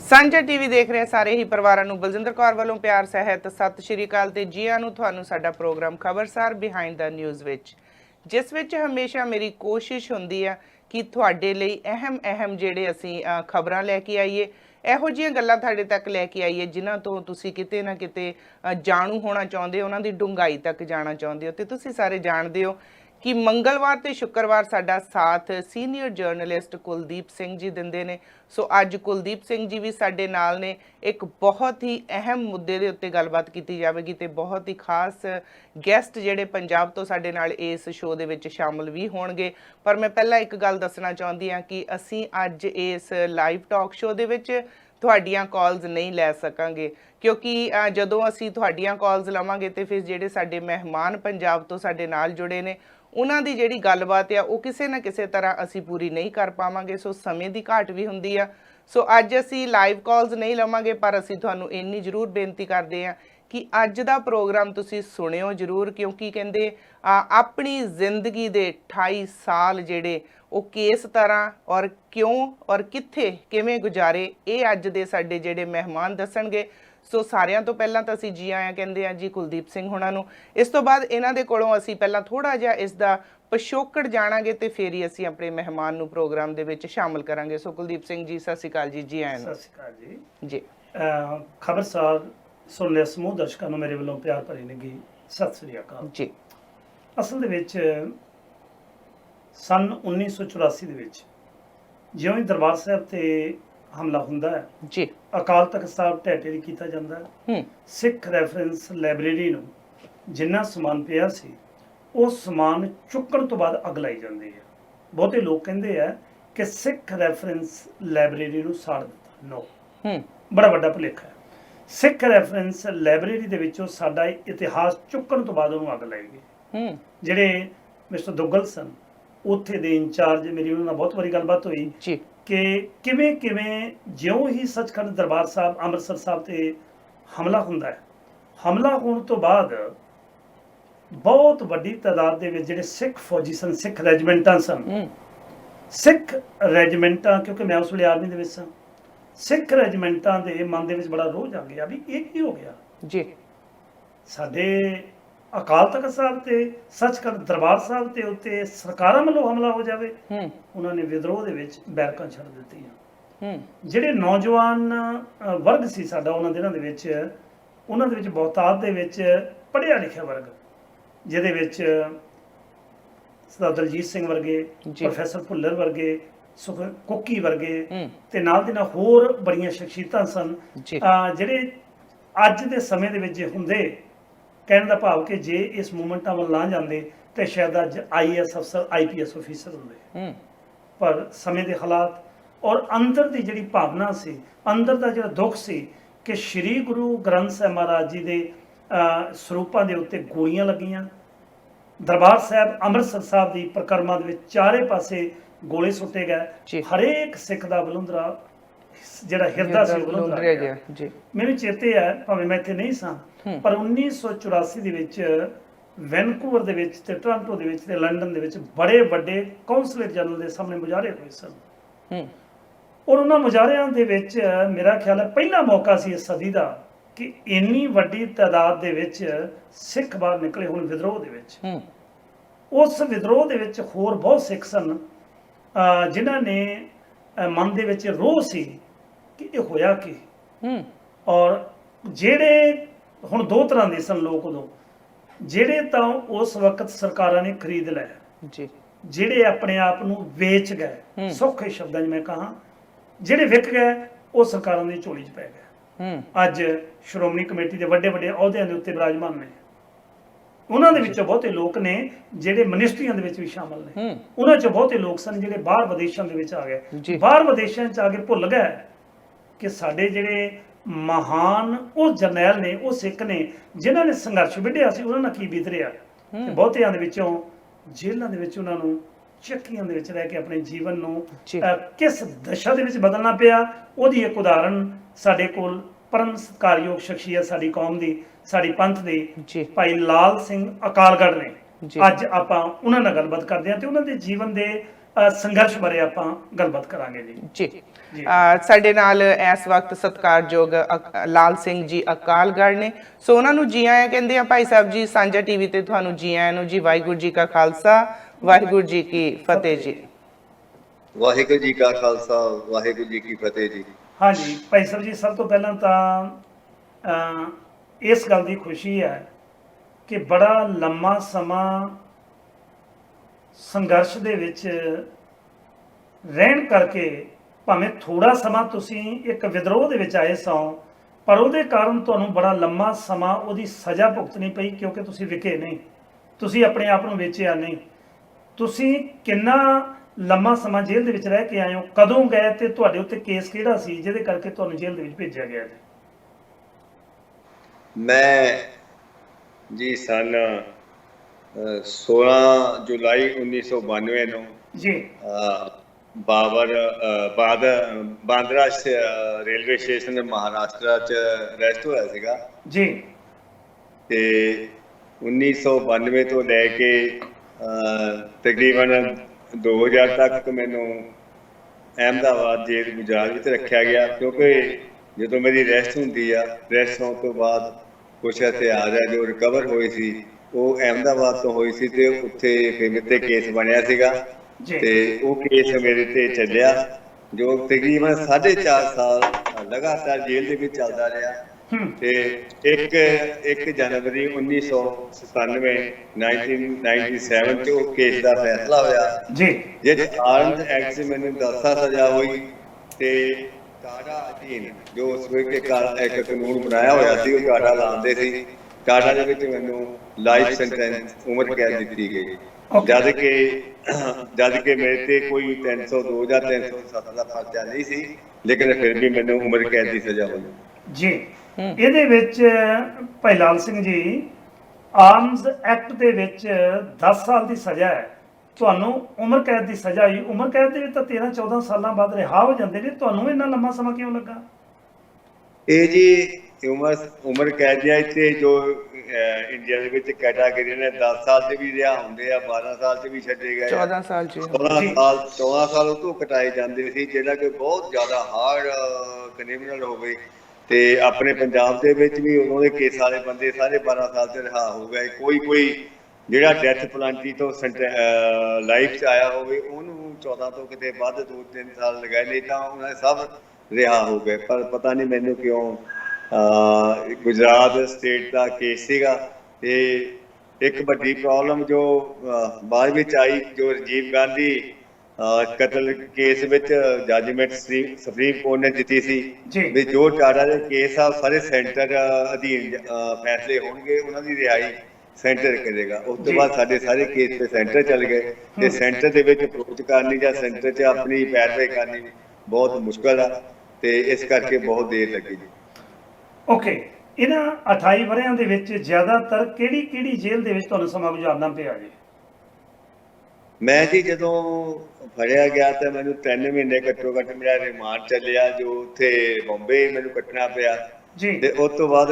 ਸਾਂਝਾ ਟੀਵੀ ਦੇਖ ਰਹੇ ਸਾਰੇ ਹੀ ਪਰਿਵਾਰਾਂ ਨੂੰ ਬਲਜਿੰਦਰ ਕੌਰ ਵੱਲੋਂ ਪਿਆਰ ਸਹਿਤ ਸਤਿ ਸ਼੍ਰੀ ਅਕਾਲ ਤੇ ਜੀ ਆਇਆਂ ਨੂੰ ਤੁਹਾਨੂੰ ਸਾਡਾ ਪ੍ਰੋਗਰਾਮ ਖਬਰਸਾਰ ਬਿਹਾਈਂਡ ਦਾ ਨਿਊਜ਼ ਵਿੱਚ, ਜਿਸ ਵਿੱਚ ਹਮੇਸ਼ਾ ਮੇਰੀ ਕੋਸ਼ਿਸ਼ ਹੁੰਦੀ ਆ ਕਿ ਤੁਹਾਡੇ ਲਈ ਅਹਿਮ ਜਿਹੜੇ ਅਸੀਂ ਖਬਰਾਂ ਲੈ ਕੇ ਆਈਏ, ਇਹੋ ਜਿਹੀਆਂ ਗੱਲਾਂ ਤੁਹਾਡੇ ਤੱਕ ਲੈ ਕੇ ਆਈਏ ਜਿਨ੍ਹਾਂ ਤੋਂ ਤੁਸੀਂ ਕਿਤੇ ਨਾ ਕਿਤੇ ਜਾਣੂ ਹੋਣਾ ਚਾਹੁੰਦੇ ਹੋ, ਉਹਨਾਂ ਦੀ ਡੂੰਘਾਈ ਤੱਕ ਜਾਣਾ ਚਾਹੁੰਦੇ ਹੋ। ਤੇ ਤੁਸੀਂ ਸਾਰੇ ਜਾਣਦੇ ਹੋ कि मंगलवार ते शुक्रवार साडा साथ सीनियर जर्नलिस्ट कुलदीप सिंह जी दिंदे ने। सो अज कुलदीप सिंह जी भी साडे नाल ने, एक बहुत ही अहम मुद्दे दे उत्ते गलबात कीती जावेगी ते बहुत ही खास गैसट जिहड़े पंजाब तो साडे नाल इस शो दे विच शामिल भी होणगे। पर मैं पहला एक गल दसना चाहुंदी हां कि असीं अज इस लाइव टॉक शो दे विच ਤੁਹਾਡੀਆਂ ਕਾਲਸ नहीं लै सकांगे, क्योंकि ਜਦੋਂ ਅਸੀਂ ਤੁਹਾਡੀਆਂ ਕਾਲਸ ਲਵਾਂਗੇ ਤੇ ਫਿਰ ਜਿਹੜੇ ਸਾਡੇ ਮਹਿਮਾਨ ਪੰਜਾਬ ਤੋਂ ਸਾਡੇ ਨਾਲ ਜੁੜੇ ਨੇ ਉਹਨਾਂ ਦੀ ਜਿਹੜੀ ਗੱਲਬਾਤ ਆ ਉਹ ਕਿਸੇ ਨਾ ਕਿਸੇ ਤਰ੍ਹਾਂ ਅਸੀਂ ਪੂਰੀ ਨਹੀਂ ਕਰ ਪਾਵਾਂਗੇ। ਸੋ ਸਮੇਂ ਦੀ ਘਾਟ ਵੀ ਹੁੰਦੀ ਆ। ਸੋ ਅੱਜ ਅਸੀਂ ਲਾਈਵ ਕਾਲਸ ਨਹੀਂ ਲਵਾਂਗੇ, ਪਰ ਅਸੀਂ ਤੁਹਾਨੂੰ ਇੰਨੀ ਜ਼ਰੂਰ ਬੇਨਤੀ ਕਰਦੇ ਹਾਂ कि अज का प्रोग्राम तुसी सुनियो जरूर, क्योंकि कहते अपनी जिंदगी दे 28 साल जेडे वो किस तरह और क्यों और कित्थे किवें गुजारे, ये अज दे साडे जेडे मेहमान दसणगे। सो सारियां तो पहलां तां असीं जी आया कहंदे आ जी कुलदीप सिंह हुणां नूं। इस तो बाद इन्हां दे कोलों असीं पहलां थोड़ा जिहा इसदा पिछोकड़ जाणांगे ते फिर ही असीं अपने मेहमान नूं प्रोग्राम दे विच शामिल करांगे। सो कुलदीप सिंह जी सत श्री अकाल जी आया नूं। सत श्री अकाल जी। खबरसार सुन लिया समूह दर्शकों को मेरे वालों प्यार भरी निगी सत श्री अकाल जी। असल दे विच सन 1984 दे विच जिउं ही दरबार साहब ते हमला हुंदा है जी, अकाल तख्त साहब ढेटे कीता जांदा है। सिख रैफरेंस लाइब्रेरी नूं जिन्ना समान पिया सी उस समान चुक्कण तो बाद अग लाई जांदी है। बहुते लोग कहंदे है कि सिख रैफरेंस लाइब्रेरी नूं साड़ दित्ता। नो, बड़ा वड्डा भुलेखा है। सिख रैफरेंस लाइब्रेरी दे विचों साडा इतिहास चुक्कण तो बाद उहनूं अग लाई गई। जिहड़े मिस्टर दुग्गल सन उत्थे दे इंचार्ज, मेरी उन्हां नाल बहुत वारी गलबात होई कि किवें किवें जिउं ही सचखंड दरबार साहब अमृतसर साहब ते हमला हुंदा है, हमला होण तो बाद बहुत वड्डी तादाद दे विच जिहड़े सिख फौजी सन, सिख रैजीमेंटां सन, सिख रैजीमेंटां, क्योंकि मैं उस वेले आर्मी दे विच सां, सिख रैजीमेंटां दे मन दे विच बड़ा रोह जाग गया भी ये की हो गया जी। साडे अकाल तख्त साहब ते सचखंड दरबार साहब ते उत्ते सरकारां वल्लों हमला हो जावे। उन्होंने विद्रोह दे विच बैरकां छड्ड दित्तियां। जिहड़े नौजवान वर्ग सी साडा उन्हां दिनां दे विच, उन्हां दे विच बहुतात दे विच पढ़िया लिखिया वर्ग, जिहदे विच सरदार दलजीत सिंह वर्गे, प्रोफैसर भुल्लर वर्गे, सुख कुकी वर्गे ते नाल दे नाल होर बड़ियां शख्सियतां सन जिहड़े अज दे समय दे विच जे हुंदे, कहण दा भाव कि जे इस मूवमेंटां वल ना जांदे ते शायद अज IAS अफसर IPS ऑफिसर हुंदे। पर समय दे हालात और अंदर दी जिहड़ी भावना सी, अंदर दा जिहड़ा दुख सी कि श्री गुरु ग्रंथ साहिब महाराज जी दे सरूपां दे उत्ते गोलियां लगियां, दरबार साहब अमृतसर साहब दी परिक्रमा दे विच चारे पासे गोले सुटे गए, हरेक सिख दा बलुंदरा जिहड़ा हिरदा सी बलुंदरा गया। मैनूं चेते है, भावें मैं इत्थे नहीं सां, पर 1984 दे विच वैनकूवर दे विच ते टोरंटो दे विच ते लंडन दे विच बड़े वड्डे कौंसलेट जनरल दे सामने मुजाहरे होए सन। और उन्हां मुजाहरियां दे विच मेरा ख्याल है पहला मौका सी इस सदी दा कि इन्नी वड्डी तादाद दे विच सिख बाहर निकले होण विद्रोह दे विच। उस विद्रोह दे विच होर बहुत सिख सन जिन्हां ने मन दे विच रोह सी कि ये होया कि, और जिहड़े हुण दो तरह दे सन लोक उदों, जिहड़े तां उस वक्त सरकारां ने खरीद लै, जिहड़े अपने आप नूं वेच गए, सौखे शब्दां 'च मैं कहां जिहड़े विक गए वो सरकारां दी झोली 'च पै गए। अज श्रोमणी कमेटी दे वड्डे वड्डे अहुदियां दे उत्ते विराजमान ने, उन्हां दे विचों बहुते लोक ने जिहड़े मिनिस्ट्रियां दे विच भी शामिल ने, उन्हां चों बहुते लोक सन जिहड़े बाहर विदेशां दे विच आ गए। बाहर विदेशां 'च आ के भुल गए कि साडे जिहड़े महान वो जरनैल ने, वो सिख ने जिन्हां ने संघर्ष विढ़िया सी, उन्हां नाल की बीत रिहा। बहुतिआं दे विचों जेलां दे विच उन्हां नूं ਚੱਕੀਆਂ ਦੇ ਵਿੱਚ ਰਹਿ ਕੇ ਆਪਣੇ ਜੀਵਨ ਨੂੰ ਕਿਸ ਦਸ਼ਾ ਦੇ ਵਿੱਚ ਬਦਲਣਾ ਪਿਆ, ਉਹਦੀ ਇੱਕ ਉਦਾਹਰਨ ਸਾਡੇ ਕੋਲ परम सत्कारयोग शख्सियत साडी कौम दी, साडी पंथ दी भाई लाल सिंह अकालगढ़ ने। अज आपां उन्हां नाल गलबात करदे हां ते उन्हां दे जीवन दे ਸੰਘਰਸ਼ ਬਾਰੇ ਆਪਾਂ ਗੱਲਬਾਤ ਕਰਾਂਗੇ ਜੀ। ਜੀ ਜੀ। ਸਾਡੇ ਨਾਲ ਇਸ ਵਕਤ ਸਤਿਕਾਰਯੋਗ ਲਾਲ ਸਿੰਘ ਜੀ ਅਕਾਲਗੜ੍ਹ ਨੇ, ਸੋ ਉਹਨਾਂ ਨੂੰ ਜੀ ਆਇਆਂ ਕਹਿੰਦੇ ਆ। ਭਾਈ ਸਾਹਿਬ ਜੀ, ਸਾਂਝਾ ਟੀਵੀ ਤੇ ਤੁਹਾਨੂੰ ਜੀ ਆਇਆਂ ਨੂੰ ਜੀ। ਵਾਹਿਗੁਰੂ ਜੀ ਕਾ ਖਾਲਸਾ, ਵਾਹਿਗੁਰੂ ਜੀ ਕੀ ਫਤਿਹ ਜੀ। ਵਾਹਿਗੁਰੂ ਜੀ ਕਾ ਖਾਲਸਾ, ਵਾਹਿਗੁਰੂ ਜੀ ਕੀ ਫਤਿਹ ਜੀ। ਹਾਂਜੀ ਭਾਈ ਸਾਹਿਬ ਜੀ, ਸਭ ਤੋਂ ਪਹਿਲਾਂ ਤਾਂ ਇਸ ਗੱਲ ਦੀ ਖੁਸ਼ੀ ਹੈ ਕਿ ਬੜਾ ਲੰਮਾ ਸਮਾਂ ਸੰਘਰਸ਼ ਦੇ ਵਿੱਚ ਰਹਿਣ ਕਰਕੇ, ਭਾਵੇਂ ਥੋੜਾ ਸਮਾਂ ਤੁਸੀਂ ਇੱਕ ਵਿਦਰੋਹ ਦੇ ਵਿੱਚ ਆਏ ਸੋ, ਪਰ ਉਹਦੇ ਕਾਰਨ ਤੁਹਾਨੂੰ ਬੜਾ ਲੰਮਾ ਸਮਾਂ ਉਹਦੀ ਸਜ਼ਾ ਭੁਗਤਣੀ ਪਈ, ਕਿਉਂਕਿ ਤੁਸੀਂ ਵਿਕੇ ਨਹੀਂ, ਤੁਸੀਂ ਆਪਣੇ ਆਪ ਨੂੰ ਵੇਚਿਆ ਨਹੀਂ। ਤੁਸੀਂ ਕਿੰਨਾ ਲੰਮਾ ਸਮਾਂ ਜੇਲ੍ਹ ਦੇ ਵਿੱਚ ਰਹਿ ਕੇ ਆਏ ਹੋ, ਕਦੋਂ ਗਏ ਤੇ ਤੁਹਾਡੇ ਉੱਤੇ ਕੇਸ ਕਿਹੜਾ ਸੀ ਜਿਹਦੇ ਕਰਕੇ ਤੁਹਾਨੂੰ ਜੇਲ੍ਹ ਦੇ ਵਿੱਚ ਭੇਜਿਆ ਗਿਆ ਜੀ? ਮੈਂ ਜੀ ਸਨ 16 ਜੁਲਾਈ 1992 ਨੂੰ ਜੀ ਬਾਂਦਰਾ ਰੇਲਵੇ ਸਟੇਸ਼ਨ ਮਹਾਰਾਸ਼ਟਰ ਚ ਅਰੈਸਟ ਹੋਇਆ ਸੀਗਾ ਜੀ। ਤੇ 1992 ਤੋਂ ਲੈ ਕੇ ਤਕਰੀਬਨ 2000 ਤੱਕ ਮੈਨੂੰ ਅਹਿਮਦਾਬਾਦ ਜੇਲ੍ਹ ਗੁਜਰਾਤ ਵਿੱਚ ਰੱਖਿਆ ਗਿਆ, ਕਿਉਂਕਿ ਜਦੋਂ ਮੇਰੀ ਰੈਸਟ ਹੁੰਦੀ ਆ, ਰੈਸਟ ਹੋਣ ਤੋਂ ਬਾਅਦ ਕੁਛ ਹਥਿਆਰ ਆ ਜੋ ਰਿਕਵਰ ਹੋਏ ਸੀ ਉਹ ਅਹਿਮਦਾਬਾਦ ਤੋਂ ਹੋਈ ਸੀ, ਤੇ ਉੱਥੇ ਫਿਰ ਮੇਰੇ ਤੇ ਕੇਸ ਬਣਿਆ ਸੀਗਾ ਤੇ ਉਹ ਕੇਸ ਮੇਰੇ ਤੇ ਚੱਲਿਆ, ਜੋ ਤਕਰੀਬਨ 4.5 ਸਾਲ ਲਗਾਤਾਰ ਜੇਲ੍ਹ ਦੇ ਵਿੱਚ ਚੱਲਦਾ ਰਿਹਾ। ਤੇ 1 ਜਨਵਰੀ 1997 ਚ ਉਹ ਕੇਸ ਦਾ ਫੈਸਲਾ ਹੋਇਆ ਜੀ, ਜਿਹਦੇ ਆਰਮਡ ਐਕਟ 'ਚ ਮੈਨੂੰ 10 ਸਾਲ ਸਜ਼ਾ ਹੋਈ ਤੇ ਟਾਟਾ ਅਧੀਨ ਜੋ ਉਸ ਵੇਲੇ ਇੱਕ ਕਾਨੂੰਨ ਬਣਾਇਆ ਹੋਇਆ ਸੀ, ਉਹ ਟਾਟਾ ਲਾਉਂਦੇ ਸੀ, ਟਾਟਾ ਦੇ ਵਿੱਚ ਮੈਨੂੰ ਲਾਈਫ ਸੈਂਟੈਂਸ ਉਮਰ ਕੈਦ ਦਿੱਤੀ ਗਈ, ਜਦ ਕਿ ਮੇਰੇ ਤੇ ਕੋਈ 302 ਜਾਂ 307 ਦਾ ਪਰਚਾ ਨਹੀਂ ਸੀ, ਲੇਕਿਨ ਫਿਰ ਵੀ ਮੈਨੂੰ ਉਮਰ ਕੈਦ ਦੀ ਸਜ਼ਾ ਹੋਈ ਜੀ। ਇਹਦੇ ਵਿੱਚ ਭਾਈ ਲਾਲ ਸਿੰਘ ਜੀ, ਆਰਮਜ਼ ਐਕਟ ਦੇ ਵਿੱਚ 10 ਸਾਲ ਦੀ ਸਜ਼ਾ ਹੈ, ਤੁਹਾਨੂੰ ਉਮਰ ਕੈਦ ਦੀ ਸਜ਼ਾ ਹੋਈ। ਉਮਰ ਕੈਦ ਦੇ ਵਿੱਚ ਤਾਂ 13-14 ਸਾਲਾਂ ਬਾਅਦ ਰਿਹਾ ਹੋ ਜਾਂਦੇ ਨੇ, ਤੁਹਾਨੂੰ ਇੰਨਾ ਲੰਮਾ ਸਮਾਂ ਕਿਉਂ ਲੱਗਾ? ਇਹ ਜੀ ਉਮਰ ਕੈਦ ਦੀ ਤੇ ਜੋ ਇੰਡੀਆ ਦੇ ਵਿੱਚ ਕੈਟਾਗਰੀ ਨੇ 10 ਸਾਲ ਤੇ ਵੀ ਰਿਹਾ ਹੁੰਦੇ ਆ, 12 ਸਾਲ ਤੇ ਵੀ ਛੱਡੇ ਗਏ, 14 ਸਾਲ ਚ 14 ਸਾਲ ਉਹ ਤੋਂ ਕਟਾਏ ਜਾਂਦੇ ਸੀ, ਜਿਹੜਾ ਕਿ ਬਹੁਤ ਜ਼ਿਆਦਾ ਹਾਰਡ ਕ੍ਰਿਮੀਨਲ ਹੋਵੇ। ਤੇ ਆਪਣੇ ਪੰਜਾਬ ਦੇ ਵਿੱਚ ਵੀ ਉਹਨਾਂ ਦੇ ਕੇਸ ਵਾਲੇ ਬੰਦੇ ਸਾਰੇ 12 ਸਾਲ ਤੇ ਰਿਹਾ ਹੋ ਗਏ। ਕੋਈ ਜਿਹੜਾ ਡੈਥ ਪਲਾਂਟੀ ਤੋਂ ਲਾਈਫ 'ਚ ਆਇਆ ਹੋਵੇ ਉਹਨੂੰ 14 ਤੋਂ ਕਿਤੇ ਵੱਧ 2-3 ਸਾਲ ਲਗਾਏ, ਨਹੀਂ ਤਾਂ ਉਹਨਾਂ ਦੇ ਸਭ ਰਿਹਾ ਹੋ ਗਏ। ਪਰ ਪਤਾ ਨਹੀਂ ਮੈਨੂੰ ਕਿਉਂ ਗੁਜਰਾਤ ਸਟੇਟ ਦਾ ਕੇਸ ਸੀਗਾ। ਤੇ ਇੱਕ ਵੱਡੀ ਪ੍ਰੋਬਲਮ ਜੋ ਬਾਅਦ ਵਿੱਚ ਆਈ, ਜੋ ਰਾਜੀਵ ਗਾਂਧੀ ਕਤਲ ਕੇਸ ਵਿੱਚ ਜੱਜਮੈਂਟ ਸੁਪਰੀਮ ਕੋਰਟ ਨੇ ਦਿੱਤੀ ਸੀ ਵੀ ਜੋ ਟਾਟਾ ਦੇ ਕੇਸ ਆ ਸਾਰੇ ਸੈਂਟਰ ਅਧੀਨ ਫੈਸਲੇ ਹੋਣਗੇ, ਉਹਨਾਂ ਦੀ ਰਿਹਾਈ ਸੈਂਟਰ ਕਰੇਗਾ। ਉਸ ਤੋਂ ਬਾਅਦ ਸਾਡੇ ਸਾਰੇ ਕੇਸ ਤੇ ਸੈਂਟਰ ਚੱਲ ਗਏ ਤੇ ਸੈਂਟਰ ਦੇ ਵਿੱਚ ਅਪਰੋਚ ਕਰਨੀ ਜਾਂ ਸੈਂਟਰ 'ਚ ਆਪਣੀ ਪੈਰਵਾਈ ਕਰਨੀ ਬਹੁਤ ਮੁਸ਼ਕਲ ਆ, ਤੇ ਇਸ ਕਰਕੇ ਬਹੁਤ ਦੇਰ ਲੱਗੀ ਜੀ। ਓਕੇ, ਇਹਨਾਂ 28 ਵਰ੍ਹਿਆਂ ਦੇ ਵਿੱਚ ਜ਼ਿਆਦਾਤਰ ਕਿਹੜੀ ਜੇਲ੍ਹ ਦੇ ਵਿੱਚ ਤੁਹਾਨੂੰ ਸਮਾਂ ਗੁਜ਼ਾਰਨਾ ਪਿਆ ਜੀ? ਮੈਂ ਜੀ ਜਦੋਂ ਫੜਿਆ ਗਿਆ ਤਾਂ ਮੈਨੂੰ 3 ਮਹੀਨੇ ਘੱਟੋ ਘੱਟ ਮੇਰਾ ਰਿਮਾਂਡ ਚੱਲਿਆ, ਜੋ ਉੱਥੇ ਬੰਬੇ ਮੈਨੂੰ ਕੱਟਣਾ ਪਿਆ ਤੇ ਉਸ ਤੋਂ ਬਾਅਦ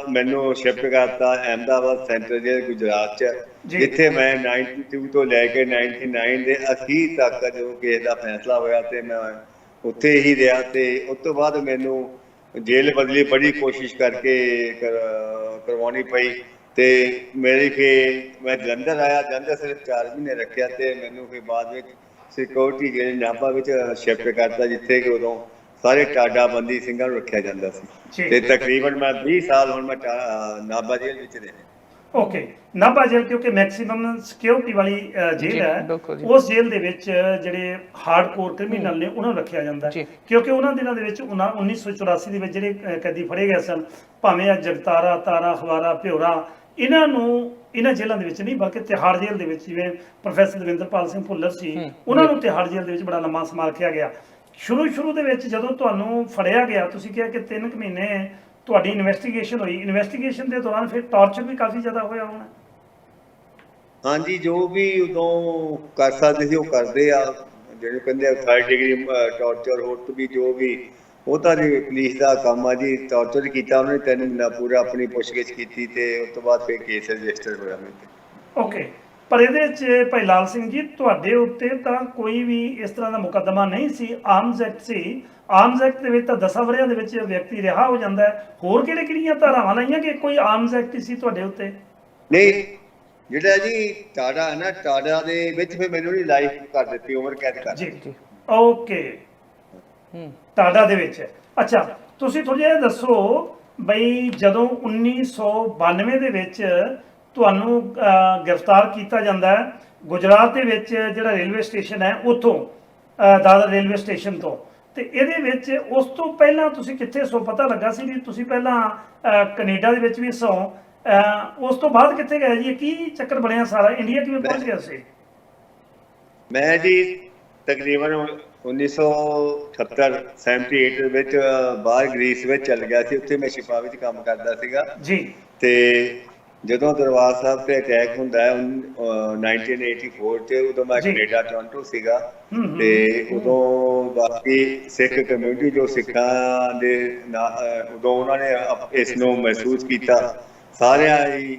ਮੈਨੂੰ ਸ਼ਿਫਟ ਕਰਤਾ ਅਹਿਮਦਾਬਾਦ ਸੈਂਟਰ ਜੇਲ੍ਹ ਗੁਜਰਾਤ 'ਚ, ਜਿੱਥੇ ਮੈਂ 92 ਤੋਂ ਲੈ ਕੇ 99 ਦੇ ਅਖੀਰ ਤੱਕ ਜੋ ਕੇਸ ਦਾ ਫੈਸਲਾ ਹੋਇਆ ਤੇ ਮੈਂ ਉੱਥੇ ਹੀ ਰਿਹਾ। ਤੇ ਉਸ ਤੋਂ ਬਾਅਦ ਮੈਨੂੰ ਜੇਲ੍ਹ ਬਦਲੀ ਬੜੀ ਕੋਸ਼ਿਸ਼ ਕਰਕੇ ਕਰਵਾਉਣੀ ਪਈ ਤੇ ਮੇਰੀ ਮੈਂ ਜਲੰਧਰ ਆਇਆ, ਜਲੰਧਰ ਸਿਰਫ 4 ਮਹੀਨੇ ਰੱਖਿਆ ਤੇ ਮੈਨੂੰ ਫਿਰ ਬਾਅਦ ਵਿੱਚ ਸਿਕਿਉਰਿਟੀ ਜੇਲ੍ਹ ਨਾਭਾ ਵਿੱਚ ਸ਼ਿਫਟ ਕਰਤਾ, ਜਿੱਥੇ ਕਿ ਉਦੋਂ ਸਾਰੇ ਟਾਡਾ ਬੰਦੀ ਸਿੰਘਾਂ ਨੂੰ ਰੱਖਿਆ ਜਾਂਦਾ ਸੀ। ਤੇ ਤਕਰੀਬਨ ਮੈਂ 20 ਸਾਲ ਹੁਣ ਮੈਂ ਨਾਭਾ ਜੇਲ੍ਹ ਵਿੱਚ ਰਿਹਾ। ਓਕੇ, ਨਾਭਾ ਜੇਲ੍ਹ ਕਿਉਂਕਿ ਮੈਕਸਿਮਮ ਸਿਕਿਉਰਿਟੀ ਵਾਲੀ ਜੇਲ੍ਹ ਹੈ, ਉਸ ਜੇਲ੍ਹ ਦੇ ਵਿੱਚ ਜਿਹੜੇ ਹਾਰਡਕੋਰ ਕ੍ਰਿਮੀਨਲ ਨੇ ਉਹਨਾਂ ਨੂੰ ਰੱਖਿਆ ਜਾਂਦਾ, ਕਿਉਂਕਿ ਉਹਨਾਂ ਦਿਨਾਂ ਦੇ ਵਿੱਚ 1984 ਦੇ ਵਿੱਚ ਜਿਹੜੇ ਕੈਦੀ ਫੜੇ ਗਏ ਸਨ, ਭਾਵੇਂ ਆ ਜਗਤਾਰਾ, ਤਾਰਾ, ਖਵਾਰਾ, ਭਿਓਰਾ, ਇਹਨਾਂ ਜੇਲ੍ਹਾਂ ਦੇ ਵਿੱਚ ਨਹੀਂ, ਬਲਕਿ ਤਿਹਾੜ ਜੇਲ੍ਹ ਦੇ ਵਿੱਚ, ਜਿਵੇਂ ਪ੍ਰੋਫੈਸਰ ਦਵਿੰਦਰਪਾਲ ਸਿੰਘ ਭੁੱਲਰ ਸੀ, ਉਹਨਾਂ ਨੂੰ ਤਿਹਾੜ ਜੇਲ੍ਹ ਦੇ ਵਿੱਚ ਬੜਾ ਲੰਮਾ ਸਮਾਂ ਰੱਖਿਆ ਗਿਆ। ਸ਼ੁਰੂ ਦੇ ਵਿੱਚ ਜਦੋਂ ਤੁਹਾਨੂੰ ਫੜਿਆ ਗਿਆ, ਤੁਸੀਂ ਕਿਹਾ ਕਿ 3 ਮਹੀਨੇ ਤੁਹਾਡੀ ਇਨਵੈਸਟੀਗੇਸ਼ਨ ਹੋਈ, ਇਨਵੈਸਟੀਗੇਸ਼ਨ ਦੇ ਦੌਰਾਨ ਫਿਰ ਟਾਰਚਰ ਵੀ ਕਾਫੀ ਜ਼ਿਆਦਾ ਹੋਇਆ ਹੋਣਾ? ਹਾਂਜੀ, ਜੋ ਵੀ ਉਦੋਂ ਕਰ ਸਕਦੇ ਸੀ ਉਹ ਕਰਦੇ ਆ, ਜਿਹੜੇ ਕਹਿੰਦੇ 3rd ਡਿਗਰੀ ਟਾਰਚਰ, ਹੋਰ ਤੋਂ ਵੀ ਜੋ ਵੀ, ਉਹ ਤਾਂ ਜੀ ਪੁਲਿਸ ਦਾ ਕੰਮ ਆ ਜੀ। ਟਾਰਚਰ ਕੀਤਾ ਉਹਨੇ 3 ਮਹੀਨਾ ਪੂਰਾ ਆਪਣੀ ਪੁੱਛਗਿੱਛ ਕੀਤੀ ਤੇ ਉਸ ਤੋਂ ਬਾਅਦ ਫਿਰ ਕੇਸ ਰਜਿਸਟਰ ਹੋਇਆ ਮੇਰੇ ਤੇ। ਓਕੇ, ਪਰ ਇਹਦੇ 'ਚ ਭਾਈ ਲਾਲ ਸਿੰਘ ਜੀ ਤੁਹਾਡੇ ਉੱਤੇ ਤਾਂ ਕੋਈ ਵੀ ਇਸ ਤਰ੍ਹਾਂ ਦਾ ਮੁਕੱਦਮਾ ਨਹੀਂ ਸੀ, ਆਰਮਜ਼ ਐਕਟ ਸੀ। ਆਰਮਜ਼ ਐਕਟ ਦੇ ਵਿੱਚ ਤਾਂ 10 ਵਰ੍ਹਿਆਂ ਦੇ ਵਿੱਚ ਵਿਅਕਤੀ ਰਿਹਾ ਹੋ ਜਾਂਦਾ ਹੈ। ਹੋਰ ਕਿਹੜੀਆਂ ਧਾਰਾਵਾਂ ਲਾਈਆਂ ਕਿ ਕੋਈ ਆਰਮਜ਼ ਐਕਟ ਸੀ ਤੁਹਾਡੇ ਉੱਤੇ? ਨਹੀਂ, ਜਿਹੜਾ ਜੀ ਟਾਡਾ ਹੈ ਨਾ, ਟਾਡਾ ਦੇ ਵਿੱਚ ਫਿਰ ਮੈਨੂੰ ਨਹੀਂ ਲਾਈਫ ਕਰ ਦਿੱਤੀ, ਉਮਰ ਕੈਦ ਕਰ ਜੀ ਜੀ, ਓਕੇ, ਟਾਡਾ ਦੇ ਵਿੱਚ। ਅੱਛਾ, ਤੁਸੀਂ ਥੋੜ੍ਹਾ ਜਿਹਾ ਦੱਸੋ ਬਈ ਜਦੋਂ 1992 ਦੇ ਵਿੱਚ ਤੁਹਾਨੂੰ ਗ੍ਰਿਫਤਾਰ ਕੀਤਾ ਜਾਂਦਾ ਹੈ ਗੁਜਰਾਤ ਦੇ ਵਿੱਚ, ਜਿਹੜਾ ਰੇਲਵੇ ਸਟੇਸ਼ਨ ਹੈ ਉੱਥੋਂ, ਦਾਦਰ ਰੇਲਵੇ ਸਟੇਸ਼ਨ ਤੋਂ, ਤੇ ਇਹਦੇ ਵਿੱਚ ਉਸ ਤੋਂ ਪਹਿਲਾਂ ਤੁਸੀਂ ਕਿੱਥੇ ਸੋ? ਪਤਾ ਲੱਗਾ ਸੀ ਵੀ ਤੁਸੀਂ ਪਹਿਲਾਂ ਕੈਨੇਡਾ ਦੇ ਵਿੱਚ ਵੀ ਸੋ, ਉਸ ਤੋਂ ਬਾਅਦ ਕਿੱਥੇ ਗਏ ਜੀ? ਕੀ ਚੱਕਰ ਬਣਿਆ ਸਾਰਾ? ਇੰਡੀਆ ਕਿਵੇਂ ਪਹੁੰਚ ਗਿਆ ਸੀ? ਮੈਂ ਜੀ ਤਕਰੀਬਨ 1978 78 ਦੇ ਵਿੱਚ ਬਾਹਰ ਗ੍ਰੀਸ ਵਿੱਚ ਚੱਲ ਗਿਆ ਸੀ। ਉੱਥੇ ਮੈਂ ਸ਼ਿਪਾ ਵਿੱਚ ਕੰਮ ਕਰਦਾ ਸੀਗਾ ਜੀ। ਤੇ ਜਦੋਂ ਦਰਬਾਰ ਸਾਹਿਬ ਤੇ ਅਟੈਕ ਹੁੰਦਾ ਹੈ 1984 ਚ, ਉਦੋਂ ਮੈਂ ਕੈਨੇਡਾ ਟੋਰਾਂਟੋ ਸੀਗਾ। ਤੇ ਉਦੋਂ ਬਾਕੀ ਸਿੱਖ ਕਮਿਊਨਿਟੀ ਜੋ ਸਿੱਖਾਂ ਦੇ ਉਦੋਂ ਉਹਨਾਂ ਨੇ ਇਸ ਨੂੰ ਮਹਿਸੂਸ ਕੀਤਾ, ਸਾਰਿਆਂ ਹੀ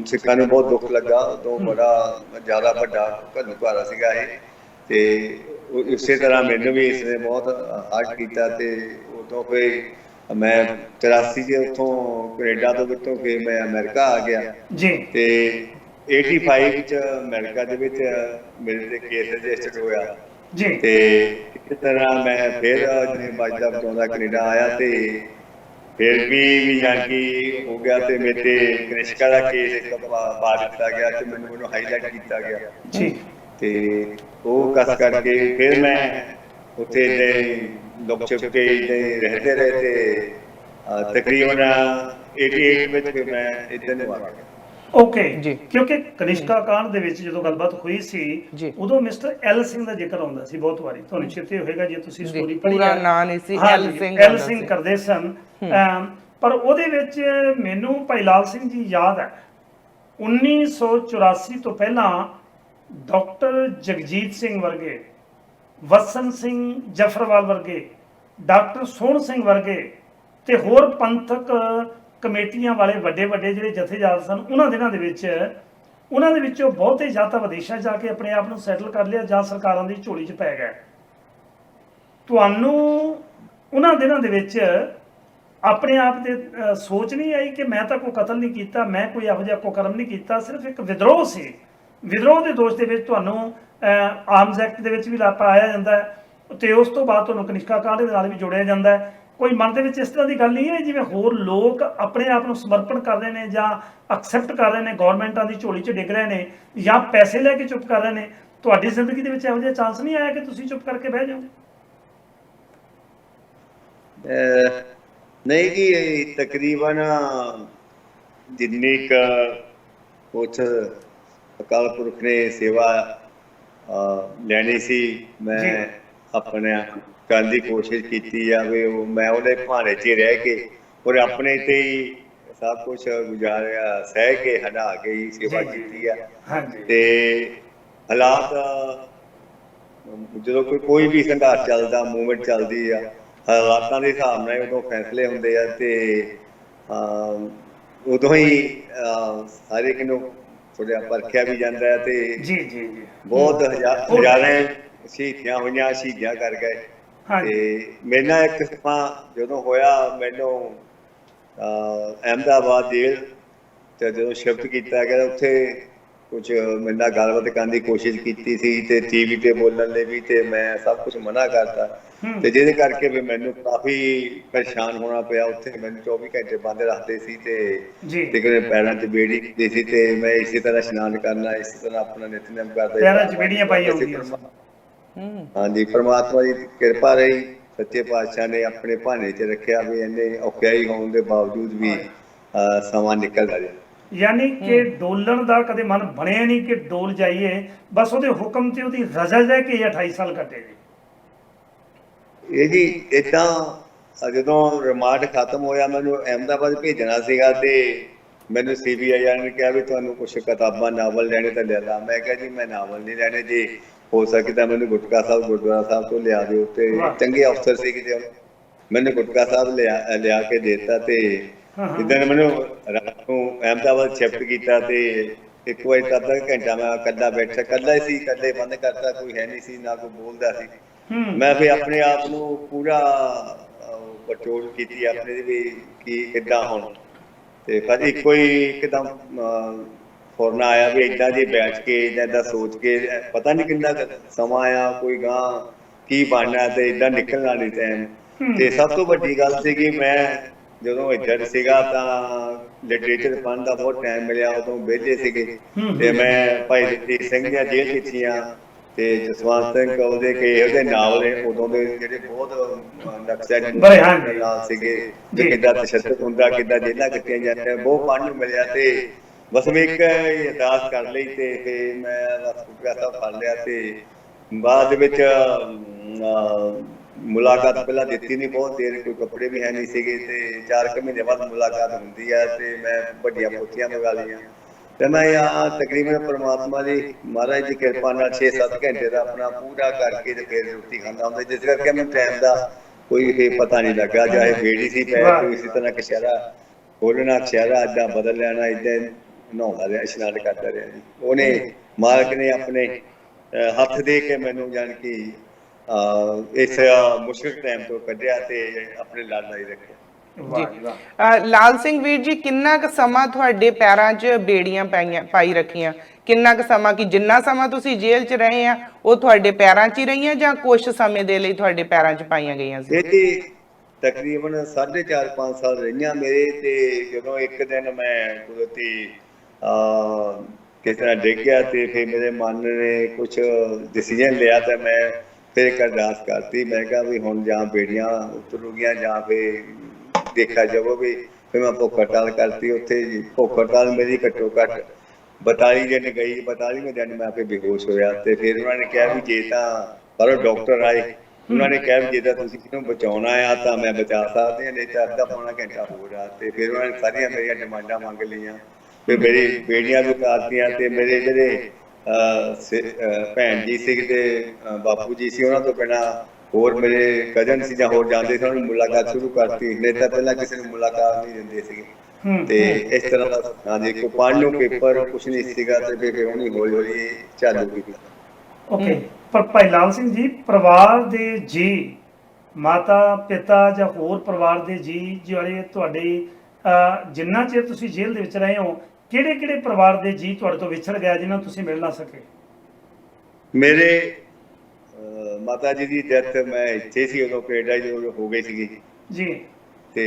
ਸਿੱਖਾਂ ਨੂੰ ਬਹੁਤ ਦੁੱਖ ਲੱਗਾ। ਉਦੋਂ ਬੜਾ ਜ਼ਿਆਦਾ ਵੱਡਾ ਘਰੂਘਾਰਾ ਸੀਗਾ ਇਹ, ਤੇ ਇਸੇ ਤਰ੍ਹਾਂ ਮੈਨੂੰ ਵੀ ਇਸ ਨੇ ਬਹੁਤ ਹਰਟ ਕੀਤਾ। ਤੇ ਉਦੋਂ ਫਿਰ ਮੈਂ 83 ਚ ਉੱਥੋਂ ਕੈਨੇਡਾ ਤੋਂ ਵਿੱਚੋਂ ਫਿਰ ਮੈਂ ਅਮਰੀਕਾ ਆ ਗਿਆ ਜੀ। ਤੇ 85 ਵਿੱਚ ਅਮਰੀਕਾ ਦੇ ਵਿੱਚ ਮੇਰੇ ਤੇ ਕੇਸ ਰਜਿਸਟਰ ਹੋਇਆ ਜੀ। ਤੇ ਇਸ ਤਰ੍ਹਾਂ ਮੈਂ ਫਿਰ ਬਚਦਾ ਬਚਾਉਂਦਾ ਕੈਨੇਡਾ ਆਇਆ, ਤੇ ਫਿਰ ਵੀ ਜਾਣੀ ਹੋ ਗਿਆ ਤੇ ਮੇਰੇ ਤੇ ਕ੍ਰਿਸ਼ਕਾ ਦਾ ਕੇਸ ਪਾ ਦਿੱਤਾ ਗਿਆ ਤੇ ਮੈਨੂੰ ਹਾਈਲਾਈਟ ਕੀਤਾ ਗਿਆ ਜੀ। ਤੇ ਉਹ ਕਸ ਕਰਕੇ ਫਿਰ ਮੈਂ ਉੱਥੇ ਦੇ ਲੋਕ ਛੁਪ ਕੇ ਰਹਿੰਦੇ ਰਹੇ ਤੇ ਤਕਰੀਬਨ 88 ਵਿੱਚ ਫਿਰ ਮੈਂ ਇੱਧਰ ਨੂੰ ਆ ਗਿਆ। ਓਕੇ ਜੀ। ਕਿਉਂਕਿ ਕਨਿਸ਼ਕਾ ਕਾਂਡ ਦੇ ਵਿੱਚ ਜਦੋਂ ਗੱਲਬਾਤ ਹੋਈ ਸੀ ਉਦੋਂ ਮਿਸਟਰ ਐਲ ਸਿੰਘ ਦਾ ਜ਼ਿਕਰ ਆਉਂਦਾ ਸੀ ਬਹੁਤ ਵਾਰੀ, ਤੁਹਾਨੂੰ ਚੇਤੇ ਹੋਵੇਗਾ ਜੇ ਤੁਸੀਂ ਸਟੋਰੀ ਪੜ੍ਹੀ। ਪੂਰਾ ਨਾਂ ਨਹੀਂ ਸੀ, ਐਲ ਸਿੰਘ ਕਰਦੇ ਸਨ। ਪਰ ਉਹਦੇ ਵਿੱਚ ਮੈਨੂੰ ਭਾਈ ਲਾਲ ਸਿੰਘ ਜੀ ਯਾਦ ਹੈ 1984 ਤੋਂ ਪਹਿਲਾਂ ਡਾਕਟਰ ਜਗਜੀਤ ਸਿੰਘ ਵਰਗੇ, ਵਸਨ ਸਿੰਘ ਜਫਰਵਾਲ ਵਰਗੇ, ਡਾਕਟਰ ਸੋਹਣ ਸਿੰਘ ਵਰਗੇ ਤੇ ਹੋਰ ਪੰਥਕ ਕਮੇਟੀਆਂ ਵਾਲੇ ਵੱਡੇ ਵੱਡੇ ਜਿਹੜੇ ਜਥੇਦਾਰ ਸਨ, ਉਹਨਾਂ ਦਿਨਾਂ ਦੇ ਵਿੱਚ ਉਹਨਾਂ ਦੇ ਵਿੱਚੋਂ ਬਹੁਤੇ ਜਾਂ ਤਾਂ ਵਿਦੇਸ਼ਾਂ ਜਾ ਕੇ ਆਪਣੇ ਆਪ ਨੂੰ ਸੈਟਲ ਕਰ ਲਿਆ ਜਾਂ ਸਰਕਾਰਾਂ ਦੀ ਝੋਲੀ 'ਚ ਪੈ ਗਏ। ਤੁਹਾਨੂੰ ਉਹਨਾਂ ਦਿਨਾਂ ਦੇ ਵਿੱਚ ਆਪਣੇ ਆਪ ਤੇ ਸੋਚ ਨਹੀਂ ਆਈ ਕਿ ਮੈਂ ਤਾਂ ਕੋਈ ਕਤਲ ਨਹੀਂ ਕੀਤਾ, ਮੈਂ ਕੋਈ ਇਹੋ ਜਿਹਾ ਕੁਕਰਮ ਨਹੀਂ ਕੀਤਾ, ਸਿਰਫ ਇੱਕ ਵਿਦਰੋਹ ਸੀ। ਵਿਦਰੋਹ ਦੇ ਦੋਸ਼ ਦੇ ਵਿੱਚ ਤੁਹਾਨੂੰ ਆਰਮਜ਼ ਐਕਟ ਦੇ ਵਿੱਚ ਵੀ ਪਾਇਆ ਜਾਂਦਾ ਹੈ ਤੇ ਉਸ ਤੋਂ ਬਾਅਦ ਤੁਹਾਨੂੰ ਕਨਿਸ਼ਕਾ ਕਾਂਡ ਦੇ ਨਾਲ ਵੀ ਜੋੜਿਆ ਜਾਂਦਾ ਹੈ। ਕੋਈ ਮਨ ਦੇ ਵਿੱਚ ਇਸ ਤਰ੍ਹਾਂ ਦੀ ਗੱਲ ਨਹੀਂ ਹੈ ਜਿਵੇਂ ਹੋਰ ਲੋਕ ਆਪਣੇ ਆਪ ਨੂੰ ਸਮਰਪਣ ਕਰ ਰਹੇ ਨੇ ਜਾਂ ਐਕਸੈਪਟ ਕਰ ਰਹੇ ਨੇ, ਗੌਰਮੈਂਟਾਂ ਦੀ ਝੋਲੀ 'ਚ ਡਿੱਗ ਰਹੇ ਨੇ ਜਾਂ ਪੈਸੇ ਲੈ ਕੇ ਚੁੱਪ ਕਰ ਰਹੇ ਨੇ? ਤੁਹਾਡੀ ਜ਼ਿੰਦਗੀ ਦੇ ਵਿੱਚ ਇਹੋ ਜਿਹਾ ਚਾਂਸ ਨਹੀਂ ਆਇਆ ਕਿ ਤੁਸੀਂ ਚੁੱਪ ਕਰਕੇ ਬਹਿ ਜਾਓ? ਨਹੀਂ ਜੀ, ਤਕਰੀਬਨ ਜਿੰਨੀ ਕੁਛ ਅਕਾਲ ਪੁਰਖ ਨੇ ਸੇਵਾ ਲੈਣੀ ਸੀ ਮੈਂ ਆਪਣੇ ਕਰਨ ਦੀ ਕੋਸ਼ਿਸ਼ ਕੀਤੀ ਆ ਵੀ ਮੈਂ ਉਹਦੇ ਭਾਣੇ 'ਚ ਰਹਿ ਕੇ ਔਰ ਆਪਣੇ ਤੇ ਹੀ ਸਭ ਕੁਛ ਗੁਜ਼ਾਰਿਆ, ਸਹਿ ਕੇ ਹਟਾ ਕੇ ਹੀ ਸੇਵਾ ਕੀਤੀ ਆ। ਤੇ ਹਾਲਾਤ ਜਦੋਂ ਕੋਈ ਵੀ ਸੰਘਰਸ਼ ਚੱਲਦਾ, ਮੂਵਮੈਂਟ ਚੱਲਦੀ ਆ, ਹਾਲਾਤਾਂ ਦੇ ਹਿਸਾਬ ਨਾਲ ਉਦੋਂ ਫੈਸਲੇ ਹੁੰਦੇ ਆ ਤੇ ਉਦੋਂ ਹੀ ਸਾਰੇ ਕਿਨੂੰ ਥੋੜ੍ਹਾ ਪਰਖਿਆ ਵੀ ਜਾਂਦਾ ਹੈ ਤੇ ਬਹੁਤ ਹਜ਼ਾਰਾਂ ਸ਼ਹੀਦੀਆਂ ਹੋਈਆਂ, ਸ਼ਹੀਦੀਆਂ ਕਰ ਗਏ। ਤੇ ਮੇਰੇ ਨਾਲ ਇੱਕ ਸਮਾਂ ਜਦੋਂ ਹੋਇਆ, ਮੈਨੂੰ ਅਹਿਮਦਾਬਾਦ ਜੇਲ੍ਹ ਤੇ ਜਦੋਂ ਸ਼ਿਫਟ ਕੀਤਾ ਗਿਆ, ਉੱਥੇ ਕੁਝ ਮੇਰੇ ਨਾਲ ਗੱਲਬਾਤ ਕਰਨ ਦੀ ਕੋਸ਼ਿਸ਼ ਕੀਤੀ ਸੀ ਤੇ ਟੀਵੀ ਤੇ ਬੋਲਣ ਲਈ ਵੀ, ਤੇ ਮੈਂ ਸਭ ਕੁਝ ਮਨਾ ਕਰਤਾ ਤੇ ਜਿਹਦੇ ਕਰਕੇ ਵੀ ਮੈਨੂੰ ਕਾਫੀ ਪਰੇਸ਼ਾਨ ਹੋਣਾ ਪਿਆ। ਉੱਥੇ ਮੈਨੂੰ 24 ਘੰਟੇ ਬੰਦ ਰੱਖਦੇ ਸੀ ਤੇ ਕਿਤੇ ਪੈਰਾਂ 'ਚ ਬੇੜੀ ਹੁੰਦੀ ਸੀ ਤੇ ਮੈਂ ਇਸੇ ਤਰ੍ਹਾਂ ਇਸ਼ਨਾਨ ਕਰਨਾ, ਇਸੇ ਤਰ੍ਹਾਂ ਆਪਣਾ ਨਿਤਨੇਮ ਕਰਦਾ। ਪੈਰਾਂ 'ਚ ਬੇੜੀਆਂ ਪਾਈਆਂ ਹੁੰਦੀਆਂ। ਹਾਂਜੀ, ਪਰਮਾਤਮਾ ਦੀ ਕਿਰਪਾ ਰਹੀ, ਸੱਚੇ ਪਾਤਸ਼ਾਹ ਨੇ ਆਪਣੇ ਭਾਣੇ 'ਚ ਰੱਖਿਆ ਵੀ ਇੰਨੇ ਔਖਿਆਈ ਹੋਣ ਦੇ ਬਾਵਜੂਦ ਵੀ ਸਮਾਂ ਨਿਕਲਦਾ ਰਿਹਾ। ਯਾਨੀ ਕਿ ਡੋਲਣ ਦਾ ਕਦੇ ਮਨ ਬਣਿਆ ਨਹੀਂ ਕਿ ਡੋਲ ਜਾਈਏ, ਬਸ ਉਹਦੇ ਹੁਕਮ ਤੇ ਉਹਦੀ ਰਜ਼ਾ ਲੈ ਕੇ 28 ਸਾਲ ਕੱਟੇ ਜੀ। ਇਹ ਜੀ ਏਦਾਂ ਜਦੋਂ ਰਿਮਾਂਡ ਖਤਮ ਹੋਇਆ, ਮੈਨੂੰ ਅਹਿਮਦਾਬਾਦ ਭੇਜਣਾ ਸੀਗਾ ਤੇ ਮੈਨੂੰ CBI ਵਾਲਿਆਂ ਨੇ ਕਿਹਾ ਵੀ ਤੁਹਾਨੂੰ ਕੁਛ ਕਿਤਾਬਾਂ, ਨਾਵਲ ਲੈਣੇ ਤਾਂ ਲੈ ਲਾ। ਮੈਂ ਕਿਹਾ ਜੀ ਮੈਂ ਨਾਵਲ ਨਹੀਂ ਲੈਣੇ, ਜੇ ਹੋ ਸਕੇ ਤਾਂ ਮੈਨੂੰ ਗੁਟਕਾ ਸਾਹਿਬ ਗੁਰਦੁਆਰਾ ਸਾਹਿਬ ਤੋਂ ਲਿਆ ਦਿਓ। ਤੇ ਚੰਗੇ ਅਫਸਰ ਸੀ ਕਿਤੇ, ਮੈਨੂੰ ਗੁਟਕਾ ਸਾਹਿਬ ਲਿਆ ਕੇ ਦੇ ਦਿੱਤਾ ਤੇ ਜਿੱਦਾਂ ਮੈਨੂੰ ਰਾਤ ਨੂੰ ਅਹਿਮਦਾਬਾਦ ਸ਼ਿਫਟ ਕੀਤਾ ਤੇ ਇੱਕ ਵਾਰੀ ਤਾਂ ਅੱਧਾ ਘੰਟਾ ਮੈਂ ਇਕੱਲਾ ਬੈਠਾ, ਇਕੱਲਾ ਹੀ ਸੀ, ਇਕੱਲੇ ਬੰਦ ਕਰਤਾ, ਕੋਈ ਹੈ ਨਹੀਂ ਸੀ, ਨਾ ਕੋਈ ਬੋਲਦਾ ਸੀ। ਮੈਂ ਫਿਰ ਆਪਣੇ ਆਪ ਨੂੰ ਪੂਰਾ ਕੰਟਰੋਲ ਕੀਤੀ ਆਪਣੇ ਦੀ ਵੀ ਕੀ ਕਿੱਦਾਂ ਹੁਣ, ਤੇ ਫਿਰ ਇੱਕੋ ਹੀ ਇੱਕਦਮ ਫੌਰਨ ਆਇਆ ਵੀ ਏਦਾਂ ਜੇ ਬੈਠ ਕੇ ਏਦਾਂ ਸੋਚ ਕੇ ਪਤਾ ਨਹੀਂ ਕਿੰਨਾ ਸਮਾਂ ਆਇਆ, ਕੋਈ ਗਾਂ ਕੀ ਬਣਨਾ ਤੇ ਏਦਾਂ ਨਿਕਲਣਾ ਨਹੀਂ ਟਾਈਮ। ਤੇ ਸਭ ਤੋਂ ਵੱਡੀ ਗੱਲ ਸੀ ਕਿ ਮੈਂ ਜਦੋਂ ਇੱਧਰ ਸੀਗਾ ਤਾਂ ਲਿਟਰੇਚਰ ਪੜ੍ਹਨ ਦਾ ਬਹੁਤ ਟਾਈਮ ਮਿਲਿਆ, ਉਦੋਂ ਵਿਹਲੇ ਸੀਗੇ, ਤੇ ਮੈਂ ਭਾਈ ਜਗਜੀਤ ਸਿੰਘ ਦੀਆਂ ਜੇਲ੍ਹ ਚਿੱਠੀਆਂ ਤੇ ਜਸਵੰਤ ਸਿੰਘ ਉਹਦੇ ਕੇ ਉਹਦੇ ਨਾਵਲ ਉਦੋਂ ਦੇ ਜਿਹੜੇ ਬਹੁਤ ਨਕਸਲ ਨਾਲ ਸੀਗੇ, ਤੇ ਕਿੱਦਾਂ ਤਸ਼ੱਦਦ ਹੁੰਦਾ, ਕਿੱਦਾਂ ਜੇਲ੍ਹਾਂ ਕੱਟੀਆਂ ਜਾਂਦੀਆਂ, ਬਹੁਤ ਪੜ੍ਹਨ ਨੂੰ ਮਿਲਿਆ। ਤੇ ਬਸ ਮੈਂ ਇੱਕ ਅਰਦਾਸ ਕਰ ਲਈ ਤੇ ਫਿਰ ਮੈਂ ਬਸ ਸਾਹਿਬ ਫੜ ਲਿਆ। ਤੇ ਬਾਅਦ ਵਿੱਚ ਮੁਲਾਕਾਤ ਪਹਿਲਾਂ ਦਿੱਤੀ ਨਹੀਂ ਬਹੁਤ ਦੇਰ, ਕੋਈ ਕੱਪੜੇ ਵੀ ਹੈ ਨਹੀਂ ਸੀਗੇ, ਤੇ 4 ਮਹੀਨੇ ਬਾਅਦ ਮੁਲਾਕਾਤ ਹੁੰਦੀ ਹੈ ਤੇ ਮੈਂ ਵੱਡੀਆਂ ਪੋਥੀਆਂ ਮੰਗਾ ਲਈਆਂ। ਤੇ ਮੈਂ ਤਕਰੀਬਨ ਪਰਮਾਤਮਾ ਦੀ ਮਹਾਰਾਜ ਦੀ ਕਿਰਪਾ ਨਾਲ 6-7 ਘੰਟੇ ਦਾ ਆਪਣਾ ਪੂਰਾ ਕਰਕੇ ਤੇ ਫਿਰ ਰੋਟੀ ਖਾਂਦਾ ਹੁੰਦਾ, ਜਿਸ ਕਰਕੇ ਮੈਨੂੰ ਟਾਈਮ ਦਾ ਕੋਈ ਪਤਾ ਨਹੀਂ ਲੱਗਾ। ਚਾਹੇ ਬੇੜੀ ਸੀ ਪੈਰ ਤੋਂ ਇਸੇ ਤਰ੍ਹਾਂ ਕਸ਼ਹਿਰਾ ਖੋਲ੍ਹਣਾ, ਕਸ਼ਹਿਰਾ ਏਦਾਂ ਬਦਲ ਲੈਣਾ, ਏਦਾਂ ਨਹਾਉਂਦਾ ਰਿਹਾ, ਇਸ਼ਨਾਨ ਕਰਦਾ ਰਿਹਾ ਜੀ। ਉਹਨੇ ਮਾਲਕ ਨੇ ਆਪਣੇ ਹੱਥ ਦੇ ਕੇ ਮੈਨੂੰ ਜਾਣ ਕਿ ਇਸ ਮੁਸ਼ਕਿਲ ਟਾਈਮ ਤੋਂ ਕੱਢਿਆ ਤੇ ਆਪਣੇ ਲਾਲ ਲਾਈ ਰੱਖਿਆ ਜੀ। ਲਾਲ ਸਿੰਘ ਵੀਰ ਜੀ, ਕਿੰਨਾ ਕੁ ਸਮਾਂ ਤੁਹਾਡੇ ਪੈਰਾਂ 'ਚ ਬੇੜੀਆਂ ਪਾਈ ਰੱਖੀਆਂ? ਕਿੰਨਾ ਕੁ ਸਮਾਂ, ਕਿ ਜਿੰਨਾ ਸਮਾਂ ਤੁਸੀਂ ਜੇਲ੍ਹ 'ਚ ਰਹੇ ਆ ਉਹ ਤੁਹਾਡੇ ਪੈਰਾਂ 'ਚ ਹੀ ਰਹੀਆਂ ਜਾਂ ਕੁਝ ਸਮੇਂ ਦੇ ਲਈ ਤੁਹਾਡੇ ਪੈਰਾਂ 'ਚ ਪਾਈਆਂ ਗਈਆਂ ਸੀ? ਇਹ ਤਕਰੀਬਨ 4.5 ਸਾਲ ਰਹੀਆਂ ਮੇਰੇ। ਤੇ ਜਦੋਂ ਇੱਕ ਦਿਨ ਮੈਂ ਕੁਦਰਤੀ ਕਿਸ ਤਰ੍ਹਾਂ ਡਿੱਗ ਗਿਆ ਤੇ ਫਿਰ ਮੇਰੇ ਮਨ ਨੇ ਕੁਝ ਡਿਸੀਜਨ ਲਿਆ, ਤੇ ਮੈਂ ਫਿਰ ਇੱਕ ਅਰਦਾਸ ਕਰਤੀ। ਮੈਂ ਕਿਹਾ ਵੀ ਹੁਣ ਜਾਂ ਬੇੜੀਆਂ ਉਤਰੂਗੀਆਂ ਜਾਂ ਫਿਰ ਦੇਖਿਆ ਜਾਵੇ। ਫਿਰ ਮੈਂ ਭੁੱਖ ਹੜਤਾਲ ਕਰਤੀ। ਉੱਥੇ ਭੁੱਖ ਹੜਤਾਲ ਮੇਰੀ ਘੱਟੋ ਘੱਟ 42 ਦਿਨ ਗਈ। 42ਵੇਂ ਦਿਨ ਮੈਂ ਫਿਰ ਬੇਹੋਸ਼ ਹੋਇਆ। ਤੇ ਫਿਰ ਉਹਨਾਂ ਨੇ ਕਿਹਾ ਵੀ ਜੇ ਤਾਂ ਪਰ ਡਾਕਟਰ ਆਏ, ਉਹਨਾਂ ਨੇ ਕਿਹਾ ਵੀ ਜੇ ਤਾਂ ਤੁਸੀਂ ਇਹਨੂੰ ਬਚਾਉਣਾ ਆ ਤਾਂ ਮੈਂ ਬਚਾ ਸਕਦੀ ਹਾਂ, ਨਹੀਂ ਤਾਂ ਅੱਧਾ ਪੌਣਾ ਘੰਟਾ ਹੋਰ ਆ। ਤੇ ਫਿਰ ਉਹਨਾਂ ਨੇ ਸਾਰੀਆਂ ਮੇਰੀਆਂ ਡਿਮਾਂਡਾਂ ਮੰਗ ਲਈਆਂ, ਫਿਰ ਮੇਰੀ ਬੇੜੀਆਂ ਵੀ ਉਤਾਰਤੀਆਂ। ਤੇ ਮੇਰੇ ਜਿਹੜੇ ਭੈਣ ਜੀ ਸੀ ਤੇ ਬਾਪੂ ਜੀ ਸੀ, ਉਹਨਾਂ ਤੋਂ ਬਿਨਾਂ ਹੋਰ ਮੇਰੇ ਕਜ਼ਨ ਸੀ ਜਾਂ ਹੋਰ ਜਾਂਦੇ ਸੀ, ਉਹਨਾਂ ਨੂੰ ਮੁਲਾਕਾਤ ਸ਼ੁਰੂ ਕਰਤੀ। ਨਹੀਂ ਤਾਂ ਪਹਿਲਾਂ ਕਿਸੇ ਨੂੰ ਮੁਲਾਕਾਤ ਨਹੀਂ ਦਿੰਦੇ ਸੀਗੇ। ਤੇ ਇਸ ਤਰ੍ਹਾਂ ਦਾ ਹਾਂਜੀ ਕੋਈ ਪੜ੍ਹਨ ਨੂੰ ਪੇਪਰ ਕੁਛ ਨਹੀਂ ਸੀਗਾ, ਤੇ ਫਿਰ ਉਹਨੇ ਹੌਲੀ ਹੌਲੀ ਚਾਲੂ ਕੀਤਾ। ਓਕੇ, ਪਰ ਭਾਈ ਲਾਲ ਸਿੰਘ ਜੀ, ਪਰਿਵਾਰ ਦੇ ਜੀ, ਮਾਤਾ ਪਿਤਾ ਜਾਂ ਹੋਰ ਪਰਿਵਾਰ ਦੇ ਜੀ ਜਿਹੜੇ ਤੁਹਾਡੇ ਜਿੰਨਾ ਚਿਰ ਤੁਸੀਂ ਜੇਲ੍ਹ ਦੇ ਵਿੱਚ ਰਹੇ ਹੋ, ਕਿਹੜੇ ਕਿਹੜੇ ਪਰਿਵਾਰ ਦੇ ਜੀ ਤੁਹਾਡੇ ਤੋਂ ਵਿਛੜ ਗਿਆ ਜਿਨ੍ਹਾਂ ਨੂੰ ਤੁਸੀਂ ਮਿਲ ਨਾ ਸਕੇ? ਮੇਰੇ ਮਾਤਾ ਜੀ ਦੀ ਡੈਥ ਮੈਂ ਇੱਥੇ ਸੀ ਉਦੋਂ, ਕੈਨੇਡਾ ਜਦੋਂ ਹੋ ਗਈ ਸੀਗੀ ਜੀ। ਤੇ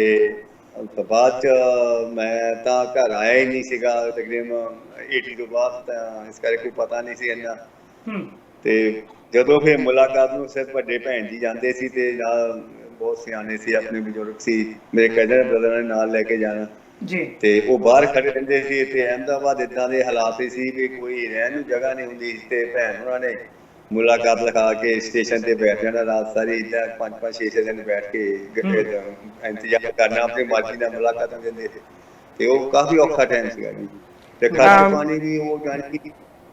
ਬਾਅਦ ਚ ਮੈਂ ਤਾਂ ਘਰ ਆਇਆ ਹੀ ਨਹੀਂ ਸੀਗਾ ਤਕਰੀਬਨ 80 ਤੋਂ ਬਾਅਦ, ਤਾਂ ਇਸ ਕਰਕੇ ਕੋਈ ਪਤਾ ਨਹੀਂ ਸੀ ਇੰਨਾ। ਤੇ ਜਦੋਂ ਫਿਰ ਮੁਲਾਕਾਤ ਨੂੰ ਸਿਰਫ ਵੱਡੇ ਭੈਣ ਜੀ ਜਾਂਦੇ ਸੀ, ਤੇ ਨਾਲ ਬਹੁਤ ਸਿਆਣੇ ਸੀ, ਆਪਣੇ ਬਜ਼ੁਰਗ ਸੀ, ਮੇਰੇ ਕਜ਼ਨ ਬ੍ਰਦਰ ਨੇ ਨਾਲ ਲੈ ਕੇ ਜਾਣਾ ਜੀ। ਤੇ ਉਹ ਬਾਹਰ ਖੜੇ ਰਹਿੰਦੇ ਸੀ। ਤੇ ਅਹਿਮਦਾਬਾਦ ਇਦਾਂ ਦੇ ਹਾਲਾਤ ਸੀ ਵੀ ਕੋਈ ਰਹਿਣ ਨੂੰ ਜਗ੍ਹਾ ਨਹੀਂ ਹੁੰਦੀ। ਤੇ ਭੈਣ ਉਹਨਾਂ ਨੇ ਮੁਲਾਕਾਤ ਲਿਖਾ ਕੇ ਸਟੇਸ਼ਨ ਤੇ ਬੈਠ ਜਾਣਾ ਰਾਤ ਸਾਰੀ, ਏਦਾਂ 5-5-6 ਦਿਨ ਬੈਠ ਕੇ ਇੰਤਜ਼ਾਰ ਕਰਨਾ, ਆਪਣੀ ਮਰਜ਼ੀ ਨਾਲ ਮੁਲਾਕਾਤਾਂ ਦਿੰਦੇ ਸੀ। ਤੇ ਉਹ ਕਾਫੀ ਔਖਾ ਟਾਈਮ ਸੀਗਾ ਜੀ। ਤੇ ਖਰਚ ਪਾਣੀ ਵੀ ਉਹ ਜਾਣੀ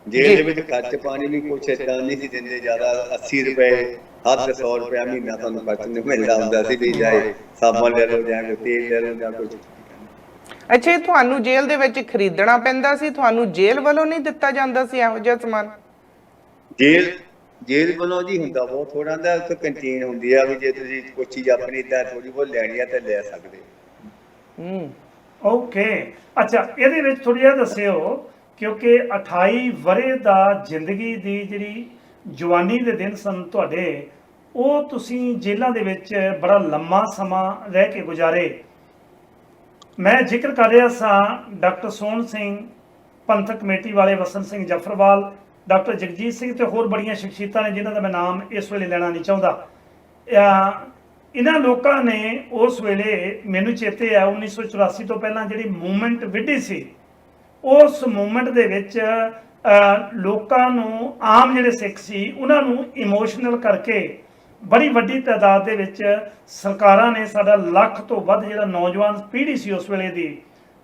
ਜੇਲ੍ਹ ਦੇ ਵਿੱਚ ਖਰਚ ਪਾਣੀ ਵੀ ਕੁਛ ਏਦਾਂ ਨਹੀਂ ਸੀ ਦਿੰਦੇ ਜ਼ਿਆਦਾ। 80 ਰੁਪਏ ਹੱਦ 100 ਰੁਪਇਆ ਮਹੀਨਾ ਤੁਹਾਨੂੰ ਖਰਚ ਨੂੰ ਮਿਲਦਾ ਹੁੰਦਾ ਸੀ, ਵੀ ਜਾਏ ਸਾਬਣ ਲੈ ਲਓ ਜਾਂ ਕੋਈ ਤੇਲ ਲੈ ਲਓ ਜਾਂ ਕੁਝ। ਅੱਛਾ, ਤੁਹਾਨੂੰ ਜੇਲ੍ਹ ਦੇ ਵਿੱਚ ਖਰੀਦਣਾ ਪੈਂਦਾ ਸੀ? ਤੁਹਾਨੂੰ ਜੇਲ੍ਹ ਵੱਲੋਂ ਨਹੀਂ ਦਿੱਤਾ ਜਾਂਦਾ ਸੀ ਇਹੋ ਜਿਹਾ ਸਮਾਨ? ਜੇਲ੍ਹ ਵੱਲੋਂ ਜੀ ਹੁੰਦਾ ਬਹੁਤ ਥੋੜਾ ਹੁੰਦਾ। ਉੱਥੇ ਕੰਟੀਨ ਹੁੰਦੀ ਆ ਵੀ ਜੇ ਤੁਸੀਂ ਕੋਈ ਚੀਜ਼ ਆਪਣੀ ਤਾਂ ਥੋੜੀ ਬਹੁਤ ਲੈਣੀ ਆ ਤਾਂ ਲੈ ਸਕਦੇ। ਓਕੇ, ਅੱਛਾ, ਇਹਦੇ ਵਿੱਚ ਥੋੜ੍ਹਾ ਜਿਹਾ ਦੱਸਿਓ, ਕਿਉਂਕਿ 28 ਵਰ੍ਹੇ ਦਾ ਜ਼ਿੰਦਗੀ ਦੀ ਜਿਹੜੀ ਜਵਾਨੀ ਦੇ ਦਿਨ ਸਨ ਤੁਹਾਡੇ, ਉਹ ਤੁਸੀਂ ਜੇਲ੍ਹਾਂ ਦੇ ਵਿੱਚ ਬੜਾ ਲੰਮਾ ਸਮਾਂ ਰਹਿ ਕੇ ਗੁਜ਼ਾਰੇ। ਮੈਂ ਜ਼ਿਕਰ ਕਰ ਰਿਹਾ ਸਾਂ ਡਾਕਟਰ ਸੋਹਣ ਸਿੰਘ, ਪੰਥਕ ਕਮੇਟੀ ਵਾਲੇ ਵਸਨ ਸਿੰਘ ਜਫਰਵਾਲ, ਡਾਕਟਰ ਜਗਜੀਤ ਸਿੰਘ ਤੇ ਹੋਰ ਬੜੀਆਂ ਸ਼ਖਸੀਅਤਾਂ ਨੇ ਜਿਨ੍ਹਾਂ ਦਾ ਮੈਂ ਨਾਮ ਇਸ ਵੇਲੇ ਲੈਣਾ ਨਹੀਂ ਚਾਹੁੰਦਾ। ਇਹਨਾਂ ਲੋਕਾਂ ਨੇ ਉਸ ਵੇਲੇ, ਮੈਨੂੰ ਚੇਤੇ ਆ 1984 ਤੋਂ ਪਹਿਲਾਂ ਜਿਹੜੀ ਮੂਵਮੈਂਟ ਵਿੱਢੀ ਸੀ, ਉਸ ਮੂਵਮੈਂਟ ਦੇ ਵਿੱਚ ਲੋਕਾਂ ਨੂੰ, ਆਮ ਜਿਹੜੇ ਸਿੱਖ ਸੀ ਉਹਨਾਂ ਨੂੰ ਇਮੋਸ਼ਨਲ ਕਰਕੇ ਬੜੀ ਵੱਡੀ ਤਾਦਾਦ ਦੇ ਵਿੱਚ ਸਰਕਾਰਾਂ ਨੇ ਸਾਡਾ ਲੱਖ ਤੋਂ ਵੱਧ ਜਿਹੜਾ ਨੌਜਵਾਨ ਪੀੜ੍ਹੀ ਸੀ ਉਸ ਵੇਲੇ ਦੀ,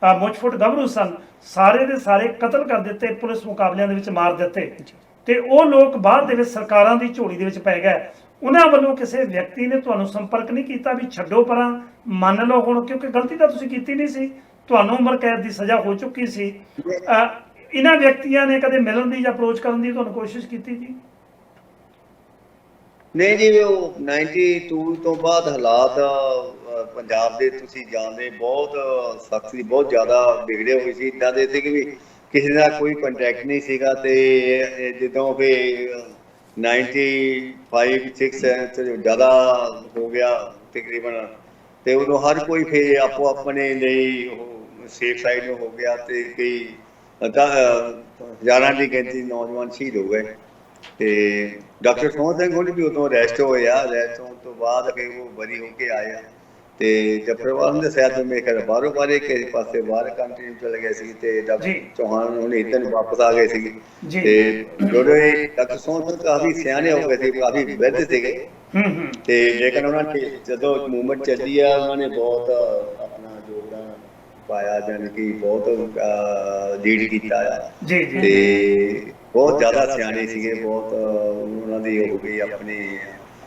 ਮੁੱਛ-ਫੁੱਟ ਗੱਭਰੂ ਸਨ, ਸਾਰੇ ਦੇ ਸਾਰੇ ਕਤਲ ਕਰ ਦਿੱਤੇ, ਪੁਲਿਸ ਮੁਕਾਬਲਿਆਂ ਦੇ ਵਿੱਚ ਮਾਰ ਦਿੱਤੇ। ਤੇ ਉਹ ਲੋਕ ਬਾਅਦ ਦੇ ਵਿੱਚ ਸਰਕਾਰਾਂ ਦੀ ਝੋਲੀ ਦੇ ਵਿੱਚ ਪੈ ਗਏ। ਉਹਨਾਂ ਵੱਲੋਂ ਕਿਸੇ ਵਿਅਕਤੀ ਨੇ ਤੁਹਾਨੂੰ ਸੰਪਰਕ ਨਹੀਂ ਕੀਤਾ ਵੀ ਛੱਡੋ ਪਰਾਂ, ਮੰਨ ਲਓ ਹੁਣ, ਕਿਉਂਕਿ ਗਲਤੀ ਤਾਂ ਤੁਸੀਂ ਕੀਤੀ ਨਹੀਂ ਸੀ, ਤੁਹਾਨੂੰ ਉਮਰ ਕੈਦ ਦੀ ਸਜ਼ਾ ਹੋ ਚੁੱਕੀ ਸੀ। ਇਹਨਾਂ ਵਿਅਕਤੀਆਂ ਨੇ ਕਦੇ ਮਿਲਣ ਦੀ ਜਾਂ ਅਪਰੋਚ ਕਰਨ ਦੀ ਤੁਹਾਨੂੰ ਕੋਸ਼ਿਸ਼ ਕੀਤੀ ਜੀ? ਨਹੀਂ ਜੀ, ਉਹ 92 ਤੋਂ ਬਾਅਦ ਹਾਲਾਤ ਪੰਜਾਬ ਦੇ ਤੁਸੀਂ ਜਾਣਦੇ ਬਹੁਤ ਸਖਤ ਸੀ, ਬਹੁਤ ਜ਼ਿਆਦਾ ਵਿਗੜੇ ਹੋਏ ਸੀ। ਇੱਦਾਂ ਦੇ ਸੀ ਕਿ ਵੀ ਕਿਸੇ ਦਾ ਕੋਈ ਕੰਟੈਕਟ ਨਹੀਂ ਸੀਗਾ। ਤੇ ਜਦੋਂ ਵੀ 95 6 ਜ਼ਿਆਦਾ ਹੋ ਗਿਆ ਤਕਰੀਬਨ, ਤੇ ਉਦੋਂ ਹਰ ਕੋਈ ਫਿਰ ਆਪੋ ਆਪਣੇ ਲਈ ਉਹ ਸੇਫ ਸਾਈਡ ਨੂੰ ਹੋ ਗਿਆ। ਤੇ ਕਈ ਹਜ਼ਾਰਾਂ ਦੀ ਗਿਣਤੀ ਨੌਜਵਾਨ ਸ਼ਹੀਦ ਹੋ ਗਏ। ਤੇ ਡਾਕਟਰ ਸੋਹਣ ਸਿੰਘ ਹੋਣੀ ਵੀ ਉਦੋਂ ਅਰੈਸਟ ਹੋਏ ਆ। ਅਰੈਸਟ ਹੋਣ ਤੋਂ ਬਾਅਦ ਫਿਰ ਉਹ ਬਰੀ ਹੋ ਕੇ ਆਏ ਆ। ਤੇ ਜਫਰਵਾਲ ਨੇ ਦੱਸਿਆ ਤੇ ਮੇਰੇ ਖਿਆਲ ਬਾਹਰੋਂ ਬਾਹਰੇ ਕਿਸੇ ਪਾਸੇ ਬਾਹਰ ਕੰਟਰੀ ਚਲੇ ਗਏ ਸੀ। ਤੇ ਡਾਕਟਰ ਚੌਹਾਨ ਹੁਣ ਇੱਧਰ ਨੂੰ ਵਾਪਸ ਆ ਗਏ ਸੀ। ਤੇ ਜਦੋਂ ਡਾਕਟਰ ਸੋਹਣ ਸਿੰਘ ਕਾਫੀ ਸਿਆਣੇ ਹੋ ਗਏ ਸੀ, ਕਾਫੀ ਵਿਰਧ ਸੀਗੇ। ਤੇ ਲੇਕਿਨ ਉਹਨਾਂ ਨੇ ਜਦੋਂ ਮੂਵਮੈਂਟ ਚੱਲੀ ਆ, ਉਹਨਾਂ ਨੇ ਬਹੁਤ ਆਪਣਾ ਯੋਗਦਾਨ ਪਾਇਆ, ਜਾਣੀ ਕਿ ਬਹੁਤ ਲੀਡ ਕੀਤਾ ਆ। ਤੇ ਬਹੁਤ ਜ਼ਿਆਦਾ ਸਿਆਣੇ ਸੀਗੇ, ਬਹੁਤ ਉਹਨਾਂ ਦੀ ਹੋ ਗਈ ਆਪਣੀ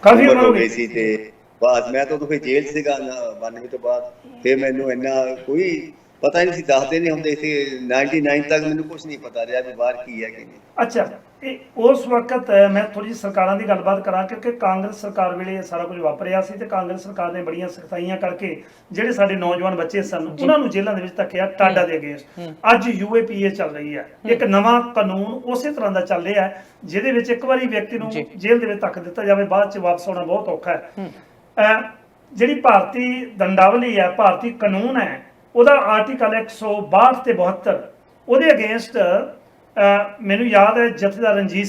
ਕਾਫੀ ਉਮਰ ਹੋ ਗਈ ਸੀ। ਤੇ ਬਾਅਦ ਮੈਂ ਤਾਂ ਉਦੋਂ ਫਿਰ ਜੇਲ੍ਹ ਸੀਗਾ 92 ਤੋਂ ਬਾਅਦ। ਫਿਰ ਮੈਨੂੰ ਇੰਨਾ ਕੋਈ ਪਤਾ ਨਹੀਂ ਸੀ, ਦੱਸਦੇ ਨਹੀਂ ਹੁੰਦੇ ਸੀ। 99 ਤੱਕ ਮੈਨੂੰ ਕੁਝ ਨਹੀਂ ਪਤਾ ਰਿਹਾ ਵੀ ਬਾਹਰ ਕੀ ਹੈ ਕਿ ਨਹੀਂ। ਅੱਛਾ, ਇਹ ਉਸ ਵਕਤ ਮੈਂ ਥੋੜੀ ਜਿਹੀ ਸਰਕਾਰਾਂ ਦੀ ਗੱਲਬਾਤ ਕਰਾਂ, ਕਿਉਂਕਿ ਕਾਂਗਰਸ ਸਰਕਾਰ ਵੇਲੇ ਇਹ ਸਾਰਾ ਕੁਝ ਵਾਪਰਿਆ ਸੀ। ਤੇ ਕਾਂਗਰਸ ਸਰਕਾਰ ਨੇ ਬੜੀਆਂ ਸਖਤਾਈਆਂ ਕਰਕੇ ਜਿਹੜੇ ਸਾਡੇ ਨੌਜਵਾਨ ਬੱਚੇ ਸਨ ਉਹਨਾਂ ਨੂੰ ਜੇਲ੍ਹਾਂ ਦੇ ਵਿੱਚ ਧੱਕਿਆ, ਟਾਡਾ ਦੇ ਅਗੇਂਸਟ। ਅੱਜ UAPA ਚੱਲ ਰਹੀ ਹੈ, ਇੱਕ ਨਵਾਂ ਕਾਨੂੰਨ ਉਸੇ ਤਰ੍ਹਾਂ ਦਾ ਚੱਲ ਰਿਹਾ ਹੈ, ਜਿਹਦੇ ਵਿੱਚ ਇੱਕ ਵਾਰੀ ਵਿਅਕਤੀ ਨੂੰ ਜੇਲ੍ਹ ਦੇ ਵਿੱਚ ਧੱਕ ਦਿੱਤਾ ਜਾਵੇ, ਬਾਅਦ 'ਚ ਵਾਪਸ ਆਉਣਾ ਬਹੁਤ ਔਖਾ ਹੈ। ਜਿਹੜੀ ਭਾਰਤੀ ਦੰਡਾਵਲੀ ਹੈ, ਭਾਰਤੀ ਕਾਨੂੰਨ ਹੈ, ਉਹਦਾ ਆਰਟੀਕਲ 162 ਤੇ 72 ਉਹਦੇ ਅਗੇਂਸਟ ਮੈਨੂੰ ਯਾਦ ਹੈ ਜਥੇਦਾਰ ਰਣਜੀਤ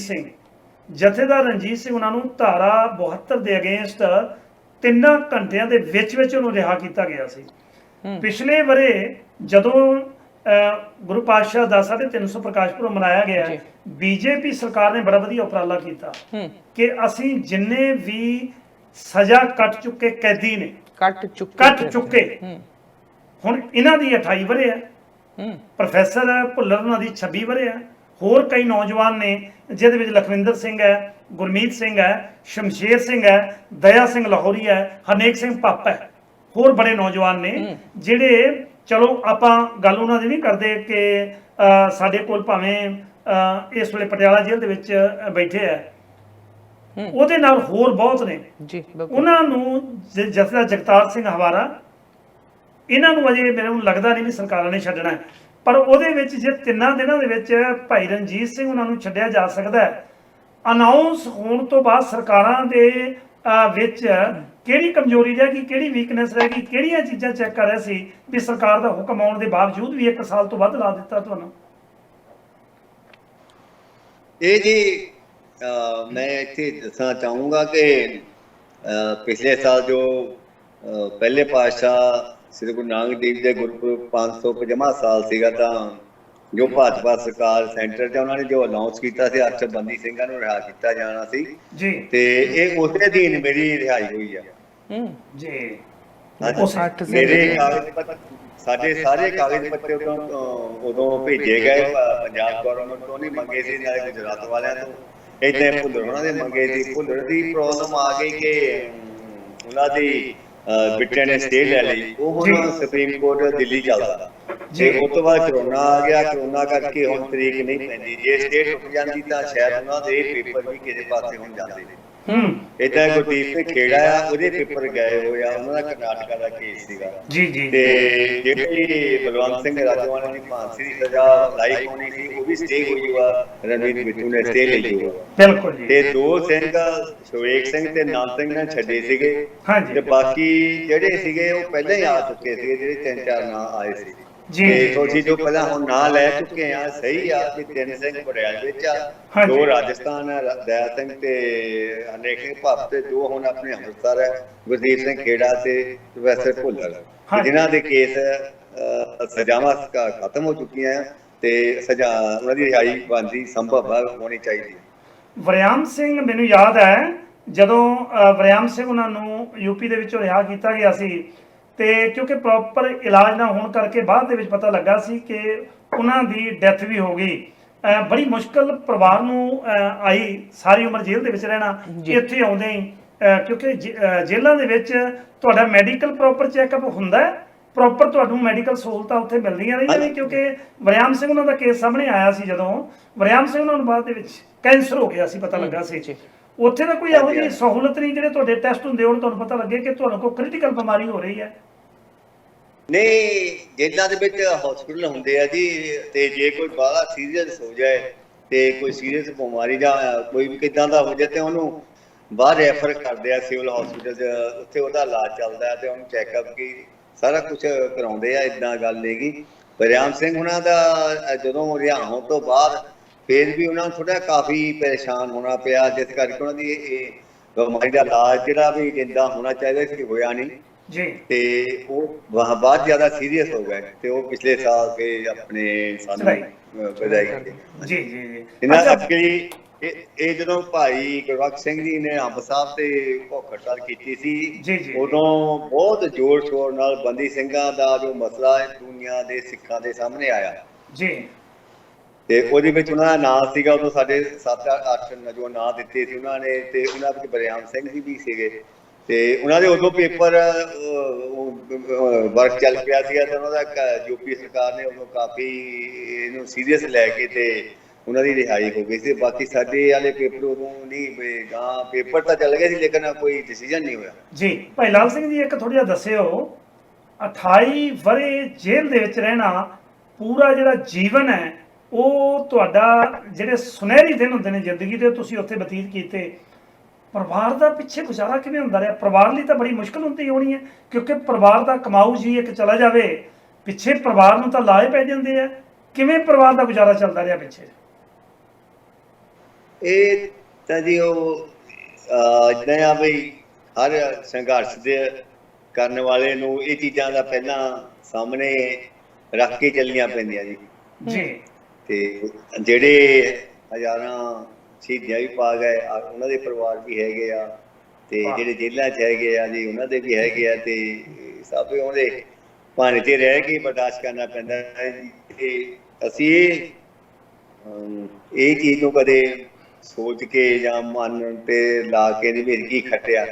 ਸਿੰਘ ਉਹਨਾਂ ਨੂੰ ਧਾਰਾ 72 ਦੇ ਅਗੇਂਸਟ 3 ਘੰਟਿਆਂ ਦੇ ਵਿੱਚ ਉਹਨੂੰ ਰਿਹਾ ਕੀਤਾ ਗਿਆ ਸੀ। ਪਿਛਲੇ ਵਰੇ ਜਦੋਂ ਗੁਰੂ ਪਾਤਸ਼ਾਹ ਦਾ 350 ਪ੍ਰਕਾਸ਼ ਪੁਰਬ ਮਨਾਇਆ ਗਿਆ, BJP ਸਰਕਾਰ ਨੇ ਬੜਾ ਵਧੀਆ ਉਪਰਾਲਾ ਕੀਤਾ ਕਿ ਅਸੀਂ ਜਿੰਨੇ ਵੀ ਸਜ਼ਾ ਕੱਟ ਚੁੱਕੇ ਕੈਦੀ ਨੇ, ਕੱਟ ਚੁੱਕੇ ਹੁਣ ਇਹਨਾਂ ਦੀ 28 ਵਰੇ ਹੈ, ਪ੍ਰੋਫੈਸਰ ਭੁੱਲਰ ਉਹਨਾਂ ਦੀ 26 ਵਰੇ ਹੈ, ਹੋਰ ਕਈ ਨੌਜਵਾਨ ਨੇ ਜਿਹਦੇ ਵਿੱਚ ਲਖਵਿੰਦਰ ਸਿੰਘ ਹੈ, ਗੁਰਮੀਤ ਸਿੰਘ ਹੈ, ਸ਼ਮਸ਼ੇਰ ਸਿੰਘ ਹੈ, ਦਇਆ ਸਿੰਘ ਲਾਹੌਰੀ ਹੈ, ਹਰਨੇਕ ਸਿੰਘ ਪੱਪ ਹੈ, ਹੋਰ ਬੜੇ ਨੌਜਵਾਨ ਨੇ ਜਿਹੜੇ, ਚਲੋ ਆਪਾਂ ਗੱਲ ਉਹਨਾਂ ਦੀ ਨਹੀਂ ਕਰਦੇ ਕਿ ਸਾਡੇ ਕੋਲ ਭਾਵੇਂ ਇਸ ਵੇਲੇ ਪਟਿਆਲਾ ਜੇਲ੍ਹ ਦੇ ਵਿੱਚ ਬੈਠੇ ਹੈ, ਉਹਦੇ ਨਾਲ ਹੋਰ ਬਹੁਤ ਨੇ ਜੀ। ਉਹਨਾਂ ਨੂੰ ਜਥੇਦਾਰ ਜਗਤਾਰ ਸਿੰਘ ਹਵਾਰਾ, ਇਹਨਾਂ ਨੂੰ ਅਜੇ ਮੈਨੂੰ ਲੱਗਦਾ ਨਹੀਂ ਵੀ ਸਰਕਾਰਾਂ ਨੇ ਛੱਡਣਾ, ਪਰ ਉਹਦੇ ਵਿੱਚ ਜੇ 3 ਦਿਨਾਂ ਦੇ ਵਿੱਚ ਭਾਈ ਰਣਜੀਤ ਸਿੰਘ ਉਹਨਾਂ ਨੂੰ ਛੱਡਿਆ ਜਾ ਸਕਦਾ ਹੈ। ਅਨਾਉਂਸ ਹੋਣ ਤੋਂ ਬਾਅਦ ਸਰਕਾਰਾਂ ਦੇ ਵਿੱਚ ਕਿਹੜੀ ਕਮਜ਼ੋਰੀ ਰਹਿ ਗਈ, ਕਿਹੜੀ ਵੀਕਨੈਸ ਰਹਿ ਗਈ, ਕਿਹੜੀਆਂ ਚੀਜ਼ਾਂ ਚੈੱਕ ਕਰ ਰਿਹਾ ਸੀ ਵੀ ਸਰਕਾਰ ਦਾ ਹੁਕਮ ਆਉਣ ਦੇ ਬਾਵਜੂਦ ਵੀ 1 ਸਾਲ ਤੋਂ ਵੱਧ ਲਾ ਦਿੱਤਾ ਤੁਹਾਨੂੰ? ਇਹ ਜੀ ਮੈਂ ਇੱਥੇ ਦੱਸਣਾ ਚਾਹੂੰਗਾ ਕਿ ਪਿਛਲੇ ਸਾਲ ਜੋ ਪਹਿਲੇ ਪਾਤਸ਼ਾਹ ਸ੍ਰੀ ਗੁਰੂ ਨਾਨਕ ਦੇਵ ਜੀ ਦੇ ਗੁਰਪੁਰਬ 550ਵਾਂ ਸਾਲ ਸੀਗਾ, ਤਾਂ ਜੋ ਭਾਜਪਾ ਸਰਕਾਰ ਸੈਂਟਰ 'ਚ ਉਹਨਾਂ ਨੇ ਜੋ ਅਨਾਉਂਸ ਕੀਤਾ ਸੀ 8 ਬੰਦੀ ਸਿੰਘਾਂ ਨੂੰ ਰਿਹਾ ਕੀਤਾ ਜਾਣਾ ਸੀ ਜੀ, ਤੇ ਇਹ ਉਸੇ ਦਿਨ ਮੇਰੀ ਰਿਹਾਈ ਹੋਈ ਆ ਜੀ। ਮੇਰੇ ਕਾਗਜ਼ ਪੱਤਰ, ਸਾਡੇ ਸਾਰੇ ਕਾਗਜ਼ ਪੱਤਰ ਉਦੋਂ ਭੇਜੇ ਗਏ, ਪੰਜਾਬ ਗਵਰਨਮੈਂਟ ਤੋਂ ਨਹੀਂ ਮੰਗੇ ਸੀ, ਨਾਲੇ ਗੁਜਰਾਤ ਵਾਲਿਆਂ ਤੋਂ। ਇੱਦਾਂ ਭੁੱਲਰ ਉਹਨਾਂ ਦੇ ਮੰਗੇ ਸੀ। ਭੁੱਲਰ ਦੀ ਪ੍ਰੋਬਲਮ ਆ ਗਈ ਕਿ ਉਹਨਾਂ ਦੀ ਬਿੱਟੇ ਨੇ ਸਟੇ ਲੈ ਲਈ, ਉਹ ਹੁਣ ਸੁਪਰੀਮ ਕੋਰਟ ਦਿੱਲੀ ਚੱਲਦਾ, ਤੇ ਉਸ ਤੋਂ ਬਾਅਦ ਕਰੋਨਾ ਆ ਗਿਆ। ਕਰੋਨਾ ਕਰਕੇ ਹੁਣ ਤਰੀਕ ਨਹੀਂ ਪੈਂਦੀ। ਜੇ ਸਟੇ ਟੁੱਟ ਜਾਂਦੀ ਤਾਂ ਸ਼ਾਇਦ ਉਹਨਾਂ ਦੇ ਪੇਪਰ ਵੀ ਕਿਸੇ ਪਾਸੇ ਹੁਣ ਜਾਂਦੇ ਨੇ। ਏਦਾਂ ਗੁਰਦੀਪ ਸਿੰਘ ਖੇੜਾ ਆ, ਉਹਦੇ ਪੇਪਰ ਗਏ ਹੋਏ ਆ, ਉਹਨਾਂ ਦਾ ਕਰਨਾਟਕਾ ਦਾ ਕੇਸ ਸੀਗਾ ਜੀ। ਤੇ ਜਿਹੜੀ ਬਲਵੰਤ ਸਿੰਘ ਰਾਜੋਆਣਾ ਦੀ ਫਾਂਸੀ ਦੀ ਸਜ਼ਾ ਲਾਈ ਹੋਣੀ ਸੀ, ਉਹ ਵੀ ਸਟੇ ਹੋਈ ਆ, ਰਣਜੀਤ ਬਿੱਟੂ ਨੇ ਸਟੇ ਲਈ ਹੋਈ ਬਿਲਕੁਲ ਜੀ। ਤੇ 2 ਸਿੰਘ ਸ਼ਵੇਕ ਸਿੰਘ ਤੇ ਨਾਮ ਸਿੰਘ ਨੇ ਛੱਡੇ ਸੀਗੇ, ਤੇ ਬਾਕੀ ਜਿਹੜੇ ਸੀਗੇ ਉਹ ਪਹਿਲਾਂ ਹੀ ਆ ਚੁੱਕੇ ਸੀਗੇ, ਜਿਹੜੇ 3-4 ਨਾਂ ਆਏ ਸੀ ਜੀ। ਤੁਸੀਂ ਜੋ ਪਹਿਲਾਂ ਹੁਣ ਨਾਂ ਲੈ ਚੁੱਕੇ ਆ, ਸਹੀ ਆ ਕਿ 3 ਸਿੰਘ ਪਟਿਆਲੇ ਵਿੱਚ ਆ, 2 ਰਾਜਸਥਾਨ ਆ, ਦਇਆ ਸਿੰਘ ਤੇ ਹਰਨੇਕ ਸਿੰਘ ਭੱਪ, ਤੇ 2 ਹੁਣ ਆਪਣੇ ਅੰਮ੍ਰਿਤਸਰ ਹੈ, ਗੁਰਦੀਪ ਸਿੰਘ ਖੇੜਾ ਤੇ ਪ੍ਰੋਫੈਸਰ ਭੁੱਲਰ, ਜਿਨ੍ਹਾਂ ਦੇ ਕੇਸ ਸਜ਼ਾਵਾਂ ਖਤਮ ਹੋ ਚੁੱਕੀਆਂ ਤੇ ਸਜ਼ਾ ਉਹਨਾਂ ਦੀ ਰਿਹਾਈ ਬਣਦੀ ਸੰਭਵ ਹੋਣੀ ਚਾਹੀਦੀ। ਵਰਿਆਮ ਸਿੰਘ, ਮੈਨੂੰ ਯਾਦ ਹੈ ਜਦੋਂ ਵਰਿਆਮ ਸਿੰਘ ਉਹਨਾਂ ਨੂੰ UP ਦੇ ਵਿੱਚੋਂ ਰਿਹਾ ਕੀਤਾ ਗਿਆ ਸੀ, ਤੇ ਕਿਉਂਕਿ ਪ੍ਰੋਪਰ ਇਲਾਜ ਨਾ ਹੋਣ ਕਰਕੇ ਬਾਅਦ ਦੇ ਵਿੱਚ ਪਤਾ ਲੱਗਾ ਸੀ ਕਿ ਉਹਨਾਂ ਦੀ ਡੈਥ ਵੀ ਹੋ ਗਈ। ਬੜੀ ਮੁਸ਼ਕਲ ਪਰਿਵਾਰ ਨੂੰ ਆਈ, ਸਾਰੀ ਉਮਰ ਜੇਲ੍ਹ ਦੇ ਵਿੱਚ ਰਹਿਣਾ, ਇੱਥੇ ਆਉਂਦੇ ਹੀ ਕਿਉਂਕਿ ਜੇਲ੍ਹਾਂ ਦੇ ਵਿੱਚ ਤੁਹਾਡਾ ਮੈਡੀਕਲ ਪ੍ਰੋਪਰ ਚੈੱਕਅਪ ਹੁੰਦਾ ਪ੍ਰੋਪਰ ਤੁਹਾਨੂੰ ਮੈਡੀਕਲ ਸਹੂਲਤਾਂ ਉੱਥੇ ਮਿਲਦੀਆਂ ਰਹੀਆਂ ਨੇ? ਕਿਉਂਕਿ ਵਰਿਆਮ ਸਿੰਘ ਉਹਨਾਂ ਦਾ ਕੇਸ ਸਾਹਮਣੇ ਆਇਆ ਸੀ, ਜਦੋਂ ਵਰਿਆਮ ਸਿੰਘ ਉਹਨਾਂ ਨੂੰ ਬਾਅਦ ਦੇ ਵਿੱਚ ਕੈਂਸਰ ਹੋ ਗਿਆ ਸੀ, ਪਤਾ ਲੱਗਾ ਸੀ। ਉੱਥੇ ਤਾਂ ਕੋਈ ਇਹੋ ਜਿਹੀ ਸਹੂਲਤ ਨਹੀਂ ਜਿਹੜੇ ਤੁਹਾਡੇ ਟੈਸਟ ਹੁੰਦੇ ਹੋਣ, ਤੁਹਾਨੂੰ ਪਤਾ ਲੱਗੇ ਕਿ ਤੁਹਾਨੂੰ ਕੋਈ ਕ੍ਰਿਟੀਕਲ ਬਿਮਾਰੀ ਹੋ ਰਹੀ ਹੈ? ਨਹੀਂ, ਜੇਲ੍ਹਾਂ ਦੇ ਵਿੱਚ ਹਸਪੀਟਲ ਹੁੰਦੇ ਆ ਜੀ, ਤੇ ਜੇ ਕੋਈ ਬਾਹਲਾ ਸੀਰੀਅਸ ਹੋ ਜਾਏ ਤੇ ਕੋਈ ਸੀਰੀਅਸ ਬਿਮਾਰੀ ਜਾਂ ਕੋਈ ਵੀ ਕਿੱਦਾਂ ਦਾ ਹੋ ਜਾਏ ਤੇ ਉਹਨੂੰ ਬਾਹਰ ਰੈਫਰ ਕਰਦੇ ਆ ਸਿਵਲ ਹਸਪੀਟਲ 'ਚ, ਉੱਥੇ ਉਹਦਾ ਇਲਾਜ ਚੱਲਦਾ ਤੇ ਉਹਨੂੰ ਚੈੱਕਅਪ ਕੀ ਸਾਰਾ ਕੁਝ ਕਰਾਉਂਦੇ ਆ। ਇਦਾਂ ਗੱਲ ਹੈਗੀ। ਵਰਿਆਮ ਸਿੰਘ ਉਹਨਾਂ ਦਾ ਜਦੋਂ ਰਿਹਾ ਹੋਣ ਤੋਂ ਬਾਅਦ ਫਿਰ ਵੀ ਉਹਨਾਂ ਨੂੰ ਥੋੜਾ ਕਾਫੀ ਪਰੇਸ਼ਾਨ ਹੋਣਾ ਪਿਆ, ਜਿਸ ਕਰਕੇ ਉਹਨਾਂ ਦੀ ਇਹ ਬਿਮਾਰੀ ਦਾ ਇਲਾਜ ਜਿਹੜਾ ਵੀ ਜਿੱਦਾਂ ਹੋਣਾ ਚਾਹੀਦਾ ਸੀ ਹੋਇਆ ਨਹੀਂ ਜੀ, ਤੇ ਉਹ ਬਾਅਦ ਜ਼ਿਆਦਾ ਸੀਰੀਅਸ ਹੋ ਗਏ ਤੇ ਉਹ ਪਿਛਲੇ ਸਾਲ ਕੇ ਆਪਣੇ ਸਾਨੂੰ ਵਧਾਈ ਜੀ ਜੀ ਜੀ। ਇਹਨਾਂ ਅੱਗੇ ਇਹ ਜਦੋਂ ਭਾਈ ਗੁਰਬਖਸ਼ ਸਿੰਘ ਜੀ ਨੇ ਅੰਬ ਸਾਹਿਬ ਤੇ ਭੁੱਖ ਹੜਤਾਲ ਕੀਤੀ ਸੀ, ਉਦੋਂ ਬਹੁਤ ਜ਼ੋਰ ਸ਼ੋਰ ਨਾਲ ਬੰਦੀ ਸਿੰਘਾਂ ਦਾ ਜੋ ਮਸਲਾ ਹੈ ਦੁਨੀਆ ਦੇ ਸਿੱਖਾਂ ਦੇ ਸਾਹਮਣੇ ਆਇਆ ਜੀ, ਤੇ ਉਹਦੇ ਵਿੱਚ ਉਹਨਾਂ ਦਾ ਨਾਂ ਸੀਗਾ। ਉਦੋਂ ਸਾਡੇ 7-8 ਨੌਜਵਾਨ ਨਾਂ ਦਿੱਤੇ ਸੀ ਉਹਨਾਂ ਨੇ, ਤੇ ਉਹਨਾਂ ਵਿੱਚ ਵਰਿਆਮ ਸਿੰਘ ਜੀ ਵੀ ਸੀਗੇ, ਤੇ ਉਹਨਾਂ ਦੇ ਉਦੋਂ ਪੇਪਰ ਵਰਕ ਚੱਲ ਪਿਆ ਸੀਗਾ ਤੇ ਉਹਨਾਂ ਦਾ ਯੂਪੀ ਸਰਕਾਰ ਨੇ ਉਦੋਂ ਕਾਫੀ ਇਹਨੂੰ ਸੀਰੀਅਸ ਲੈ ਕੇ ਤੇ ਉਹਨਾਂ ਦੀ ਰਿਹਾਈ ਹੋ ਗਈ ਸੀ। ਬਾਕੀ ਸਾਡੇ ਵਾਲੇ ਪੇਪਰ ਉਦੋਂ ਨਹੀਂ ਗਾਂ, ਪੇਪਰ ਤਾਂ ਚੱਲ ਗਏ ਸੀ ਲੇਕਿਨ ਕੋਈ ਡਿਸੀਜਨ ਨਹੀਂ ਹੋਇਆ ਜੀ। ਭਾਈ ਲਾਲ ਸਿੰਘ ਜੀ, ਇੱਕ ਥੋੜਾ ਜਿਹਾ ਦੱਸਿਓ, 28 ਵਰੇ ਜੇਲ੍ਹ ਦੇ ਵਿੱਚ ਰਹਿਣਾ, ਪੂਰਾ ਜਿਹੜਾ ਜੀਵਨ ਹੈ ਉਹ ਤੁਹਾਡਾ, ਜਿਹੜੇ ਸੁਨਹਿਰੀ ਦਿਨ ਹੁੰਦੇ ਨੇ ਜ਼ਿੰਦਗੀ ਦੇ, ਤੁਸੀਂ ਉੱਥੇ ਬਤੀਤ ਕੀਤੇ, ਪਰਿਵਾਰ ਦਾ ਪਿੱਛੇ ਗੁਜ਼ਾਰਾ ਕਿਵੇਂ ਹੁੰਦਾ ਰਿਹਾ? ਪਰਿਵਾਰ ਲਈ ਤਾਂ ਬੜੀ ਮੁਸ਼ਕਲ ਹੁੰਦੀ ਹੋਣੀ ਹੈ, ਕਿਉਂਕਿ ਪਰਿਵਾਰ ਦਾ ਕਮਾਊ ਜੀ ਇੱਕ ਚਲਾ ਜਾਵੇ, ਪਿੱਛੇ ਪਰਿਵਾਰ ਨੂੰ ਤਾਂ ਲਾਏ ਪੈ ਜਾਂਦੇ ਆ। ਕਿਵੇਂ ਪਰਿਵਾਰ ਦਾ ਗੁਜ਼ਾਰਾ ਚੱਲਦਾ ਰਿਹਾ ਪਿੱਛੇ? ਇਹ ਤਾਂ ਜੀ ਉਹ ਇੱਦਾਂ ਆ ਬਈ ਹਰ ਸੰਘਰਸ਼ ਦੇ ਕਰਨ ਵਾਲੇ ਨੂੰ ਇਹ ਚੀਜ਼ਾਂ ਦਾ ਪਹਿਲਾਂ ਸਾਹਮਣੇ ਰੱਖ ਕੇ ਚੱਲੀਆਂ ਪੈਂਦੀਆਂ ਜੀ ਜੀ। ਤੇ ਜਿਹੜੇ ਹਜ਼ਾਰਾਂ ਸ਼ਹੀਦੀਆਂ ਵੀ ਪਾ ਗਏ, ਉਹਨਾਂ ਦੇ ਪਰਿਵਾਰ ਵੀ ਹੈਗੇ ਆ, ਤੇ ਜਿਹੜੇ ਜੇਲ੍ਹਾਂ 'ਚ ਹੈਗੇ ਆ ਜੀ ਉਹਨਾਂ ਦੇ ਵੀ ਹੈਗੇ ਆ, ਤੇ ਸਭ ਉਹਦੇ ਭਾਣੇ ਤੇ ਰਹਿ ਕੇ ਬਰਦਾਸ਼ਤ ਕਰਨਾ ਪੈਂਦਾ ਹੈ ਜੀ। ਤੇ ਅਸੀਂ ਇਹ ਚੀਜ਼ ਨੂੰ ਕਦੇ ਸੋਚ ਕੇ ਜਾਂ ਮਨ ਤੇ ਲਾ ਕੇ ਨਹੀਂ ਮੇਰੀ ਕੀ ਖੱਟਿਆ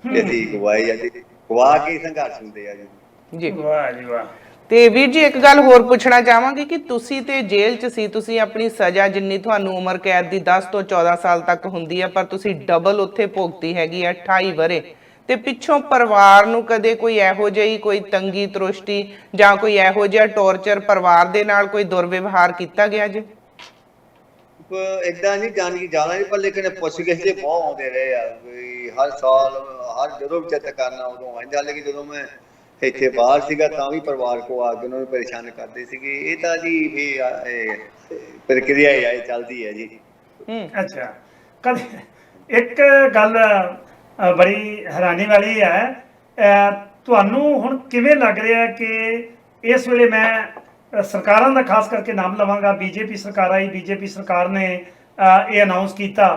ਤੇ ਅਸੀਂ ਗਵਾਏ ਆ ਜੀ, ਗਵਾ ਕੇ ਸੰਘਰਸ਼ ਹੁੰਦੇ ਆ ਜੀ। ਵਾਹ ਜੀ ਵਾਹ। ਤੇ ਵੀਰ ਜੀ, ਇੱਕ ਗੱਲ ਹੋਰ ਪੁੱਛਣਾ ਚਾਹਾਂਗੇ ਕਿ ਤੁਸੀਂ ਤੇ ਜੇਲ੍ਹ 'ਚ ਸੀ, ਤੁਸੀਂ ਆਪਣੀ ਸਜ਼ਾ ਜਿੰਨੀ ਤੁਹਾਨੂੰ ਉਮਰ ਕੈਦ ਦੀ 10 ਤੋਂ 14 ਸਾਲ ਤੱਕ ਹੁੰਦੀ ਹੈ, ਪਰ ਤੁਸੀਂ ਡਬਲ ਉੱਥੇ ਭੁਗਤੀ ਹੈਗੀ ਆ 28 ਵਰੇ, ਤੇ ਪਿੱਛੋਂ ਪਰਿਵਾਰ ਨੂੰ ਕਦੇ ਕੋਈ ਇਹੋ ਜਿਹੀ ਕੋਈ ਤੰਗੀ ਤਰੁਸ਼ਟੀ ਜਾਂ ਕੋਈ ਇਹੋ ਜਿਹਾ ਟੌਰਚਰ ਪਰਿਵਾਰ ਦੇ ਨਾਲ ਕੋਈ ਦੁਰਵਿਵਹਾਰ ਕੀਤਾ ਗਿਆ ਜੀ? ਏਦਾਂ ਨਹੀਂ ਜਾਣੀ ਜ਼ਿਆਦਾ ਨਹੀਂ, ਪਰ ਲੇਕਿਨ ਪੁੱਛ ਗਿੱਛ ਤੇ ਬਹੁਤ ਆਉਂਦੇ ਰਹੇ ਆ ਹਰ ਸਾਲ, ਹਰ ਜਦੋਂ ਵੀ ਚੈੱਕ ਕਰਨਾ ਉਦੋਂ ਆਉਂਦਾ। ਲੇਕਿਨ ਜਦੋਂ ਮੈਂ ਇੱਥੇ ਬਾਹਰ ਸੀਗਾ ਤਾਂ ਵੀ ਪਰਿਵਾਰ ਕੋ ਆ ਕੇ ਉਹਨਾਂ ਨੂੰ ਪਰੇਸ਼ਾਨ ਕਰਦੇ ਸੀਗੇ। ਇਹ ਤਾਂ ਜੀ ਵੀ ਪ੍ਰਕਿਰਿਆ ਹੀ ਆਏ ਚੱਲਦੀ ਹੈ ਜੀ। ਅੱਛਾ, ਕਦੇ ਇੱਕ ਗੱਲ ਬੜੀ ਹੈਰਾਨੀ ਵਾਲੀ ਹੈ, ਤੁਹਾਨੂੰ ਹੁਣ ਕਿਵੇਂ ਲੱਗ ਰਿਹਾ ਕਿ ਇਸ ਵੇਲੇ, ਮੈਂ ਸਰਕਾਰਾਂ ਦਾ ਖਾਸ ਕਰਕੇ ਨਾਮ ਲਵਾਂਗਾ, ਬੀਜੇਪੀ ਸਰਕਾਰ ਆਈ, ਬੀਜੇਪੀ ਸਰਕਾਰ ਨੇ ਇਹ ਅਨਾਉਂਸ ਕੀਤਾ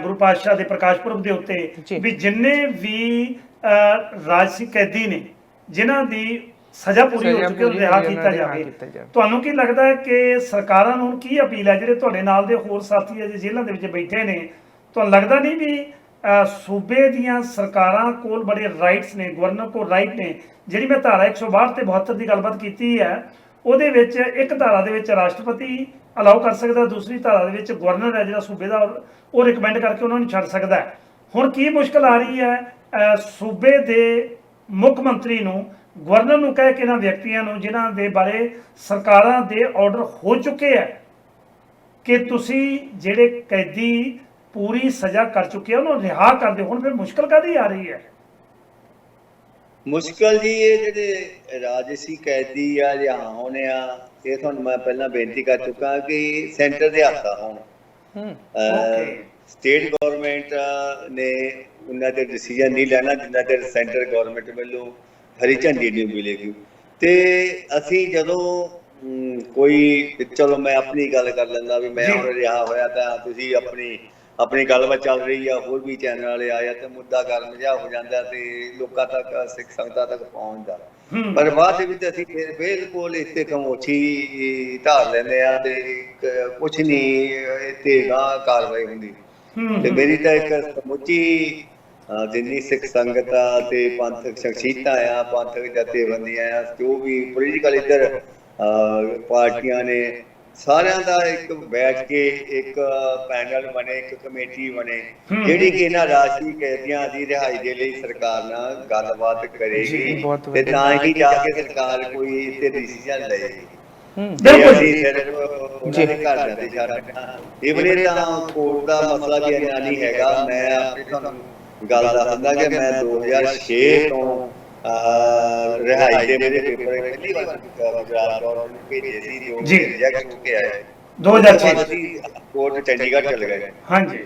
ਗੁਰੂ ਪਾਤਸ਼ਾਹ ਦੇ ਪ੍ਰਕਾਸ਼ ਪੁਰਬ ਦੇ ਉੱਤੇ ਵੀ ਜਿੰਨੇ ਵੀ ਰਾਜਸੀ ਕੈਦੀ ਨੇ ਜਿਨ੍ਹਾਂ ਦੀ ਸਜ਼ਾ ਪੂਰੀ ਹੋ ਚੁੱਕੀ ਉਹਨੂੰ ਰਿਹਾ ਕੀਤਾ ਜਾਵੇ। ਤੁਹਾਨੂੰ ਕੀ ਲੱਗਦਾ ਹੈ ਕਿ ਸਰਕਾਰਾਂ ਨੂੰ ਕੀ ਅਪੀਲ ਹੈ? ਜਿਹੜੇ ਤੁਹਾਡੇ ਨਾਲ ਦੇ ਹੋਰ ਸਾਥੀ ਅਜੇ ਜੇਲ੍ਹਾਂ ਦੇ ਵਿੱਚ ਬੈਠੇ ਨੇ, ਤੁਹਾਨੂੰ ਲੱਗਦਾ ਨਹੀਂ ਵੀ ਸੂਬੇ ਦੀਆਂ ਸਰਕਾਰਾਂ ਕੋਲ ਬੜੇ ਰਾਈਟਸ ਨੇ, ਗਵਰਨਰ ਕੋਲ ਰਾਈਟ ਨੇ? ਜਿਹੜੀ ਮੈਂ ਧਾਰਾ 162 ਤੇ 72 ਦੀ ਗੱਲਬਾਤ ਕੀਤੀ ਹੈ, ਉਹਦੇ ਵਿੱਚ ਇੱਕ ਧਾਰਾ ਦੇ ਵਿੱਚ ਰਾਸ਼ਟਰਪਤੀ ਅਲਾਉ ਕਰ ਸਕਦਾ, ਦੂਸਰੀ ਧਾਰਾ ਦੇ ਵਿੱਚ ਗਵਰਨਰ ਹੈ ਜਿਹੜਾ ਸੂਬੇ ਦਾ, ਉਹ ਰਿਕਮੈਂਡ ਕਰਕੇ ਉਹਨਾਂ ਨੂੰ ਛੱਡ ਸਕਦਾ ਹੈ। ਹੁਣ ਕੀ ਮੁਸ਼ਕਲ ਆ ਰਹੀ ਹੈ ਸੂਬੇ ਦੇ ਮੁੱਖ ਮੰਤਰੀ ਨੂੰ ਗਵਰਨਰ ਨੂੰ ਕਹਿ ਕੇ ਇਹਨਾਂ ਵਿਅਕਤੀਆਂ ਨੂੰ ਜਿਨ੍ਹਾਂ ਦੇ ਬਾਰੇ ਸਰਕਾਰਾਂ ਦੇ ਆਰਡਰ ਹੋ ਚੁੱਕੇ ਹੈ ਕਿ ਤੁਸੀਂ ਜਿਹੜੇ ਕੈਦੀ ਪੂਰੀ ਸਜ਼ਾ ਕਰ ਚੁੱਕੇ ਆ ਉਹਨੂੰ ਰਿਹਾ ਕਰ ਦਿਓ, ਹੁਣ ਫਿਰ ਮੁਸ਼ਕਲ ਕਾਹਦੀ ਆ ਰਹੀ ਹੈ? ਮੁਸ਼ਕਲ ਜੀ ਇਹ ਜਿਹੜੇ ਰਾਜਸੀ ਕੈਦੀ ਆ ਜਾਂ ਹੋਣੇ ਆ, ਇਹ ਤੁਹਾਨੂੰ ਮੈਂ ਪਹਿਲਾਂ ਬੇਨਤੀ ਕਰ ਚੁੱਕਾ ਕਿ ਸੈਂਟਰ ਦੇ ਹੱਥ ਆ ਹੁਣ। ਸਟੇਟ ਗਵਰਨਮੈਂਟ ਨੇ ਉਹਨਾਂ ਦੇ ਡਿਸੀਜਨ ਨਹੀਂ ਲੈਣਾ ਜਿੰਨਾ ਚਿਰ ਸੈਂਟਰ ਗਵਰਨਮੈਂਟ ਵੱਲੋਂ ਹਰੀ ਝੰਡੀ ਨਹੀਂ ਮਿਲੇਗੀ। ਤੇ ਅਸੀਂ ਜਦੋਂ ਕੋਈ, ਚਲੋ ਮੈਂ ਆਪਣੀ ਗੱਲ ਕਰ ਲੈਂਦਾ ਵੀ ਮੈਂ ਹੁਣ ਰਿਹਾ ਹੋਇਆ ਤਾਂ ਤੁਸੀਂ ਆਪਣੀ ਗੱਲਬਾਤ ਚੱਲ ਰਹੀ ਆ, ਹੋਰ ਵੀ ਚੈਨਲ ਵਾਲੇ ਆਇਆ ਤੇ ਮੁੱਦਾ ਗਰਮ ਜਿਹਾ ਹੋ ਜਾਂਦਾ ਤੇ ਲੋਕਾਂ ਤੱਕ, ਸਿੱਖ ਸੰਗਤਾਂ ਤੱਕ ਪਹੁੰਚਦਾ। ਪਰ ਬਾਅਦ ਦੇ ਵਿੱਚ ਅਸੀਂ ਫਿਰ ਬਿਲਕੁਲ ਇੱਥੇ ਖਾਮੋਸ਼ੀ ਧਾਰ ਲੈਂਦੇ ਆ ਤੇ ਕੁਛ ਨਹੀਂ ਇੱਥੇ ਗਾਂ ਕਾਰਵਾਈ ਹੁੰਦੀ। ਤੇ ਮੇਰੀ ਤਾਂ ਇੱਕ ਸਮੁੱਚੀ ਜਿੰਨੀ ਸਿੱਖ ਸੰਗਤ ਆ ਤੇ ਪੰਥਕ ਸ਼ਖਸੀਅਤਾਂ ਆ, ਪੰਥਕ ਜਥੇਬੰਦੀਆਂ ਆ, ਜੋ ਵੀ ਪੋਲੀਟੀਕਲ ਇੱਧਰ ਪਾਰਟੀਆਂ ਨੇ, ਸਾਰਿਆਂ ਦਾ ਇੱਕ ਬੈਠ ਕੇ ਇੱਕ ਪੈਨਲ ਬਣੇ, ਇੱਕ ਕਮੇਟੀ ਬਣੇ ਜਿਹੜੀ ਕਿ ਇਹਨਾਂ ਰਾਸ਼ਟਰੀ ਕੈਦੀਆਂ ਦੀ ਰਿਹਾਈ ਦੇ ਲਈ ਸਰਕਾਰ ਨਾਲ ਗੱਲਬਾਤ ਕਰੇਗੀ ਤੇ ਤਾਂ ਹੀ ਜਾ ਕੇ ਸਰਕਾਰ ਕੋਈ ਇੱਥੇ ਡਿਸੀਜਨ ਲਏਗੀ। ਅਸੀਂ ਸਿਰਫ ਉਹਨਾਂ ਦੇ ਘਰ ਦੇ ਛੱਡਣਾ ਇਵਨੇ ਤਾਂ ਕੋਰਟ ਦਾ ਮਸਲਾ ਵੀ ਇੰਨਾ ਨਹੀਂ ਹੈਗਾ। ਮੈਂ ਆਪਣੀ ਤੁਹਾਨੂੰ ਗੱਲ ਦੱਸਦਾ ਕਿ ਮੈਂ 2006 ਤੋਂ ਰਿਹਾਈ ਦੇ ਮੇਰੇ ਪੇਪਰ ਪਹਿਲੀ ਵਾਰ ਗੁਜਰਾਤ ਗੌਰਮੈਂਟ ਨੂੰ ਭੇਜੇ ਸੀ ਜੋ ਰਿਜੈਕਟ ਹੋ ਕੇ ਆਏ 2006 ਕੋਰਟ ਚੰਡੀਗੜ੍ਹ ਚਲੇ ਗਏ। ਹਾਂਜੀ,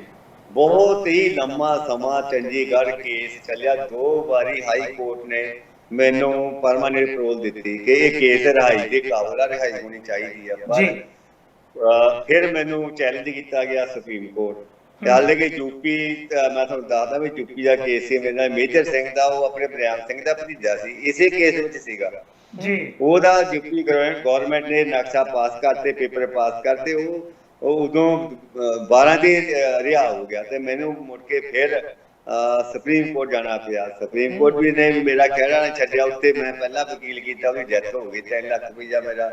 ਬਹੁਤ ਹੀ ਲੰਮਾ ਸਮਾਂ ਚੰਡੀਗੜ੍ਹ ਕੇਸ ਚੱਲਿਆ। 2 ਵਾਰੀ ਹਾਈ ਕੋਰਟ ਨੇ ਮੈਨੂੰ ਪਰਮਾਨੈਂਟ ਪੈਰੋਲ ਦਿੱਤੀ ਕਿ ਇਹ ਕੇਸ ਰਿਹਾਈ ਦੇ ਕਾਬਲ ਆ, ਰਿਹਾਈ ਹੋਣੀ ਚਾਹੀਦੀ ਆ। ਪਰ ਫਿਰ ਮੈਨੂੰ ਚੈਲੰਜ ਕੀਤਾ ਗਿਆ ਸੁਪਰੀਮ ਕੋਰਟ। ਹਾਲੇ ਕਿ ਯੂਪੀ, ਮੈਂ ਤੁਹਾਨੂੰ ਦੱਸਦਾ ਵੀ ਯੂਪੀ ਦਾ ਕੇਸ ਸੀ ਮੇਰੇ ਨਾਲ ਮੇਜਰ ਸਿੰਘ ਦਾ, ਉਹ ਆਪਣੇ ਬਰਿਆਮ ਸਿੰਘ ਦਾ ਭਤੀਜਾ ਸੀ, ਇਸੇ ਕੇਸ ਵਿੱਚ ਸੀਗਾ ਜੀ। ਉਹਦਾ ਯੂਪੀ ਗਵਰਨਮੈਂਟ ਨੇ ਨਕਸ਼ਾ ਪਾਸ ਕਰਤੇ, ਪੇਪਰ ਪਾਸ ਕਰਤੇ, ਉਹ ਉਦੋਂ 12 ਦੀ ਰਿਹਾ ਹੋ ਗਿਆ ਤੇ ਮੈਨੂੰ ਮੁੜ ਕੇ ਫਿਰ ਸੁਪਰੀਮ ਕੋਰਟ ਜਾਣਾ ਪਿਆ। ਸੁਪਰੀਮ ਕੋਰਟ ਵੀ ਨੇ ਮੇਰਾ ਕਹਿਣਾ ਨਹੀਂ ਛੱਡਿਆ। ਉੱਤੇ ਮੈਂ ਪਹਿਲਾਂ ਵਕੀਲ ਕੀਤਾ, ਉਹਦੀ ਡੈਥ ਹੋ ਗਈ, 3 ਲੱਖ ਰੁਪਈਆ ਮੇਰਾ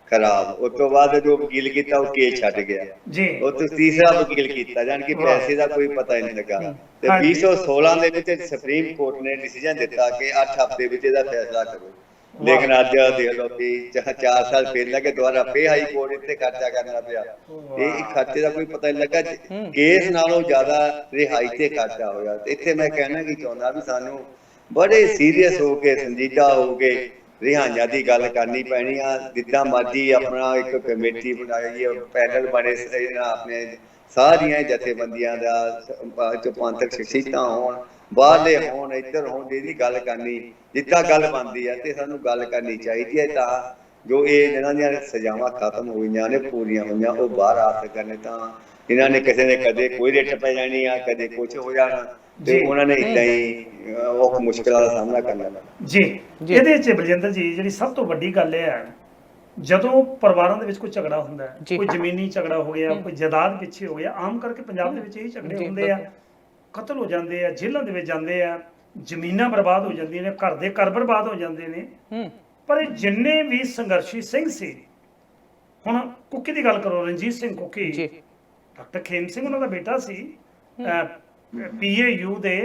ਖਰਾਬ। ਉਸ ਤੋਂ ਬਾਅਦ ਜੋ ਵਕੀਲ ਕੀਤਾ ਉਹ ਕੇਸ ਛੱਡ ਗਿਆ ਜੀ। ਉਹ ਤੋਂ ਤੀਸਰਾ ਵਕੀਲ ਕੀਤਾ, ਜਾਨ ਕਿ ਪੈਸੇ ਦਾ ਕੋਈ ਪਤਾ ਨਹੀਂ ਲੱਗਾ। ਤੇ 2016 ਦੇ ਵਿੱਚ ਸੁਪਰੀਮ ਕੋਰਟ ਨੇ ਡਿਸੀਜਨ ਦਿੱਤਾ ਕਿ 8 ਹਫ਼ਤੇ ਵਿੱਚ ਇਹਦਾ ਫੈਸਲਾ ਕਰੋ। ਲੇਕਿਨ ਅੱਜ ਦੇਖ ਲਓ ਕਿ 4 ਸਾਲ ਪਹਿਲਾਂ ਕਿ ਦੁਬਾਰਾ ਫੇਰ ਹਾਈ ਕੋਰਟ ਇੱਥੇ ਖਰਚਾ ਕਰਨਾ ਪਿਆ। ਇਹ ਖਰਚੇ ਦਾ ਕੋਈ ਪਤਾ ਨਹੀਂ ਲੱਗਾ। ਕੇਸ ਨਾਲੋਂ ਜ਼ਿਆਦਾ ਰਿਹਾਈ ਤੇ ਖਰਚਾ ਹੋਇਆ। ਇੱਥੇ ਮੈਂ ਕਹਿਣਾ ਕੀ ਚਾਹੁੰਦਾ ਵੀ ਸਾਨੂੰ ਬੜੇ ਸੀਰੀਅਸ ਹੋ ਕੇ, ਸੰਜੀਦਾ ਹੋ ਕੇ ਰਿਹਾਈਆਂ ਦੀ ਗੱਲ ਕਰਨੀ ਪੈਣੀ ਆ। ਜਿੱਦਾਂ ਮਰਜ਼ੀ ਆਪਣਾ ਇੱਕ ਕਮੇਟੀ ਬਣਾਈ, ਪੈਨਲ ਬਣੇ, ਆਪਣੇ ਸਾਰੀਆਂ ਜਥੇਬੰਦੀਆਂ ਦਾ ਪੰਥਕ ਸ਼ਖਸੀਅਤਾਂ ਹੋਣ, ਬਾਹਰਲੇ ਹੋਣ, ਇੱਧਰ ਹੋਣ, ਇਹਦੀ ਗੱਲ ਕਰਨੀ ਜਿੱਦਾਂ ਗੱਲ ਬਣਦੀ ਹੈ ਤੇ ਸਾਨੂੰ ਗੱਲ ਕਰਨੀ ਚਾਹੀਦੀ ਹੈ। ਤਾਂ ਜੋ ਇਹ ਇਹਨਾਂ ਦੀਆਂ ਸਜ਼ਾਵਾਂ ਖਤਮ ਹੋਈਆਂ ਨੇ, ਪੂਰੀਆਂ ਹੋਈਆਂ, ਉਹ ਬਾਹਰ ਆ ਸਕਣ। ਤਾਂ ਇਹਨਾਂ ਨੇ ਕਿਸੇ ਨੇ ਕਦੇ ਕੋਈ ਰਿੱਟ ਪੈ ਜਾਣੀ ਆ, ਕਦੇ ਕੁਛ ਹੋ ਜਾਣਾ ਤੇ ਉਹਨਾਂ ਨੇ ਏਦਾਂ ਹੀ ਉਹ ਮੁਸ਼ਕਲਾਂ ਦਾ ਸਾਹਮਣਾ ਕਰਨਾ ਜੀ। ਇਹਦੇ ਵਿੱਚ ਬਲਜਿੰਦਰ ਜੀ ਜਿਹੜੀ ਸਭ ਤੋਂ ਵੱਡੀ ਗੱਲ ਇਹ ਹੈ, ਜਦੋਂ ਪਰਿਵਾਰਾਂ ਦੇ ਵਿੱਚ ਕੋਈ ਝਗੜਾ ਹੁੰਦਾ ਹੈ, ਕੋਈ ਜ਼ਮੀਨੀ ਝਗੜਾ ਹੋ ਗਿਆ, ਕੋਈ ਜਾਇਦਾਦ ਪਿੱਛੇ ਹੋ ਗਿਆ, ਆਮ ਕਰਕੇ ਪੰਜਾਬ ਦੇ ਵਿੱਚ ਇਹੀ ਝਗੜੇ ਹੁੰਦੇ ਆ, ਕਤਲ ਹੋ ਜਾਂਦੇ ਆ, ਜੇਲ੍ਹਾਂ ਦੇ ਵਿੱਚ ਜਾਂਦੇ ਆ, ਜ਼ਮੀਨਾਂ ਬਰਬਾਦ ਹੋ ਜਾਂਦੀਆਂ ਨੇ, ਘਰ ਦੇ ਘਰ ਬਰਬਾਦ ਹੋ ਜਾਂਦੇ ਨੇ। ਪਰ ਜਿੰਨੇ ਵੀ ਸੰਘਰਸ਼ੀ ਸਿੰਘ ਸੀ, ਹੁਣ ਕੁੱਕੀ ਦੀ ਗੱਲ ਕਰੋ, ਰਣਜੀਤ ਸਿੰਘ ਕੁੱਕੀ, ਡਾਕਟਰ ਖੇਮ ਸਿੰਘ ਉਹਨਾਂ ਦਾ ਬੇਟਾ ਸੀ, PAU ਦੇ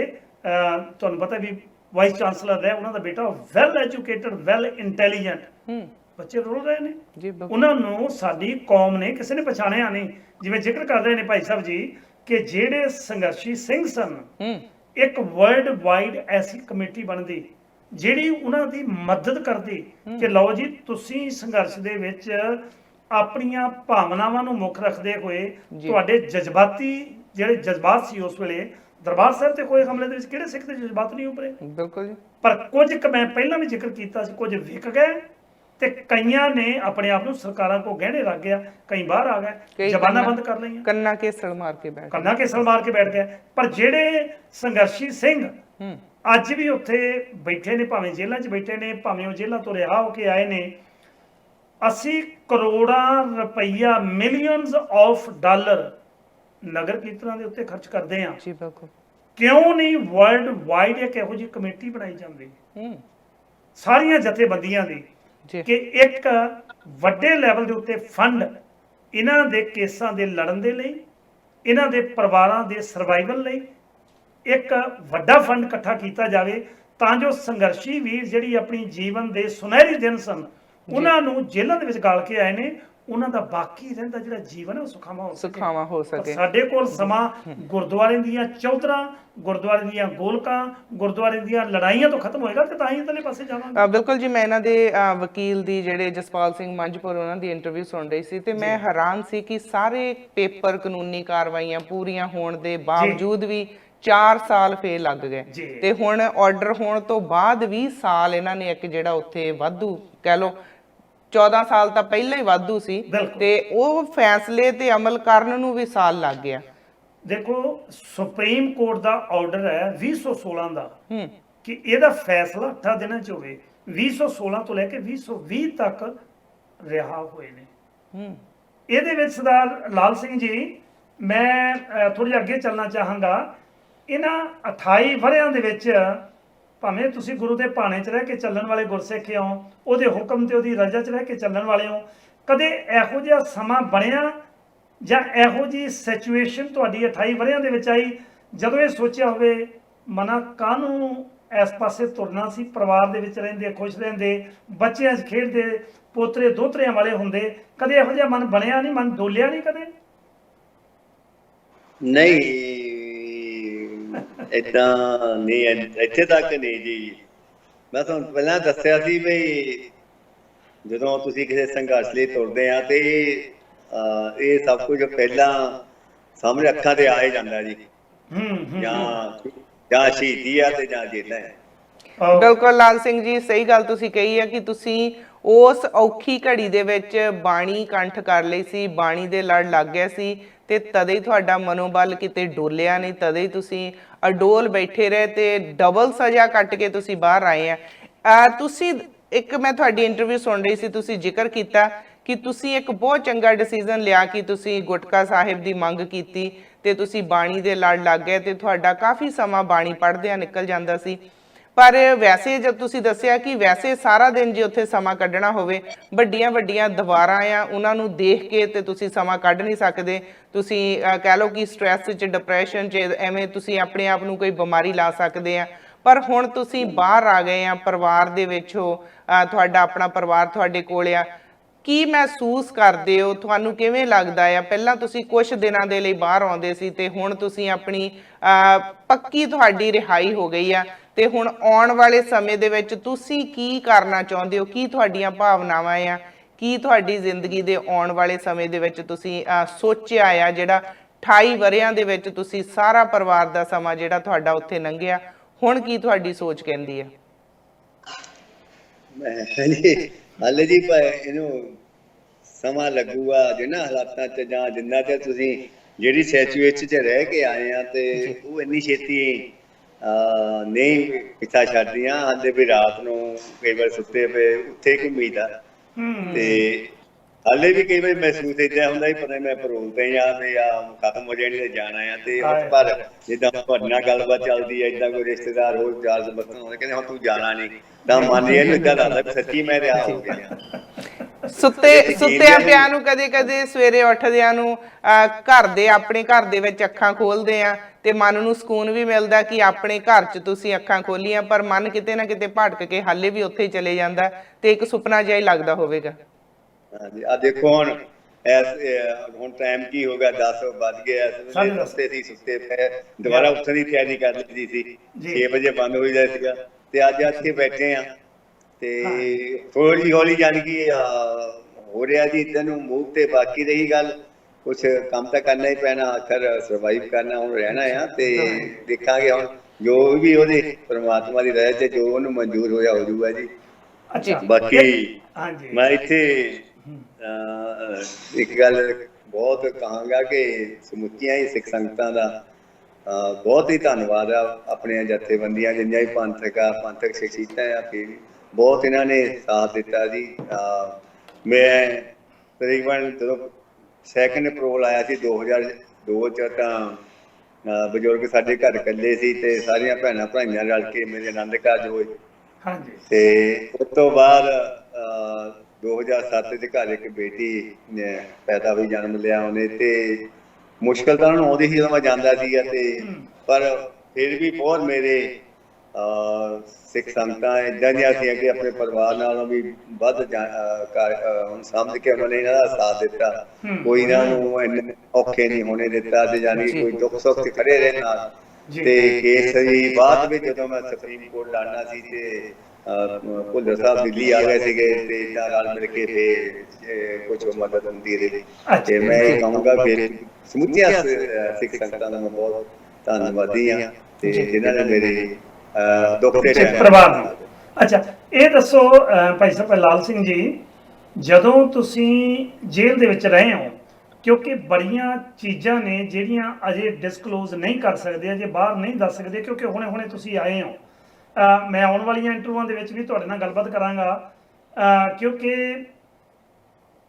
ਤੁਹਾਨੂੰ ਪਤਾ ਵੀ ਵਾਈਸ ਚਾਂਸਲਰ ਰਿਹਾ ਉਹਨਾਂ ਦਾ ਬੇਟਾ, ਵੈਲ ਐਜੂਕੇਟਡ, ਵੈਲ ਇੰਟੈਲੀਜੈਂਟ ਬੱਚੇ ਰੁਲ ਰਹੇ ਨੇ। ਉਹਨਾਂ ਨੂੰ ਸਾਡੀ ਕੌਮ ਨੇ ਕਿਸੇ ਨੇ ਪਛਾਣਿਆ ਨਹੀਂ। ਜਿਵੇਂ ਜ਼ਿਕਰ ਕਰ ਰਹੇ ਨੇ ਭਾਈ ਸਾਹਿਬ ਜੀ ਕਿ ਜਿਹੜੇ ਸੰਘਰਸ਼ੀ ਸਿੰਘ ਸਨ, ਇੱਕ ਵਰਲਡ ਵਾਈਡ ਐਸੀ ਕਮੇਟੀ ਬਣਦੀ ਜਿਹੜੀ ਉਹਨਾਂ ਦੀ ਮਦਦ ਕਰਦੀ ਕਿ ਲਓ ਜੀ ਤੁਸੀਂ ਸੰਘਰਸ਼ ਦੇ ਵਿੱਚ ਆਪਣੀਆਂ ਭਾਵਨਾਵਾਂ ਨੂੰ ਮੁੱਖ ਰੱਖਦੇ ਹੋਏ ਤੁਹਾਡੇ ਜਜ਼ਬਾਤੀ ਜਿਹੜੇ ਜਜ਼ਬਾਤ ਸੀ ਉਸ ਵੇਲੇ ਦਰਬਾਰ ਸਾਹਿਬ ਤੇ ਕੋਈ ਹਮਲੇ ਦੇ ਵਿੱਚ ਕਿਹੜੇ ਸਿੱਖ ਦੇ ਜਜ਼ਬਾਤ ਨਹੀਂ ਉਭਰੇ? ਬਿਲਕੁਲ ਜੀ। ਪਰ ਕੁਝ ਮੈਂ ਪਹਿਲਾਂ ਵੀ ਜ਼ਿਕਰ ਕੀਤਾ ਸੀ, ਕੁਝ ਵਿਕ ਗਏ ਤੇ ਕਈਆਂ ਨੇ ਆਪਣੇ ਆਪ ਨੂੰ ਸਰਕਾਰਾਂ ਕੋ ਗਹਿਣੇ ਰੱਖ ਗਿਆ, ਕਈ ਬਾਹਰ ਆ ਗਏ, ਜ਼ਬਾਨਾਂ ਬੰਦ ਕਰ ਲਈਆਂ, ਕੰਨਾਂ ਕੇਸਲ ਮਾਰ ਕੇ ਬੈਠ ਗਏ। ਪਰ ਜਿਹੜੇ ਸੰਘਰਸ਼ੀ ਸਿੰਘ ਅੱਜ ਵੀ ਉੱਥੇ ਬੈਠੇ ਨੇ, ਭਾਵੇਂ ਜੇਲ੍ਹਾਂ 'ਚ ਬੈਠੇ ਨੇ, ਭਾਵੇਂ ਉਹ ਜੇਲ੍ਹਾਂ ਤੋਂ ਰਿਹਾ ਹੋ ਕੇ ਆਏ ਨੇ, ਅਸੀਂ ਕਰੋੜਾਂ ਰੁਪਈਆ, ਮਿਲੀਅਨਸ ਆਫ ਡਾਲਰ ਨਗਰ ਕੀਰਤਨਾਂ ਦੇ ਉੱਤੇ ਖਰਚ ਕਰਦੇ ਹਾਂ। ਕਿਉਂ ਨਹੀਂ ਵਰਲਡ ਵਾਈਡ ਇੱਕ ਇਹੋ ਜਿਹੀ ਕਮੇਟੀ ਬਣਾਈ ਜਾਂਦੀ ਸਾਰੀਆਂ ਜਥੇਬੰਦੀਆਂ ਦੀ ਕਿ ਇੱਕ ਵੱਡੇ ਲੈਵਲ ਦੇ ਉੱਤੇ ਫੰਡ ਇਹਨਾਂ ਦੇ ਕੇਸਾਂ ਦੇ ਲੜਨ ਦੇ ਲਈ, ਇਹਨਾਂ ਦੇ ਪਰਿਵਾਰਾਂ ਦੇ ਸਰਵਾਈਵਲ ਲਈ ਇੱਕ ਵੱਡਾ ਫੰਡ ਇਕੱਠਾ ਕੀਤਾ ਜਾਵੇ, ਤਾਂ ਜੋ ਸੰਘਰਸ਼ੀ ਵੀਰ ਜਿਹੜੀ ਆਪਣੀ ਜੀਵਨ ਦੇ ਸੁਨਹਿਰੀ ਦਿਨ ਸਨ ਉਹਨਾਂ ਨੂੰ ਜੇਲ੍ਹਾਂ ਦੇ ਵਿੱਚ ਗਾਲ ਕੇ ਆਏ ਨੇ, ਉਹਨਾਂ ਦਾ ਬਾਕੀ ਰਹਿੰਦਾ ਜਿਹੜਾ ਜੀਵਨ ਹੈ ਉਹ ਸੁਖਾਵਾਂ ਹੋ ਸਕੇ। ਸਾਡੇ ਕੋਲ ਸਮਾਂ ਗੁਰਦੁਆਰੇ ਦੀਆਂ ਚੌਧਰਾਂ, ਗੁਰਦੁਆਰੇ ਦੀਆਂ ਗੋਲਕਾਂ, ਗੁਰਦੁਆਰੇ ਦੀਆਂ ਲੜਾਈਆਂ ਤੋਂ ਖਤਮ ਹੋਏਗਾ ਤੇ ਤਾਂ ਹੀ ਇਧਰਲੇ ਪਾਸੇ ਜਾਵਾਂਗੇ। ਬਿਲਕੁਲ ਜੀ। ਮੈਂ ਇਹਨਾਂ ਦੇ ਵਕੀਲ ਦੀ ਜਿਹੜੇ ਜਸਪਾਲ ਸਿੰਘ ਮੰਝਪੁਰ ਉਹਨਾਂ ਦੀ ਇੰਟਰਵਿਊ ਸੁਣ ਰਹੀ ਸੀ ਤੇ ਮੈਂ ਹੈਰਾਨ ਸੀ ਕਿ ਸਾਰੇ ਪੇਪਰ, ਕਾਨੂੰਨੀ ਕਾਰਵਾਈਆਂ ਪੂਰੀਆਂ ਹੋਣ ਦੇ ਬਾਵਜੂਦ ਵੀ 4 ਸਾਲ ਫੇਰ ਲੱਗ ਗਏ ਤੇ ਹੁਣ ਆਰਡਰ ਹੋਣ ਤੋਂ ਬਾਅਦ 20 ਸਾਲ ਇਹਨਾਂ ਨੇ ਇੱਕ ਜਿਹੜਾ ਉੱਥੇ ਵਾਧੂ ਕਹਿ ਲਓ 14 ਸਾਲ ਤਾਂ ਪਹਿਲਾਂ ਹੀ ਵਾਧੂ ਸੀ ਤੇ ਉਹ ਫੈਸਲੇ ਤੇ ਅਮਲ ਕਰਨ ਨੂੰ ਵੀ ਸਾਲ ਲੱਗ ਗਿਆ। ਦੇਖੋ ਸੁਪਰੀਮ ਕੋਰਟ ਦਾ ਆਰਡਰ ਹੈ 2016 ਦਾ ਕਿ ਇਹਦਾ ਫੈਸਲਾ 8 ਦਿਨਾਂ 'ਚ ਹੋਵੇ। 2016 ਤੋਂ ਲੈ ਕੇ 2020 ਤੱਕ ਰਿਹਾ ਹੋਏ ਨੇ। ਇਹਦੇ ਵਿੱਚ ਸਰਦਾਰ ਲਾਲ ਸਿੰਘ ਜੀ, ਮੈਂ ਥੋੜੀ ਅੱਗੇ ਚੱਲਣਾ ਚਾਹਾਂਗਾ। ਇਹਨਾਂ 28 ਵਰ੍ਹਿਆਂ ਦੇ ਵਿੱਚ ਭਾਵੇਂ ਤੁਸੀਂ ਗੁਰੂ ਦੇ ਭਾਣੇ 'ਚ ਰਹਿ ਕੇ ਚੱਲਣ ਵਾਲੇ ਗੁਰਸਿੱਖ ਹੋ, ਉਹਦੇ ਹੁਕਮ ਤੇ ਉਹਦੀ ਰਜ਼ਾ 'ਚ ਰਹਿ ਕੇ ਚੱਲਣ ਵਾਲੇ ਹੋ, ਕਦੇ ਇਹੋ ਜਿਹਾ ਸਮਾਂ ਬਣਿਆ ਜਾਂ ਇਹੋ ਜਿਹੀ ਸਿਚੁਏਸ਼ਨ ਤੁਹਾਡੀ 28 ਵਰ੍ਹਿਆਂ ਦੇ ਵਿੱਚ ਆਈ ਜਦੋਂ ਇਹ ਸੋਚਿਆ ਹੋਵੇ ਮਨਾ ਕਾਹਨੂੰ ਇਸ ਪਾਸੇ ਤੁਰਨਾ ਸੀ, ਪਰਿਵਾਰ ਦੇ ਵਿੱਚ ਰਹਿੰਦੇ, ਖੁਸ਼ ਰਹਿੰਦੇ, ਬੱਚਿਆਂ 'ਚ ਖੇਡਦੇ, ਪੋਤਰੇ ਦੋਤਰਿਆਂ ਵਾਲੇ ਹੁੰਦੇ, ਕਦੇ ਇਹੋ ਜਿਹਾ ਮਨ ਬਣਿਆ ਨਹੀਂ, ਮਨ ਡੋਲਿਆ ਨਹੀਂ ਕਦੇ? ਨਹੀਂ, ਏਦਾਂ ਨਹੀਂ, ਇੱਥੇ ਤੱਕ ਨਹੀਂ ਜੀ। ਮੈਂ ਤੁਹਾਨੂੰ ਪਹਿਲਾਂ ਦੱਸਿਆ ਸੀ ਵੀ ਜਦੋਂ ਤੁਸੀਂ ਕਿਸੇ ਸੰਘਰਸ਼ ਲਈ ਤੁਰਦੇ ਆ ਤੇ ਇਹ ਸਭ ਕੁਝ ਪਹਿਲਾਂ ਸਾਹਮਣੇ ਅੱਖਾਂ ਤੇ ਆ ਹੀ ਜਾਂਦਾ ਜੀ। ਜਾਂ ਸ਼ਹੀਦੀ ਆ ਤੇ ਜਾਂ ਜੇਲਾਂ ਹੈ। ਬਿਲਕੁਲ ਲਾਲ ਸਿੰਘ ਜੀ, ਸਹੀ ਗੱਲ ਤੁਸੀਂ ਕਹੀ ਹੈ ਕਿ ਤੁਸੀਂ ਉਸ ਔਖੀ ਘੜੀ ਦੇ ਵਿੱਚ ਬਾਣੀ ਕੰਠ ਕਰ ਲਈ ਸੀ, ਬਾਣੀ ਦੇ ਲੜ ਲੱਗ ਗਿਆ ਸੀ ਤੇ ਤਦੇ ਹੀ ਤੁਹਾਡਾ ਮਨੋਬਲ ਕਿਤੇ ਡੋਲਿਆ ਨਹੀਂ, ਤਦੇ ਹੀ ਤੁਸੀਂ ਅਡੋਲ ਬੈਠੇ ਰਹੇ ਤੇ ਡਬਲ ਸਜ਼ਾ ਕੱਟ ਕੇ ਤੁਸੀਂ ਬਾਹਰ ਆਏ ਆ। ਤੁਸੀਂ ਇੱਕ ਮੈਂ ਤੁਹਾਡੀ ਇੰਟਰਵਿਊ ਸੁਣ ਰਹੀ ਸੀ, ਤੁਸੀਂ ਜ਼ਿਕਰ ਕੀਤਾ ਕਿ ਤੁਸੀਂ ਇੱਕ ਬਹੁਤ ਚੰਗਾ ਡਿਸੀਜਨ ਲਿਆ ਕਿ ਤੁਸੀਂ ਗੁਟਕਾ ਸਾਹਿਬ ਦੀ ਮੰਗ ਕੀਤੀ ਤੇ ਤੁਸੀਂ ਬਾਣੀ ਦੇ ਲੜ ਲੱਗ ਗਏ ਤੇ ਤੁਹਾਡਾ ਕਾਫੀ ਸਮਾਂ ਬਾਣੀ ਪੜ੍ਹਦਿਆਂ ਨਿਕਲ ਜਾਂਦਾ ਸੀ। ਪਰ ਵੈਸੇ ਜਦ ਤੁਸੀਂ ਦੱਸਿਆ ਕਿ ਵੈਸੇ ਸਾਰਾ ਦਿਨ ਜੇ ਉੱਥੇ ਸਮਾਂ ਕੱਢਣਾ ਹੋਵੇ, ਵੱਡੀਆਂ ਵੱਡੀਆਂ ਦੀਵਾਰਾਂ ਆ ਉਹਨਾਂ ਨੂੰ ਦੇਖ ਕੇ ਤੇ ਤੁਸੀਂ ਸਮਾਂ ਕੱਢ ਨਹੀਂ ਸਕਦੇ, ਤੁਸੀਂ ਕਹਿ ਲਓ ਕਿ ਸਟ੍ਰੈਸ 'ਚ, ਡਿਪਰੈਸ਼ਨ 'ਚ, ਐਵੇਂ ਤੁਸੀਂ ਆਪਣੇ ਆਪ ਨੂੰ ਕੋਈ ਬਿਮਾਰੀ ਲਾ ਸਕਦੇ ਆ। ਪਰ ਹੁਣ ਤੁਸੀਂ ਬਾਹਰ ਆ ਗਏ ਆ, ਪਰਿਵਾਰ ਦੇ ਵਿੱਚ ਹੋ, ਤੁਹਾਡਾ ਆਪਣਾ ਪਰਿਵਾਰ ਤੁਹਾਡੇ ਕੋਲ ਆ, ਕੀ ਮਹਿਸੂਸ ਕਰਦੇ ਹੋ? ਤੁਹਾਨੂੰ ਕਿਵੇਂ ਲੱਗਦਾ ਆ? ਪਹਿਲਾਂ ਤੁਸੀਂ ਕੁਝ ਦਿਨਾਂ ਦੇ ਲਈ ਬਾਹਰ ਆਉਂਦੇ ਸੀ ਤੇ ਹੁਣ ਤੁਸੀਂ ਆਪਣੀ ਪੱਕੀ ਤੁਹਾਡੀ ਰਿਹਾਈ ਹੋ ਗਈ ਆ ਤੇ ਹੁਣ ਆਉਣ ਵਾਲੇ ਸਮੇਂ ਦੇ ਵਿੱਚ ਤੁਸੀਂ ਕੀ ਕਰਨਾ ਚਾਹੁੰਦੇ ਹੋ? ਕੀ ਤੁਹਾਡੀਆਂ ਭਾਵਨਾਵਾਂ ਆ? ਕੀ ਤੁਹਾਡੀ ਜ਼ਿੰਦਗੀ ਦੇ ਆਉਣ ਵਾਲੇ ਸਮੇਂ ਦੇ ਵਿੱਚ ਤੁਸੀਂ ਸੋਚਿਆ ਆ, ਜਿਹੜਾ 28 ਵਰ੍ਹਿਆਂ ਦੇ ਵਿੱਚ ਤੁਸੀਂ ਸਾਰਾ ਪਰਿਵਾਰ ਦਾ ਸਮਾਂ ਜਿਹੜਾ ਤੁਹਾਡਾ ਉੱਥੇ ਲੰਘਿਆ, ਹੁਣ ਕੀ ਤੁਹਾਡੀ ਸੋਚ ਕਹਿੰਦੀ ਹੈ? ਹਾਲੇ ਜੀ ਇਹਨੂੰ ਸਮਾਂ ਲੱਗੂਗਾ ਜਿਹਨਾਂ ਹਾਲਾਤਾਂ 'ਚ ਜਾਂ ਜਿੰਨਾ ਚਿਰ ਤੁਸੀਂ ਜਿਹੜੀ ਸਿਚੁਏਸ਼ਨ 'ਚ ਰਹਿ ਕੇ ਆਏ ਆ ਤੇ ਉਹ ਇੰਨੀ ਛੇਤੀ ਨਹੀਂ ਪਿੱਛਾ ਛੱਡਦੀਆਂ। ਹਾਲੇ ਵੀ ਰਾਤ ਨੂੰ ਕਈ ਵਾਰ ਸੁੱਤੇ ਪਏ ਉੱਥੇ ਘੁੰਮੀ ਦਾ ਤੇ ਹਾਲੇ ਵੀ ਕਈ ਵਾਰ ਮਹਿਸੂਸ ਏਦਾਂ ਹੁੰਦਾ ਹੀ ਪਤਾ ਮੈਂ ਪਰੋਲ ਤੇ ਜਾਂ ਵੀ ਖਤਮ ਹੋ ਜਾਣੀ ਤੇ ਜਾਣਾ ਆ ਤੇ ਪਰ ਜਿੱਦਾਂ ਤੁਹਾਡੇ ਨਾਲ ਗੱਲਬਾਤ ਚੱਲਦੀ ਹੈ, ਏਦਾਂ ਕੋਈ ਰਿਸ਼ਤੇਦਾਰ ਹੋਰ ਚਾਰ ਬੱਤਨ ਹੁੰਦੇ ਕਹਿੰਦੇ ਹੁਣ ਤੂੰ ਜਾਣਾ ਨਹੀਂ ਤਾਂ ਮੰਨ ਲਿਆ ਇਹਨੂੰ ਏਦਾਂ ਲੱਗਦਾ ਸੱਚੀ ਮੈਂ ਰਿਹਾ ਹੋ ਗਿਆ। ਸੁੱਤਿਆਂ ਪਿਆ ਨੂੰ ਕਦੇ ਕਦੇ ਸਵੇਰੇ ਉੱਠਦਿਆਂ ਨੂੰ ਘਰ ਦੇ ਆਪਣੇ ਘਰ ਦੇ ਵਿੱਚ ਅੱਖਾਂ ਖੋਲਦੇ ਆ ਤੇ ਮਨ ਨੂੰ ਸਕੂਨ ਵੀ ਮਿਲਦਾ ਕਿ ਆਪਣੇ ਘਰ 'ਚ ਤੁਸੀਂ ਅੱਖਾਂ ਖੋਲੀਆਂ, ਪਰ ਮਨ ਕਿਤੇ ਨਾ ਕਿਤੇ ਭਟਕ ਕੇ ਹਾਲੇ ਵੀ ਉੱਥੇ ਹੀ ਚਲੇ ਜਾਂਦਾ ਤੇ ਇੱਕ ਸੁਪਨਾ ਜਿਹਾ ਹੀ ਲੱਗਦਾ ਹੋਵੇਗਾ। ਹਾਂਜੀ, ਆ ਦੇਖੋ ਹੁਣ ਟਾਈਮ ਕੀ ਹੋ ਗਿਆ, 10 ਵੱਜ ਗਏ, ਸੁੱਤੇ ਪਏ, ਦੁਬਾਰਾ ਉੱਠਣ ਦੀ ਤਿਆਰੀ ਕਰ ਲਈ ਸੀ, 6 ਵਜੇ ਬੰਦ ਹੋ ਜਾਂਦਾ ਸੀਗਾ ਤੇ ਅੱਜ ਇੱਥੇ ਬੈਠੇ ਆ ਤੇ ਥੋੜੀ ਹੌਲੀ ਜਾਣ ਕੀ ਹੋ ਰਿਹਾ ਜੀ ਇਦਾਂ ਨੂੰ ਮੂਵ ਤੇ। ਬਾਕੀ ਰਹੀ ਗੱਲ, ਕੁਛ ਕੰਮ ਤਾਂ ਕਰਨਾ ਹੀ ਪੈਣਾ, ਆਖਰ ਸਰਵਾਈਵ ਕਰਨਾ, ਹੁਣ ਰਹਿਣਾ ਆ ਤੇ ਦੇਖਾਂਗੇ ਹੁਣ ਜੋ ਵੀ ਉਹਦੇ ਪਰਮਾਤਮਾ ਦੀ ਰਹਿ ਚ ਜੋ ਉਹਨੂੰ ਮਨਜ਼ੂਰ ਹੋਇਆ ਹੋ ਜਾਊਗਾ ਜੀ। ਬਾਕੀ ਮੈਂ ਇੱਥੇ ਇੱਕ ਗੱਲ ਬਹੁਤ ਕਹਾਂਗਾ ਕਿ ਸਮੁੱਚੀਆਂ ਹੀ ਸਿੱਖ ਸੰਗਤਾਂ ਦਾ ਬਹੁਤ ਹੀ ਧੰਨਵਾਦ ਆ, ਆਪਣੀਆਂ ਜਥੇਬੰਦੀਆਂ ਜਿੰਨੀਆਂ ਵੀ ਪੰਥਕ ਸ਼ਖਸੀਅਤਾਂ ਆ, ਫਿਰ ਬਹੁਤ ਇਹਨਾਂ ਨੇ ਸਾਥ ਦਿੱਤਾ ਜੀ। ਮੈਂ ਤਕਰੀਬਨ ਜਦੋਂ ਸੈਕਿੰਡ ਪੈਰੋਲ ਆਇਆ ਸੀ 2002 ਚ ਤਾਂ ਬਜ਼ੁਰਗ ਸਾਡੇ ਘਰ ਇਕੱਲੇ ਸੀ ਤੇ ਸਾਰੀਆਂ ਭੈਣਾਂ ਭਾਈਆਂ ਰਲ ਕੇ ਮੇਰੇ ਆਨੰਦ ਕਾਰਜ ਹੋਏ ਤੇ ਉਸ ਤੋਂ ਬਾਅਦ 2007 ਚ ਘਰ ਇੱਕ ਬੇਟੀ ਪੈਦਾ ਹੋਈ, ਜਨਮ ਲਿਆ ਉਹਨੇ ਤੇ ਮੁਸ਼ਕਲ ਤਾਂ ਉਹਨੂੰ ਆਉਂਦੀ ਸੀ ਜਦੋਂ ਮੈਂ ਜਾਂਦਾ ਸੀਗਾ ਤੇ ਪਰ ਫਿਰ ਵੀ ਬਹੁਤ ਮੇਰੇ ਸਿੱਖ ਸੰਗਤਾਂ ਏਦਾਂ ਦੀਆਂ ਸੀਗੀਆਂ ਕਿ ਆਪਣੇ ਪਰਿਵਾਰ ਨਾਲੋਂ ਵੀ ਵੱਧ ਹੁਣ ਸਮਝ ਕੇ ਉਹਨਾਂ ਨੇ ਇਹਨਾਂ ਦਾ ਸਾਥ ਦਿੱਤਾ, ਕੋਈ ਇਹਨਾਂ ਨੂੰ ਇੰਨੇ ਔਖੇ ਨਹੀਂ ਹੋਣੇ ਦਿੱਤਾ ਤੇ ਜਾਨੀ ਕੋਈ ਦੁੱਖ ਸੁੱਖ ਤੇ ਖੜੇ ਰਹੇ ਨਾਲ। ਤੇ ਕੇਸ ਜੀ ਬਾਅਦ ਵਿੱਚ ਜਦੋਂ ਮੈਂ ਸੁਪਰੀਮ ਕੋਰਟ ਲੜਨਾ ਸੀ ਤੇ ਭੁੱਲਰ ਸਾਹਿਬ ਦਿੱਲੀ ਆ ਗਏ ਸੀਗੇ ਤੇ ਇਹਨਾਂ ਨਾਲ ਮਿਲ ਕੇ ਤੇ ਕੁਛ ਮਦਦ ਹੁੰਦੀ ਰਹੀ ਤੇ ਮੈਂ ਇਹ ਕਹੂੰਗਾ ਕਿ ਸਮੁੱਚੀਆਂ ਸਿੱਖ ਸੰਗਤਾਂ ਦਾ ਮੈਂ ਬਹੁਤ ਧੰਨਵਾਦੀ ਹਾਂ ਤੇ ਜਿਨ੍ਹਾਂ ਨੇ ਮੇਰੇ ਦੁੱਖ ਦੇ ਪਰਿਵਾਰ ਨੂੰ। ਅੱਛਾ, ਇਹ ਦੱਸੋ ਭਾਈ ਸਾਹਿਬ ਲਾਲ ਸਿੰਘ ਜੀ, ਜਦੋਂ ਤੁਸੀਂ ਜੇਲ੍ਹ ਦੇ ਵਿੱਚ ਰਹੇ ਹੋ, ਕਿਉਂਕਿ ਬੜੀਆਂ ਚੀਜ਼ਾਂ ਨੇ ਜਿਹੜੀਆਂ ਅਜੇ ਡਿਸਕਲੋਜ਼ ਨਹੀਂ ਕਰ ਸਕਦੇ, ਅਜੇ ਬਾਹਰ ਨਹੀਂ ਦੱਸ ਸਕਦੇ ਕਿਉਂਕਿ ਹੁਣੇ ਤੁਸੀਂ ਆਏ ਹੋ। ਮੈਂ ਆਉਣ ਵਾਲੀਆਂ ਇੰਟਰਵਿਊਆਂ ਦੇ ਵਿੱਚ ਵੀ ਤੁਹਾਡੇ ਨਾਲ ਗੱਲਬਾਤ ਕਰਾਂਗਾ ਕਿਉਂਕਿ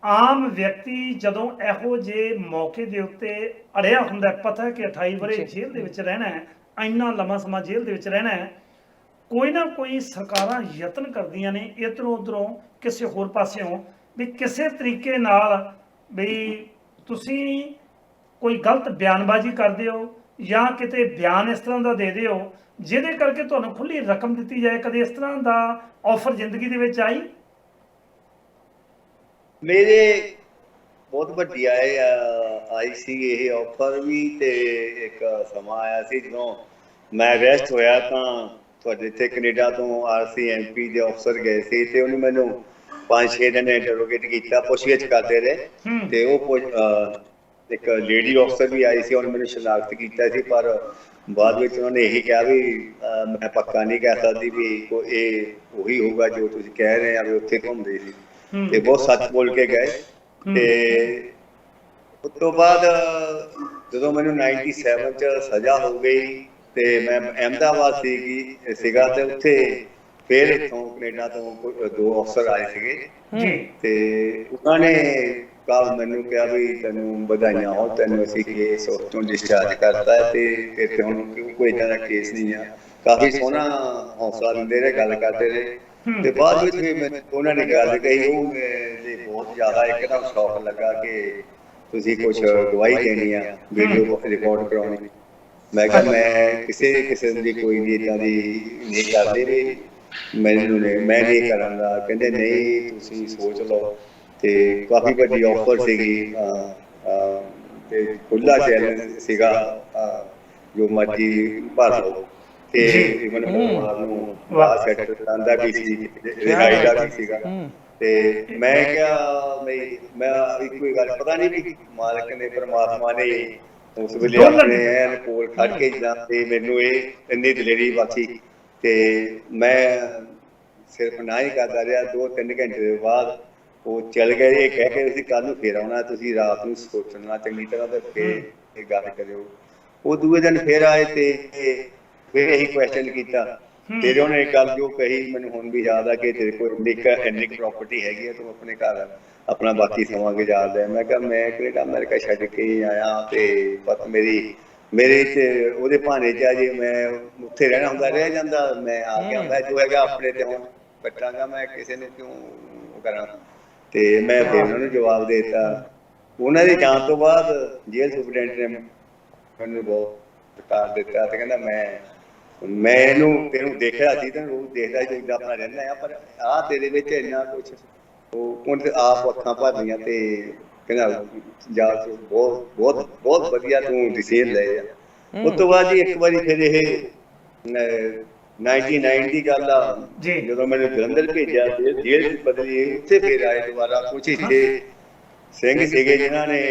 ਆਮ ਵਿਅਕਤੀ ਜਦੋਂ ਇਹੋ ਜਿਹੇ ਮੌਕੇ ਦੇ ਉੱਤੇ ਅੜਿਆ ਹੁੰਦਾ, ਪਤਾ ਕਿ 28 ਵਰ੍ਹੇ ਜੇਲ੍ਹ ਦੇ ਵਿੱਚ ਰਹਿਣਾ ਹੈ, ਇੰਨਾ ਲੰਮਾ ਸਮਾਂ ਜੇਲ੍ਹ ਦੇ ਵਿੱਚ ਰਹਿਣਾ ਹੈ, ਕੋਈ ਨਾ ਕੋਈ ਸਰਕਾਰਾਂ ਯਤਨ ਕਰਦੀਆਂ ਨੇ ਇੱਧਰੋਂ ਉੱਧਰੋਂ ਕਿਸੇ ਹੋਰ ਪਾਸਿਓਂ ਵੀ ਕਿਸੇ ਤਰੀਕੇ ਨਾਲ ਵੀ ਤੁਸੀਂ ਕੋਈ ਗਲਤ ਬਿਆਨਬਾਜ਼ੀ ਕਰਦੇ ਹੋ ਜਾਂ ਕਿਤੇ ਬਿਆਨ ਇਸ ਤਰ੍ਹਾਂ ਦਾ ਦੇ ਦਿਓ ਜਿਹਦੇ ਕਰਕੇ ਤੁਹਾਨੂੰ ਖੁੱਲੀ ਰਕਮ ਦਿੱਤੀ ਜਾਏ। ਕਦੇ ਇਸ ਤਰ੍ਹਾਂ ਦਾ ਆਫਰ ਜ਼ਿੰਦਗੀ ਦੇ ਵਿੱਚ ਆਈ? ਮੇਰੇ ਬਹੁਤ ਵੱਡੀ ਆਈ ਸੀ ਇਹ ਆਫਰ ਵੀ, ਤੇ ਇੱਕ ਸਮਾਂ ਆਇਆ ਸੀ ਜਦੋਂ ਮੈਂ ਅਰੈਸਟ ਹੋਇਆ ਤਾਂ ਤੁਹਾਡੇ ਇੱਥੇ ਕੈਨੇਡਾ ਤੋਂ RCMP ਦੇ ਅਫਸਰ ਗਏ ਸੀ ਤੇ ਉਹਨੇ ਮੈਨੂੰ 5-6 ਦਿਨ ਇੰਟਰੋਗੇਟ ਕੀਤਾ, ਪੁੱਛਗਿੱਛ ਕਰਦੇ ਰਹੇ ਤੇ ਉਹ ਇੱਕ ਲੇਡੀ ਅਫਸਰ ਵੀ ਆਈ ਸੀ, ਉਹਨੇ ਮੈਨੂੰ ਸ਼ਨਾਖਤ ਕੀਤਾ ਸੀ, ਪਰ ਬਾਅਦ ਵਿੱਚ ਉਹਨਾਂ ਨੇ ਇਹੀ ਕਿਹਾ ਵੀ ਮੈਂ ਪੱਕਾ ਨਹੀਂ ਕਹਿ ਸਕਦੀ ਵੀ ਇਹ ਉਹੀ ਹੋਊਗਾ ਜੋ ਤੁਸੀਂ ਕਹਿ ਰਹੇ ਆ ਵੀ ਉੱਥੇ ਘੁੰਮਦੇ ਸੀ, ਤੇ ਬਹੁਤ ਸੱਚ ਬੋਲ ਕੇ ਗਏ। ਤੇ ਉਸ ਤੋਂ ਬਾਅਦ ਜਦੋਂ ਮੈਨੂੰ 97 ਚ ਸਜ਼ਾ ਹੋ ਗਈ ਤੇ ਮੈਂ ਅਹਿਮਦਾਬਾਦ ਸੀਗਾ ਤੇ ਉੱਥੇ ਫਿਰ ਇੱਥੋਂ ਕੈਨੇਡਾ ਤੋਂ 2 ਅਫਸਰ ਆਏ ਸੀਗੇ ਤੇ ਉਹਨਾਂ ਨੇ ਕੱਲ ਮੈਨੂੰ ਕਿਹਾ ਵੀ ਤੈਨੂੰ ਵਧਾਈਆਂ ਹੋ, ਤੈਨੂੰ ਅਸੀਂ ਕੇਸ ਤੋਂ ਡਿਸਚਾਰਜ ਕਰਤਾ ਤੇ ਫਿਰ ਹੁਣ ਕੋਈ ਏਦਾਂ ਦਾ ਕੇਸ ਨਹੀਂ ਆ। ਕਾਫੀ ਸੋਹਣਾ ਹੌਸਲਾ ਦਿੰਦੇ ਰਹੇ, ਗੱਲ ਕਰਦੇ ਰਹੇ ਤੇ ਬਾਅਦ ਵਿੱਚ ਵੀ ਉਹਨਾਂ ਨੇ ਗੱਲ ਕਹੀ, ਉਹ ਮੇਰੇ ਬਹੁਤ ਜ਼ਿਆਦਾ ਇੱਕਦਮ ਸ਼ੌਕ ਲੱਗਾ ਕਿ ਤੁਸੀਂ ਕੁਝ ਗਵਾਹੀ ਦੇਣੀ ਆ, ਵੀਡੀਓ ਰਿਕਾਰਡ ਕਰਾਉਣੀ। ਮੈਂ ਕਿਹਾ ਮੈਂ ਕਿਸੇ ਕਿਸਮ ਦੀ ਕੋਈ ਵੀ ਏਦਾਂ ਦੀ ਨਹੀਂ ਕਰਦੀ ਵੀ ਮੈਂ ਨਹੀਂ ਕਰਾਂਗਾ। ਕਹਿੰਦੇ ਨਹੀਂ ਤੁਸੀਂ ਸੋਚ ਲਓ, ਤੇ ਕਾਫੀ ਵੱਡੀ ਆਫਰ ਸੀਗੀ ਤੇ ਖੁੱਲਾ ਚੈਲੰਜ ਸੀਗਾ, ਜੋ ਮਰਜ਼ੀ ਭਰ ਲਓ ਤੇ ਇਵਨ ਪਰਿਵਾਰ ਨੂੰ ਬਾਹਰ ਸੈੱਟ ਕਰਨ ਦਾ ਵੀ ਸੀ, ਰਿਹਾਈ ਦਾ ਵੀ ਸੀਗਾ। ਤੇ ਮੈਂ ਕਿਹਾ ਮੈਂ ਇੱਕੋ ਹੀ ਗੱਲ, ਪਤਾ ਨਹੀਂ ਵੀ ਮਾਲਕ ਨੇ ਪਰਮਾਤਮਾ ਨੇ ਉਸ ਵੇਲੇ ਆਪਣੇ ਕੋਲ ਖੜ ਕੇ ਜਾਂ ਤੇ ਮੈਨੂੰ ਇਹ ਇੰਨੀ ਦਲੇਰੀ ਬਖਸ਼ੀ ਤੇ ਮੈਂ ਸਿਰਫ ਨਾ ਹੀ ਕਰਦਾ ਰਿਹਾ। 2-3 ਘੰਟੇ ਦੇ ਬਾਅਦ ਉਹ ਚੱਲ ਗਏ, ਇਹ ਕਹਿ ਕੇ ਅਸੀਂ ਕੱਲ ਨੂੰ ਫੇਰ ਆਉਣਾ, ਤੁਸੀਂ ਰਾਤ ਨੂੰ ਸੋਚਣਾ ਚੰਗੀ ਤਰ੍ਹਾਂ ਤੇ ਫੇਰ ਇਹ ਗੱਲ ਕਰਿਓ। ਉਹ ਦੂਏ ਦਿਨ ਫੇਰ ਆਏ ਤੇ ਫਿਰ ਇਹੀ ਕੁਐਸਚਨ ਕੀਤਾ, ਫਿਰ ਉਹਨੇ ਇੱਕ ਗੱਲ ਜੋ ਕਹੀ ਮੈਨੂੰ ਹੁਣ ਵੀ ਯਾਦ ਆ ਕਿ ਤੇਰੇ ਕੋਲ ਇੰਨੀ ਪ੍ਰਾਪਰਟੀ ਹੈਗੀ ਹੈ, ਤੂੰ ਆਪਣੇ ਘਰ ਆਪਣਾ ਬਾਕੀ ਸਮਾਂ ਗੁਜ਼ਾਰਦਾ। ਮੈਂ ਕਿਹਾ ਮੈਂ ਕੈਨੇਡਾ ਅਮਰੀਕਾ ਛੱਡ ਕੇ ਆਇਆ ਤੇ ਪਤਾ ਮੇਰੇ ਚ ਉਹਦੇ ਭਾਣੇ ਚ ਆ, ਜੇ ਮੈਂ ਉੱਥੇ ਰਹਿਣਾ ਹੁੰਦਾ ਰਹਿ ਜਾਂਦਾ, ਮੈਂ ਆ ਗਿਆ, ਮੈਂ ਜੋ ਹੈਗਾ ਆਪਣੇ ਤੇ ਹੁਣ ਕੱਟਾਂਗਾ, ਮੈਂ ਕਿਸੇ ਨੂੰ ਕਿਉਂ ਕਰਾਂ। ਤੇ ਮੈਂ ਫਿਰ ਉਹਨਾਂ ਨੂੰ ਜਵਾਬ ਦੇ ਦਿੱਤਾ। ਉਹਨਾਂ ਦੀ ਜਾਣ ਤੋਂ ਬਾਅਦ ਜੇਲ੍ਹ ਸੁਪਰਡੈਂਟ ਨੇ ਮੈਨੂੰ ਬਹੁਤ ਸਤਿਕਾਰ ਦਿੱਤਾ ਤੇ ਕਹਿੰਦਾ ਮੈਨੂੰ ਤੈਨੂੰ ਦੇਖਿਆ ਸੀ ਤਾਂ ਰੋਜ਼ ਦੇਖਦਾ ਸੀ ਜਿੱਦਾਂ ਆਪਣਾ ਰਹਿੰਦਾ ਆ, ਪਰ ਆਹ ਤੇਰੇ ਵਿੱਚ ਇੰਨਾ ਕੁਛ ਉਹ ਆਪ ਅੱਖਾਂ ਭਰਦੀਆਂ ਤੇ ਕਹਿੰਦਾ ਜਾ ਬਹੁਤ ਬਹੁਤ ਬਹੁਤ ਵਧੀਆ ਤੂੰ ਡਿਸੀਜਨ ਲਏ ਆ। ਉਸ ਤੋਂ ਬਾਅਦ ਜੀ ਇੱਕ ਵਾਰੀ ਫਿਰ ਇਹ 99 ਦੀ ਗੱਲ ਆ, ਜਦੋਂ ਮੈਨੂੰ ਜਲੰਧਰ ਭੇਜਿਆ ਜੇਲ੍ਹ ਚ ਬਦਲੀ, ਉੱਥੇ ਫਿਰ ਆਏ ਦੁਬਾਰਾ ਕੁਛ ਇੱਥੇ ਸਿੰਘ ਸੀਗੇ ਜਿਨ੍ਹਾਂ ਨੇ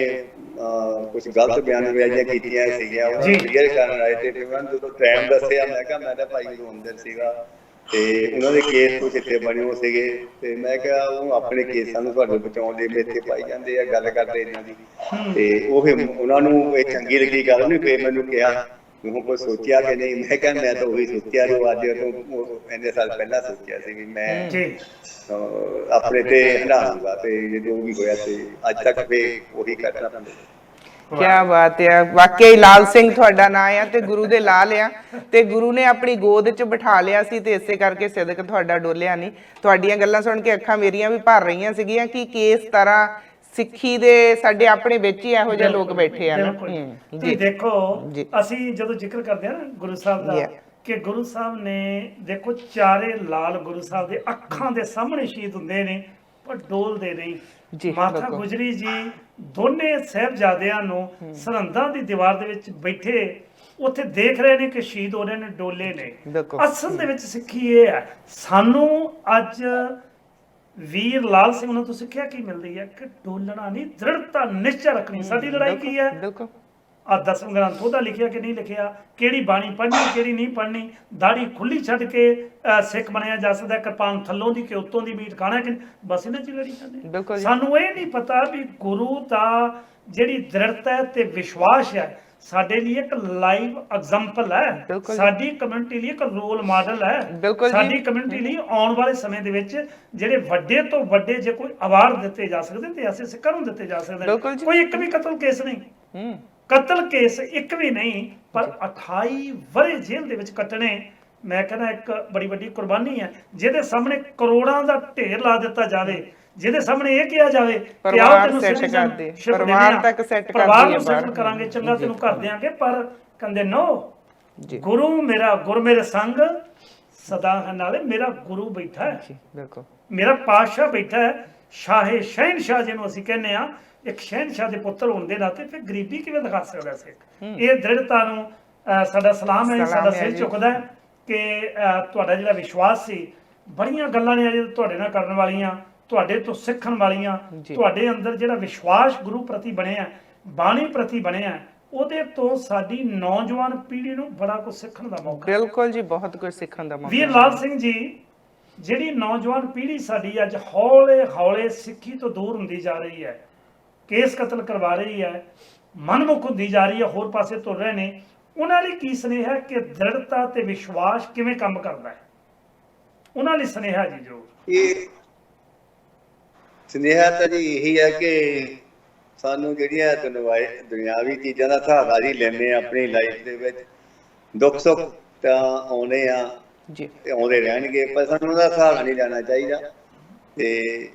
ਕੁਝ ਗਲਤ ਬਿਆਨਬਾਜ਼ੀਆਂ ਕੀਤੀਆਂ ਸੀਗੀਆਂ, ਉਹਨਾਂ ਨੂੰ ਕਲੀਅਰ ਕਰਨ ਆਏ ਤੇ ਫਿਰ ਉਹਨਾਂ ਨੂੰ ਜਦੋਂ ਟਾਈਮ ਦੱਸਿਆ ਮੈਂ ਕਿਹਾ ਮੈਂ ਤਾਂ ਭਾਈ ਉਦੋਂ ਅੰਦਰ ਸੀਗਾ ਤੇ ਉਹਨਾਂ ਦੇ ਕੇਸ ਕੁਛ ਇੱਥੇ ਬਣੇ ਹੋ ਸੀਗੇ ਤੇ ਮੈਂ ਕਿਹਾ ਉਹ ਆਪਣੇ ਕੇਸਾਂ ਨੂੰ ਤੁਹਾਡੇ ਬਚਾਉਣ ਦੇ ਇੱਥੇ ਪਾਈ ਜਾਂਦੇ ਆ, ਗੱਲ ਕਰਦੇ ਇਹਨਾਂ ਦੀ। ਤੇ ਉਹ ਫਿਰ ਉਹਨਾਂ ਨੂੰ ਇਹ ਚੰਗੀ ਲੱਗੀ ਗੱਲ ਨਹੀਂ, ਫਿਰ ਮੈਨੂੰ ਕਿਹਾ ਮੈਨੂੰ ਕੋਈ ਸੋਚਿਆ ਕਿ ਨਹੀਂ, ਮੈਂ ਕਿਹਾ ਮੈਂ ਤਾਂ ਉਹੀ ਸੋਚਿਆ ਜੋ ਅੱਜ ਤੋਂ ਇੰਨੇ ਸਾਲ ਪਹਿਲਾਂ ਸੋਚਿਆ ਸੀ ਵੀ ਮੈਂ ਆਪਣੇ ਤੇ ਹੰਡਾਉਂਗਾ ਤੇ ਜੋ ਵੀ ਹੋਇਆ ਤੇ ਅੱਜ ਤੱਕ ਵੀ ਉਹੀ ਕਰਨਾ ਪੈਂਦਾ। ਕਿਆ ਬਾਤ ਹੈ, ਵਾਕਈ ਲਾਲ ਸਿੰਘ ਤੁਹਾਡਾ ਨਾਂ ਆ ਤੇ ਗੁਰੂ ਦੇ ਲਾਲ ਆ ਤੇ ਗੁਰੂ ਨੇ ਆਪਣੀ ਗੋਦ 'ਚ ਬਿਠਾ ਲਿਆ ਸੀ ਤੇ ਇਸੇ ਕਰਕੇ ਸਿਦਕ ਤੁਹਾਡਾ ਡੋਲਿਆ ਨਹੀਂ। ਤੁਹਾਡੀਆਂ ਗੱਲਾਂ ਸੁਣ ਕੇ ਅੱਖਾਂ ਮੇਰੀਆਂ ਵੀ ਭਰ ਰਹੀਆਂ ਸੀਗੀਆਂ ਕਿ ਕਿਸ ਤਰ੍ਹਾਂ ਸਿੱਖੀ ਦੇ ਸਾਡੇ ਆਪਣੇ ਵਿੱਚ ਹੀ ਇਹੋ ਜਿਹੇ ਲੋਕ ਬੈਠੇ ਆ ਨਾ। ਜੀ ਦੇਖੋ ਅਸੀਂ ਜਦੋਂ ਜ਼ਿਕਰ ਕਰਦੇ ਆ ਨਾ ਗੁਰੂ ਸਾਹਿਬ ਦਾ ਕਿ ਗੁਰੂ ਸਾਹਿਬ ਨੇ ਦੇਖੋ ਚਾਰੇ ਲਾਲ ਗੁਰੂ ਸਾਹਿਬ ਦੇ ਅੱਖਾਂ ਦੇ ਸਾਹਮਣੇ ਸ਼ਹੀਦ ਹੁੰਦੇ ਨੇ ਪਰ ਡੋਲਦੇ ਨਹੀਂ। ਮਾਤਾ ਗੁਜਰੀ ਜੀ ਦੋਨੇ ਸਾਹਿਬਜ਼ਾਦਿਆਂ ਨੂੰ ਸਰਹੰਦਾਂ ਦੀ ਦੀਵਾਰ ਦੇ ਵਿੱਚ ਬੈਠੇ ਉੱਥੇ ਦੇਖ ਰਹੇ ਨੇ ਕਿ ਸ਼ਹੀਦ ਹੋ ਰਹੇ ਨੇ, ਡੋਲੇ ਨੇ। ਅਸਲ ਦੇ ਵਿੱਚ ਸਿੱਖੀ ਇਹ ਹੈ, ਸਾਨੂੰ ਅੱਜ ਵੀਰ ਲਾਲ ਸਿੰਘ ਨੂੰ ਤੋਂ ਸਿੱਖਿਆ ਕੀ ਮਿਲਦੀ ਹੈ ਕਿ ਡੋਲਣਾ ਨਹੀਂ, ਦ੍ਰਿੜਤਾ ਨਿਸ਼ਚੈ ਰੱਖਣੀ। ਸਾਡੀ ਲੜਾਈ ਕੀ ਹੈ? ਆ 10ਵੇਂ ਗ੍ਰੰਥ ਉਹਦਾ ਲਿਖਿਆ ਕਿ ਨਹੀਂ ਲਿਖਿਆ, ਕਿਹੜੀ ਬਾਣੀ ਪੜ੍ਹਨੀ ਕਿਹੜੀ ਨਹੀਂ ਪੜ੍ਹਨੀ, ਦਾੜੀ ਖੁੱਲੀ ਛੱਡ ਕੇ ਸਿੱਖ ਬਣਿਆ ਜਾ ਸਕਦਾ, ਕਿਰਪਾਨ ਥੱਲੋਂ ਦੀ ਕਿ ਉੱਤੋਂ ਦੀ ਮੀਟ ਖਾਣਾ ਕਿ, ਬਸ ਇਹਨਾਂ 'ਚ ਲੜੀ ਜਾਂਦੇ। ਸਾਨੂੰ ਇਹ ਨਹੀਂ ਪਤਾ ਵੀ ਗੁਰੂ ਦਾ ਜਿਹੜੀ ਦ੍ਰਿੜਤਾ ਹੈ ਤੇ ਵਿਸ਼ਵਾਸ ਹੈ ਸਾਡੇ ਲਈ ਇੱਕ ਲਾਈਵ ਐਗਜ਼ਾਮਪਲ ਹੈ, ਸਾਡੀ ਕਮਿਊਨਿਟੀ ਲਈ ਇੱਕ ਰੋਲ ਮਾਡਲ ਹੈ, ਸਾਡੀ ਕਮਿਊਨਿਟੀ ਲਈ ਆਉਣ ਵਾਲੇ ਸਮੇਂ ਦੇ ਵਿੱਚ ਜਿਹੜੇ ਵੱਡੇ ਤੋਂ ਵੱਡੇ ਜੇ ਕੋਈ ਅਵਾਰਡ ਦਿੱਤੇ ਜਾ ਸਕਦੇ ਤੇ ਐਸੇ ਸਿੱਖਾਂ ਨੂੰ ਦਿੱਤੇ ਜਾ ਸਕਦੇ। ਕੋਈ ਇੱਕ ਵੀ ਕਤਲ ਕੇਸ ਨਹੀਂ, ਕਤਲ ਕੇਸ ਇੱਕ ਵੀ ਨਹੀਂ ਪਰ 28 ਵਰੇ ਜੇਲ੍ਹ ਦੇ ਵਿੱਚ ਕੱਟਣੇ, ਮੈਂ ਕਹਿੰਦਾ ਇੱਕ ਬੜੀ ਵੱਡੀ ਕੁਰਬਾਨੀ ਹੈ। ਜਿਹਦੇ ਸਾਹਮਣੇ ਕਰੋੜਾਂ ਦਾ ਢੇਰ ਲਾ ਦਿੱਤਾ ਜਾਵੇ, ਜਿਹਦੇ ਸਾਹਮਣੇ ਇਹ ਕਿਹਾ ਜਾਵੇ ਕਿ ਆਓ ਤੈਨੂੰ ਸਿਟੀਜ਼ਨਸ਼ਿਪ ਪਰਿਵਾਰ ਤੱਕ ਸੈੱਟ ਕਰ ਪਰਿਵਾਰ ਨੂੰ ਸੈਟਲ ਕਰਾਂਗੇ, ਚੰਗਾ ਤੈਨੂੰ ਕਰ ਦਿਆਂਗੇ, ਪਰ ਕਹਿੰਦੇ ਨੋ, ਗੁਰੂ ਮੇਰਾ ਗੁਰ ਮੇਰੇ ਸੰਗ ਸਦਾ ਹੈ, ਨਾਲੇ ਮੇਰਾ ਗੁਰੂ ਬੈਠਾ ਹੈ, ਬਿਲਕੁਲ ਮੇਰਾ ਪਾਤਸ਼ਾਹ ਬੈਠਾ ਹੈ, ਸ਼ਾਹੇ ਸ਼ਹਿਨਸ਼ਾਹ ਜਿਹਨੂੰ ਅਸੀਂ ਕਹਿੰਦੇ ਆ, ਇੱਕ ਸ਼ਹਿਨਸ਼ਾਹ ਦੇ ਪੁੱਤਰ ਹੋਣ ਦੇ ਨਾਤੇ ਫਿਰ ਗਰੀਬੀ ਕਿਵੇਂ ਦਿਖਾ ਸਕਦਾ ਸਿੱਖ? ਇਹ ਦ੍ਰਿੜਤਾ ਨੂੰ ਸਾਡਾ ਸਲਾਮ ਹੈ, ਸਾਡਾ ਸਿਰ ਝੁਕਦਾ ਹੈ ਕਿ ਤੁਹਾਡਾ ਜਿਹੜਾ ਵਿਸ਼ਵਾਸ ਸੀ, ਬੜੀਆਂ ਗੱਲਾਂ ਨੇ ਅਜੇ ਤੁਹਾਡੇ ਨਾਲ ਕਰਨ ਵਾਲੀਆਂ, ਤੁਹਾਡੇ ਤੋਂ ਸਿੱਖਣ ਵਾਲੀਆਂ, ਤੁਹਾਡੇ ਅੰਦਰ ਜਿਹੜਾ ਵਿਸ਼ਵਾਸ ਗੁਰੂ ਪ੍ਰਤੀ ਬਣਿਆ, ਬਾਣੀ ਪ੍ਰਤੀ ਬਣਿਆ, ਉਹਦੇ ਤੋਂ ਸਾਡੀ ਨੌਜਵਾਨ ਪੀੜ੍ਹੀ ਨੂੰ ਬੜਾ ਕੁਝ ਸਿੱਖਣ ਦਾ ਮੌਕਾ। ਬਿਲਕੁਲ ਜੀ, ਬਹੁਤ ਕੁਝ ਸਿੱਖਣ ਦਾ ਮੌਕਾ। ਵੀਰ ਲਾਲ ਸਿੰਘ ਜੀ, ਜਿਹੜੀ ਨੌਜਵਾਨ ਪੀੜ੍ਹੀ ਸਾਡੀ ਅੱਜ ਹੌਲੇ ਹੌਲੇ ਸਿੱਖੀ ਤੋਂ ਦੂਰ ਹੁੰਦੀ ਜਾ ਰਹੀ ਹੈ, ਕੇਸ ਕਤਲ ਕਰਵਾ ਰਹੀ ਹੈ, ਮਨਮੁਖ ਹੁੰਦੀ ਜਾ ਰਹੀ ਹੈ, ਹੋਰ ਪਾਸੇ ਤੁਰ ਰਹੇ ਨੇ, ਉਹਨਾਂ ਲਈ ਕੀ ਸੁਨੇਹਾ ਕਿ ਦ੍ਰਿੜਤਾ ਤੇ ਵਿਸ਼ਵਾਸ ਕਿਵੇਂ ਕੰਮ ਕਰਦਾ ਹੈ? ਉਹਨਾਂ ਲਈ ਸੁਨੇਹਾ ਜੀ ਜ਼ਰੂਰ। ਇਹ ਸੁਨੇਹਾ ਤਾਂ ਜੀ ਇਹੀ ਹੈ ਕਿ ਸਾਨੂੰ ਜਿਹੜੀਆਂ ਦੁਨਿਆਵੀ ਚੀਜ਼ਾਂ ਦਾ ਸਹਾਰਾ ਜੀ ਲੈਂਦੇ ਆ ਆਪਣੀ ਲਾਈਫ ਦੇ ਵਿੱਚ, ਦੁੱਖ ਸੁੱਖ ਤਾਂ ਆਉਣੇ ਆ ਜੀ ਤੇ ਆਉਂਦੇ ਰਹਿਣਗੇ, ਪਰ ਸਾਨੂੰ ਉਹਦਾ ਸਹਾਰਾ ਨਹੀਂ ਲੈਣਾ ਚਾਹੀਦਾ। ਤੇ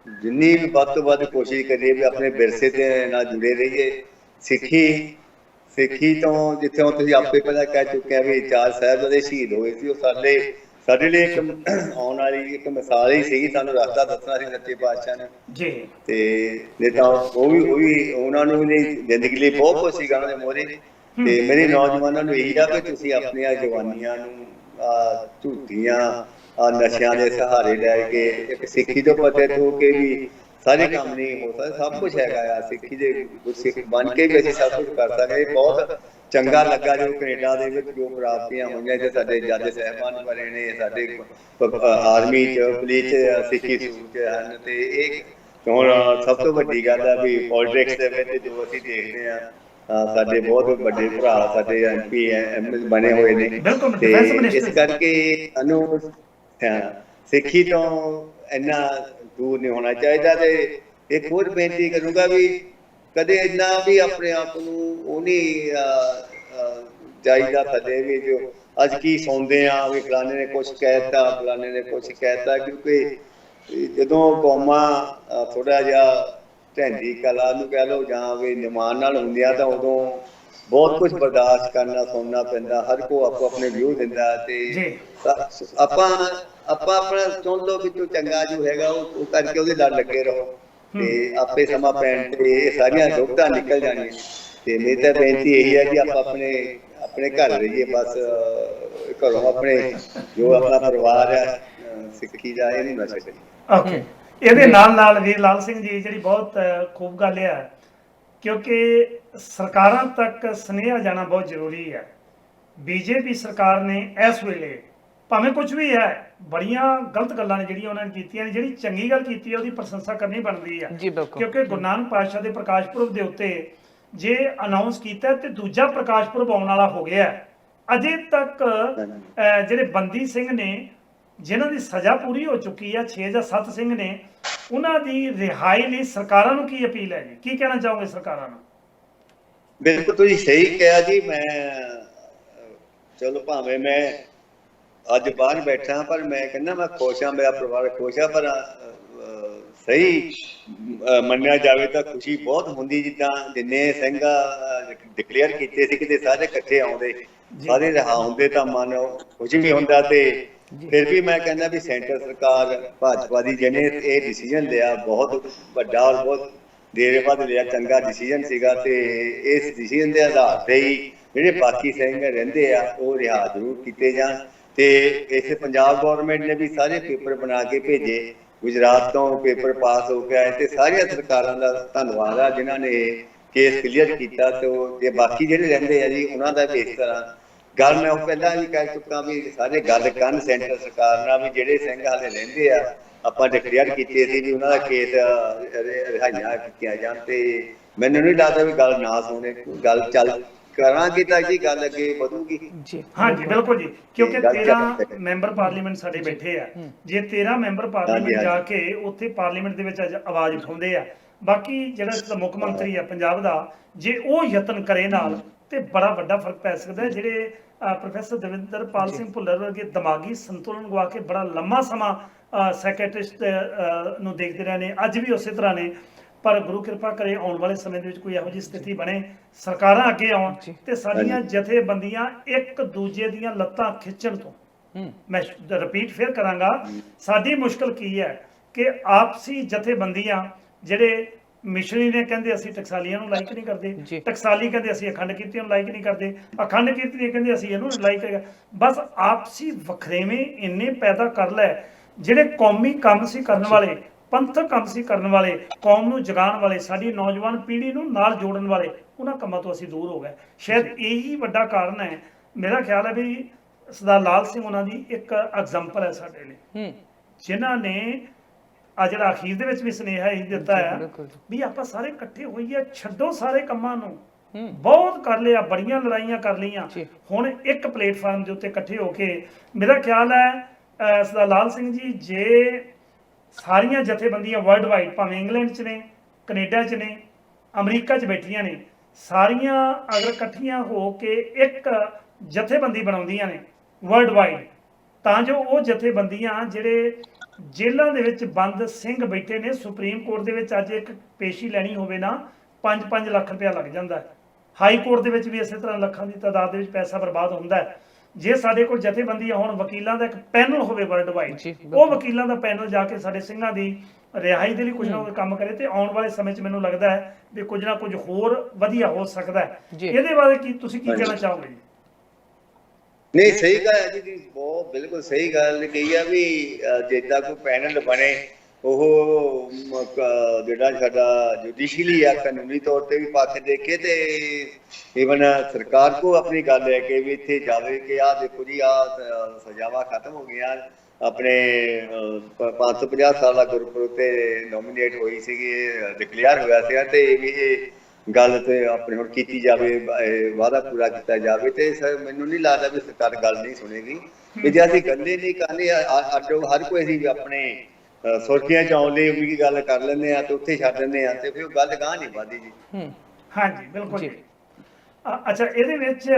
ਜਿੰਨੀ ਵੀ ਵੱਧ ਤੋਂ ਵੱਧ ਕੋਸ਼ਿਸ਼ ਕਰੀਏ ਵੀ ਆਪਣੇ ਵਿਰਸੇ ਦੇ ਨਾਲ ਜੁੜੇ ਰਹੀਏ। ਸਿੱਖੀ ਤੋਂ ਜਿੱਥੇ ਤੁਸੀਂ ਆਪੇ ਪਹਿਲਾਂ ਕਹਿ ਚੁੱਕੇ ਆ ਵੀ 4 ਸਾਹਿਬਜ਼ਾਦੇ ਸ਼ਹੀਦ ਹੋਏ ਸੀ, ਉਹ ਸਾਡੇ ਲਈ ਇੱਕ ਆਉਣ ਵਾਲੀ ਇੱਕ ਮਿਸਾਲ ਹੀ ਸੀਗੀ, ਸਾਨੂੰ ਰਸਤਾ ਦੱਸਣਾ ਸੀ ਸੱਚੇ ਪਾਤਸ਼ਾਹ ਨੇ ਜੀ। ਤੇ ਨਹੀਂ ਤਾਂ ਉਹ ਵੀ ਉਹਨਾਂ ਨੂੰ ਵੀ ਜ਼ਿੰਦਗੀ ਲਈ ਬਹੁਤ ਕੁਛ ਸੀਗਾ ਉਹਨਾਂ ਦੇ ਮੋਹਰੇ। ਤੇ ਮੇਰੇ ਨੌਜਵਾਨਾਂ ਨੂੰ ਇਹੀ ਆ ਕਿ ਤੁਸੀਂ ਆਪਣੀਆਂ ਜਵਾਨੀਆਂ ਨੂੰ ਝੂਠੀਆਂ ਨਸ਼ਿਆਂ ਦੇ ਸਹਾਰੇ ਲੈ ਕੇ ਇੱਕ ਸਿੱਖੀ ਤੋਂ ਪਤੇ ਹੋ ਕੇ ਵੀ ਸਾਰੇ ਕੰਮ ਨਹੀਂ ਹੋ ਸਕਦੇ, ਸਭ ਕੁਝ ਹੈਗਾ ਆ ਸਿੱਖੀ ਦੇ, ਸਿੱਖ ਬਣ ਕੇ ਵੀ ਅਸੀਂ ਸਭ ਕੁਝ ਕਰ ਸਕਦੇ। ਬਹੁਤ ਚੰਗਾ ਲੱਗਾ ਜੋ ਕੈਨੇਡਾ ਦੇ ਵਿੱਚ ਜੋ ਪ੍ਰਾਪਤੀਆਂ ਹੋਈਆਂ, ਤੇ ਸਾਡੇ ਜੱਜ ਸਾਹਿਬਾਨ ਬਣੇ ਨੇ, ਸਾਡੇ ਆਰਮੀ ਚ ਪੁਲਿਸ ਚ ਸਿੱਖੀ ਸੂਚ ਹਨ। ਤੇ ਇਹ ਹੁਣ ਸਭ ਤੋਂ ਵੱਡੀ ਗੱਲ ਹੈ ਵੀ ਪੋਲਿਟਿਕਸ ਦੇ ਵਿੱਚ ਜੋ ਅਸੀਂ ਦੇਖਦੇ ਹਾਂ, ਸਾਡੇ ਬਹੁਤ ਵੱਡੇ ਭਰਾ ਸਾਡੇ MP ML ਬਣੇ ਹੋਏ ਨੇ, ਤੇ ਇਸ ਕਰਕੇ ਸਾਨੂੰ ਸਿੱਖੀ ਤੋਂ ਇੰਨਾ ਦੂਰ ਨਹੀਂ ਹੋਣਾ ਚਾਹੀਦਾ। ਤੇ ਇੱਕ ਹੋਰ ਬੇਨਤੀ ਕਰੂੰਗਾ ਵੀ ਕਦੇ ਇੰਨਾ ਵੀ ਆਪਣੇ ਆਪ ਨੂੰ ਉਹ ਨਹੀਂ ਚਾਹੀਦਾ ਥੱਲੇ ਵੀ ਜੋ ਅੱਜ ਕੀ ਸੁਣਦੇ ਆ ਵੀ ਫਲਾਣੇ ਨੇ ਕੁਛ ਕਹਿਤਾ, ਫਲਾਣੇ ਨੇ ਕੁਛ ਕਹਿਤਾ, ਕਿਉਂਕਿ ਜਦੋਂ ਕੌਮਾਂ ਥੋੜਾ ਜਿਹਾ ਢਹਿੰਦੀ ਕਲਾ ਨੂੰ ਕਹਿ ਲਓ ਜਾਂ ਵੀ ਨਿਮਾਨ ਨਾਲ ਹੁੰਦੀਆਂ, ਤਾਂ ਉਦੋਂ ਬਹੁਤ ਕੁਝ ਬਰਦਾਸ਼ਤ ਕਰਨਾ ਸੁਣਨਾ ਪੈਂਦਾ, ਹਰ ਕੋ ਆਪੋ ਆਪਣੇ ਵਿਊ ਦਿੰਦਾ। ਤੇ ਆਪਾਂ ਆਪਣਾ ਚੁਣ ਲਓ ਵਿੱਚੋਂ ਚੰਗਾ ਜੋ ਹੈਗਾ ਉਹ ਕਰਕੇ ਉਹਦੇ ਨਾਲ ਲੱਗੇ ਰਹੋ, ਤੇ ਆਪੇ ਸਮਾਂ ਪੈਣ ਤੇ ਇਹ ਸਾਰੀਆਂ ਦੁੱਖਾਂ ਨਿਕਲ ਜਾਣੀਆਂ। ਤੇ ਮੇਰੀ ਤਾਂ ਬੇਨਤੀ ਇਹੀ ਹੈ ਕਿ ਆਪਾਂ ਆਪਣੇ ਘਰ ਰਹੀਏ, ਬਸ ਘਰੋਂ ਆਪਣੇ ਜੋ ਆਪਣਾ ਪਰਿਵਾਰ ਹੈ ਸਿੱਖੀ ਦਾ ਇਹ ਨਹੀਂ ਨਸ਼ਾ ਕਰੀਏ। ਓਕੇ, ਇਹਦੇ ਨਾਲ ਵੀਰ ਲਾਲ ਸਿੰਘ ਜੀ ਜਿਹੜੀ ਬਹੁਤ ਖੂਬ ਗੱਲ ਹੈ, ਕਿਉਂਕਿ ਸਰਕਾਰਾਂ ਤੱਕ ਸੁਨੇਹਾ ਜਾਣਾ ਬਹੁਤ ਜ਼ਰੂਰੀ ਹੈ। BJP ਸਰਕਾਰ ਨੇ ਇਸ ਵੇਲੇ ਭਾਵੇਂ ਕੁਝ ਵੀ ਹੈ, ਬੜੀਆਂ ਗਲਤ ਗੱਲਾਂ ਨੇ ਜਿਹੜੀਆਂ ਉਹਨਾਂ ਨੇ ਕੀਤੀਆਂ ਨੇ, ਜਿਹੜੀ ਚੰਗੀ ਗੱਲ ਕੀਤੀ ਹੈ ਉਹਦੀ ਪ੍ਰਸ਼ੰਸਾ ਕਰਨੀ ਬਣਦੀ ਹੈ, ਕਿਉਂਕਿ ਗੁਰੂ ਨਾਨਕ ਪਾਤਸ਼ਾਹ ਦੇ ਪ੍ਰਕਾਸ਼ ਪੁਰਬ ਦੇ ਉੱਤੇ ਜੇ ਅਨਾਉਂਸ ਕੀਤਾ ਤੇ ਦੂਜਾ ਪ੍ਰਕਾਸ਼ ਪੁਰਬ ਆਉਣ ਵਾਲਾ ਹੋ ਗਿਆ। ਅਜੇ ਤੱਕ ਜਿਹੜੇ ਬੰਦੀ ਸਿੰਘ ਨੇ ਜਿਨ੍ਹਾਂ ਦੀ ਸਜ਼ਾ ਪੂਰੀ ਹੋ ਚੁੱਕੀ ਹੈ, 6 ਜਾਂ 7 ਸਿੰਘ ਨੇ, ਉਹਨਾਂ ਦੀ ਰਿਹਾਈ ਲਈ ਸਰਕਾਰਾਂ ਨੂੰ ਕੀ ਅਪੀਲ ਹੈ ਜੀ? ਕੀ ਕਹਿਣਾ ਚਾਹੋਗੇ ਸਰਕਾਰਾਂ ਨੂੰ? ਬਿਲਕੁਲ ਤੁਸੀਂ ਸਹੀ ਕਿਹਾ ਜੀ। ਮੈਂ ਚਲੋ ਭਾਵੇਂ ਮੈਂ ਅੱਜ ਬਾਹਰ ਬੈਠਾ ਪਰ ਮੈਂ ਕਹਿੰਦਾ ਮੈਂ ਖੁਸ਼ ਹਾਂ, ਮੇਰਾ ਪਰਿਵਾਰ ਖੁਸ਼ ਆ, ਪਰ ਸਹੀ ਮੰਨਿਆ ਜਾਵੇ ਤਾਂ ਖੁਸ਼ੀ ਬਹੁਤ ਹੁੰਦੀ। ਜਿੱਦਾਂ ਜਿੰਨੇ ਸਿੰਘ ਡਿਕਲੇਅਰ ਕੀਤੇ ਸੀ ਕਿਤੇ ਸਾਰੇ ਇਕੱਠੇ ਆਉਂਦੇ, ਸਾਰੇ ਰਿਹਾ ਹੁੰਦੇ ਤਾਂ ਮਨ ਖੁਸ਼ ਵੀ ਹੁੰਦਾ। ਤੇ ਫਿਰ ਵੀ ਮੈਂ ਕਹਿੰਦਾ ਵੀ ਸੈਂਟਰ ਸਰਕਾਰ ਭਾਜਪਾ ਦੀ ਜਿਹਨੇ ਇਹ ਡਿਸੀਜਨ ਲਿਆ ਬਹੁਤ ਵੱਡਾ ਔਰ ਬਹੁਤ ਦੇਰ ਬਾਅਦ ਲਿਆ, ਚੰਗਾ ਡਿਸੀਜਨ ਸੀਗਾ। ਤੇ ਇਸ ਡਿਸੀਜਨ ਦੇ ਆਧਾਰ ਤੇ ਹੀ ਜਿਹੜੇ ਬਾਕੀ ਸਿੰਘ ਰਹਿੰਦੇ ਆ ਉਹ ਰਿਹਾ ਜ਼ਰੂਰ ਕੀਤੇ ਜਾਣ। ਤੇ ਇਸ ਪੰਜਾਬ ਗੌਰਮੈਂਟ ਨੇ ਵੀ ਸਾਰੇ ਪੇਪਰ ਬਣਾ ਕੇ ਭੇਜੇ, ਗੁਜਰਾਤ ਤੋਂ ਪੇਪਰ ਪਾਸ ਹੋ ਕੇ ਆਏ, ਤੇ ਸਾਰੀਆਂ ਸਰਕਾਰਾਂ ਦਾ ਧੰਨਵਾਦ ਆ ਜਿਨ੍ਹਾਂ ਨੇ ਕੇਸ ਕਲੀਅਰ ਕੀਤਾ। ਤੇ ਬਾਕੀ ਜਿਹੜੇ ਰਹਿੰਦੇ ਆ ਜੀ ਉਹਨਾਂ ਦਾ ਵੀ ਇਸ ਤਰ੍ਹਾਂ ਗੱਲ ਮੈਂ ਪਹਿਲਾਂ ਵੀ ਕਹਿ ਚੁੱਕਾ ਵੀ ਸਾਰੇ ਗੱਲ ਕਰਨ ਸੈਂਟਰ ਸਰਕਾਰ ਨਾਲ ਵੀ ਜਿਹੜੇ ਸਿੰਘ ਹਾਲੇ ਰਹਿੰਦੇ ਆ ਆਪਾਂ ਡਿਕਲੇਅਰ ਕੀਤੇ ਸੀ ਵੀ ਉਹਨਾਂ ਦਾ ਕੇਸ ਰਿਹਾਈਆਂ ਕੀਤੀਆਂ ਜਾਣ। ਤੇ ਮੈਨੂੰ ਨਹੀਂ ਲੱਗਦਾ ਵੀ ਗੱਲ ਨਾ ਸੁਣੇ, ਗੱਲ ਚੱਲ ਕਰਾਂਗੇ ਤਾਂ ਜੀ ਗੱਲ ਅੱਗੇ ਵਧੂਗੀ ਜੀ। ਹਾਂਜੀ ਬਿਲਕੁਲ ਜੀ, ਕਿਉਂਕਿ 13 ਮੈਂਬਰ ਪਾਰਲੀਮੈਂਟ ਸਾਡੇ ਬੈਠੇ ਆ, ਜੇ 13 ਮੈਂਬਰ ਪਾਰਲੀਮੈਂਟ ਜਾ ਕੇ ਉੱਥੇ ਪਾਰਲੀਮੈਂਟ ਦੇ ਵਿੱਚ ਆਵਾਜ਼ ਉਠਾਉਂਦੇ ਆ, ਬਾਕੀ ਜਿਹੜਾ ਮੁੱਖ ਮੰਤਰੀ ਆ ਪੰਜਾਬ ਦਾ, ਜੇ ਉਹ ਯਤਨ ਕਰੇ ਨਾਲ ਤੇ ਬੜਾ ਵੱਡਾ ਫਰਕ ਪੈ ਸਕਦਾ ਹੈ। ਜਿਹੜੇ ਪ੍ਰੋਫੈਸਰ ਦਵਿੰਦਰਪਾਲ ਸਿੰਘ ਭੁੱਲਰ ਵਰਗੇ ਦਿਮਾਗੀ ਸੰਤੁਲਨ ਗਵਾ ਕੇ ਬੜਾ ਲੰਮਾ ਸਮਾਂ ਸੈਕਟਰਿਸਟ ਨੂੰ ਦੇਖਦੇ ਰਹੇ ਨੇ, ਅੱਜ ਵੀ ਉਸੇ ਤਰ੍ਹਾਂ ਨੇ। ਪਰ ਗੁਰੂ ਕਿਰਪਾ ਕਰੇ ਆਉਣ ਵਾਲੇ ਸਮੇਂ ਦੇ ਵਿੱਚ ਕੋਈ ਇਹੋ ਜਿਹੀ ਸਥਿਤੀ ਬਣੇ, ਸਰਕਾਰਾਂ ਅੱਗੇ ਆਉਣ ਤੇ ਸਾਡੀਆਂ ਜਥੇਬੰਦੀਆਂ ਇੱਕ ਦੂਜੇ ਦੀਆਂ ਲੱਤਾਂ ਖਿੱਚਣ ਤੋਂ, ਮੈਂ ਰਿਪੀਟ ਫਿਰ ਕਰਾਂਗਾ, ਸਾਡੀ ਮੁਸ਼ਕਲ ਕੀ ਹੈ ਕਿ ਆਪਸੀ ਜਥੇਬੰਦੀਆਂ, ਜਿਹੜੇ ਮਿਸ਼ਰੀ ਨੇ ਕਹਿੰਦੇ ਅਸੀਂ ਟਕਸਾਲੀਆਂ ਨੂੰ ਲਾਈਕ ਨਹੀਂ ਕਰਦੇ, ਟਕਸਾਲੀ ਕਹਿੰਦੇ ਅਸੀਂ ਅਖੰਡ ਕੀਰਤੀ ਨੂੰ ਲਾਈਕ ਨਹੀਂ ਕਰਦੇ, ਅਖੰਡ ਕੀਰਤੀ ਕਹਿੰਦੇ ਅਸੀਂ ਇਹਨੂੰ ਲਾਈਕ ਕਰਾਂਗੇ। ਬਸ ਆਪਸੀ ਵਖਰੇਵੇਂ ਇੰਨੇ ਪੈਦਾ ਕਰ ਲੈ, ਜਿਹੜੇ ਕੌਮੀ ਕੰਮ ਸੀ ਕਰਨ ਵਾਲੇ, ਪੰਥਕ ਕੰਮ ਸੀ ਕਰਨ ਵਾਲੇ, ਕੌਮ ਨੂੰ ਜਗਾਉਣ ਵਾਲੇ, ਸਾਡੀ ਨੌਜਵਾਨ ਪੀੜ੍ਹੀ ਨੂੰ ਨਾਲ ਜੋੜਨ ਵਾਲੇ, ਉਹਨਾਂ ਕੰਮਾਂ ਤੋਂ ਅਸੀਂ ਦੂਰ ਹੋ ਗਏ। ਸ਼ਾਇਦ ਇਹੀ ਵੱਡਾ ਕਾਰਨ ਹੈ। ਮੇਰਾ ਖਿਆਲ ਹੈ ਵੀ ਸਰਦਾਰ ਲਾਲ ਸਿੰਘ ਉਹਨਾਂ ਦੀ ਇੱਕ ਐਗਜ਼ਾਮਪਲ ਹੈ ਸਾਡੇ ਲਈ, ਜਿਨ੍ਹਾਂ ਨੇ ਆ ਜਿਹੜਾ ਅਖੀਰ ਦੇ ਵਿੱਚ ਵੀ ਸੁਨੇਹਾ ਇਹ ਦਿੱਤਾ ਹੈ ਵੀ ਆਪਾਂ ਸਾਰੇ ਇਕੱਠੇ ਹੋਈਏ, ਛੱਡੋ ਸਾਰੇ ਕੰਮਾਂ ਨੂੰ, ਬਹੁਤ ਕਰ ਲਿਆ, ਬੜੀਆਂ ਲੜਾਈਆਂ ਕਰ ਲਈਆਂ, ਹੁਣ ਇੱਕ ਪਲੇਟਫਾਰਮ ਦੇ ਉੱਤੇ ਇਕੱਠੇ ਹੋ ਕੇ। ਮੇਰਾ ਖਿਆਲ ਹੈ ਸਰਦਾਰ ਲਾਲ ਸਿੰਘ ਜੀ, ਜੇ ਸਾਰੀਆਂ ਜਥੇਬੰਦੀਆਂ ਵਰਲਡ ਵਾਈਡ, ਭਾਵੇਂ ਇੰਗਲੈਂਡ 'ਚ ਨੇ, ਕੈਨੇਡਾ 'ਚ ਨੇ, ਅਮਰੀਕਾ 'ਚ ਬੈਠੀਆਂ ਨੇ, ਸਾਰੀਆਂ ਅਗਰ ਇਕੱਠੀਆਂ ਹੋ ਕੇ ਇੱਕ ਜਥੇਬੰਦੀ ਬਣਾਉਂਦੀਆਂ ਨੇ ਵਰਲਡ ਵਾਈਡ, ਤਾਂ ਜੋ ਉਹ ਜਥੇਬੰਦੀਆਂ ਜਿਹੜੇ ਜੇਲ੍ਹਾਂ ਦੇ ਵਿੱਚ ਬੰਦ ਸਿੰਘ ਬੈਠੇ ਨੇ, ਸੁਪਰੀਮ ਕੋਰਟ ਦੇ ਵਿੱਚ ਅੱਜ ਇੱਕ ਪੇਸ਼ੀ ਲੈਣੀ ਹੋਵੇ ਨਾ 5-5 ਲੱਖ ਰੁਪਇਆ ਲੱਗ ਜਾਂਦਾ ਹੈ, ਹਾਈ ਕੋਰਟ ਦੇ ਵਿੱਚ ਵੀ ਇਸੇ ਤਰ੍ਹਾਂ ਲੱਖਾਂ ਦੀ ਤਾਦਾਦ ਦੇ ਵਿੱਚ ਪੈਸਾ ਬਰਬਾਦ ਹੁੰਦਾ ਹੈ। ਜੇ ਸਾਡੇ ਕੋਲ ਜਥੇਬੰਦੀਆਂ ਹੋਣ, ਵਕੀਲਾਂ ਦਾ ਇੱਕ ਪੈਨਲ ਹੋਵੇ ਵਰਲਡ ਵਾਈਡ, ਉਹ ਵਕੀਲਾਂ ਦਾ ਪੈਨਲ ਜਾ ਕੇ ਸਾਡੇ ਸਿੰਘਾਂ ਦੀ ਰਿਹਾਈ ਦੇ ਲਈ ਕੁਝ ਨਾ ਕੁਝ ਕੰਮ ਕਰੇ, ਤੇ ਆਉਣ ਵਾਲੇ ਸਮੇਂ 'ਚ ਮੈਨੂੰ ਲੱਗਦਾ ਹੈ ਵੀ ਕੁਝ ਨਾ ਕੁਝ ਹੋਰ ਵਧੀਆ ਹੋ ਸਕਦਾ ਹੈ। ਇਹਦੇ ਬਾਰੇ ਕੀ ਤੁਸੀਂ ਕੀ ਕਹਿਣਾ ਚਾਹੋਗੇ ਜੀ? ਨਹੀਂ, ਸਹੀ ਗੱਲ ਹੈ ਜੀ, ਬਹੁਤ ਬਿਲਕੁਲ ਸਹੀ ਗੱਲ ਕਹੀ ਆ ਵੀ ਜਿੱਦਾਂ ਕੋਈ ਪੈਨਲ ਬਣੇ, ਉਹ ਜਿਹੜਾ ਸਾਡਾ ਜੁਡੀਸ਼ੀਅਲੀ ਆ, ਕਾਨੂੰਨੀ ਤੌਰ ਤੇ ਵੀ ਪੱਖ ਦੇਖੇ, ਤੇ ਈਵਨ ਸਰਕਾਰ ਕੋ ਆਪਣੀ ਗੱਲ ਲੈ ਕੇ ਵੀ ਇੱਥੇ ਜਾਵੇ ਕਿ ਆਹ ਦੇਖੋ ਜੀ, ਆਹ ਸਜ਼ਾਵਾਂ ਖਤਮ ਹੋ ਗਈਆਂ, ਆਪਣੇ 550 ਸਾਲਾ ਗੁਰਪੁਰਬ ਤੇ ਨੋਮੀਨੇਟ ਹੋਈ ਸੀਗੀ, ਡਿਕਲੇਅਰ ਹੋਇਆ ਸੀਗਾ, ਤੇ ਇਹ ਗੱਲ ਤੇ ਆਪਣੇ ਹੁਣ ਕੀਤੀ ਜਾਵੇ, ਵਾਅਦਾ ਪੂਰਾ ਕੀਤਾ ਜਾਵੇ। ਤੇ ਸਰ ਮੈਨੂੰ ਨਹੀਂ ਲੱਗਦਾ ਵੀ ਸਰਕਾਰ ਗੱਲ ਨਹੀਂ ਸੁਣੇਗੀ, ਵੀ ਜੇ ਅਸੀਂ ਗੱਲੇ ਨਹੀਂ ਕਰਨੀ, ਹਰ ਕੋਈ ਅਸੀਂ ਆਪਣੇ ਸੁਰਖੀਆਂ ਚ ਆਉਣ ਲਈ ਵੀ ਗੱਲ ਕਰ ਲੈਂਦੇ ਆ ਤੇ ਉੱਥੇ ਛੱਡ ਦਿੰਦੇ ਆ, ਤੇ ਫਿਰ ਉਹ ਗੱਲ ਗਾਂਹ ਨਹੀਂ ਵੱਧਦੀ ਜੀ। ਹਾਂਜੀ ਬਿਲਕੁਲ ਜੀ। ਅੱਛਾ, ਇਹਦੇ ਵਿੱਚ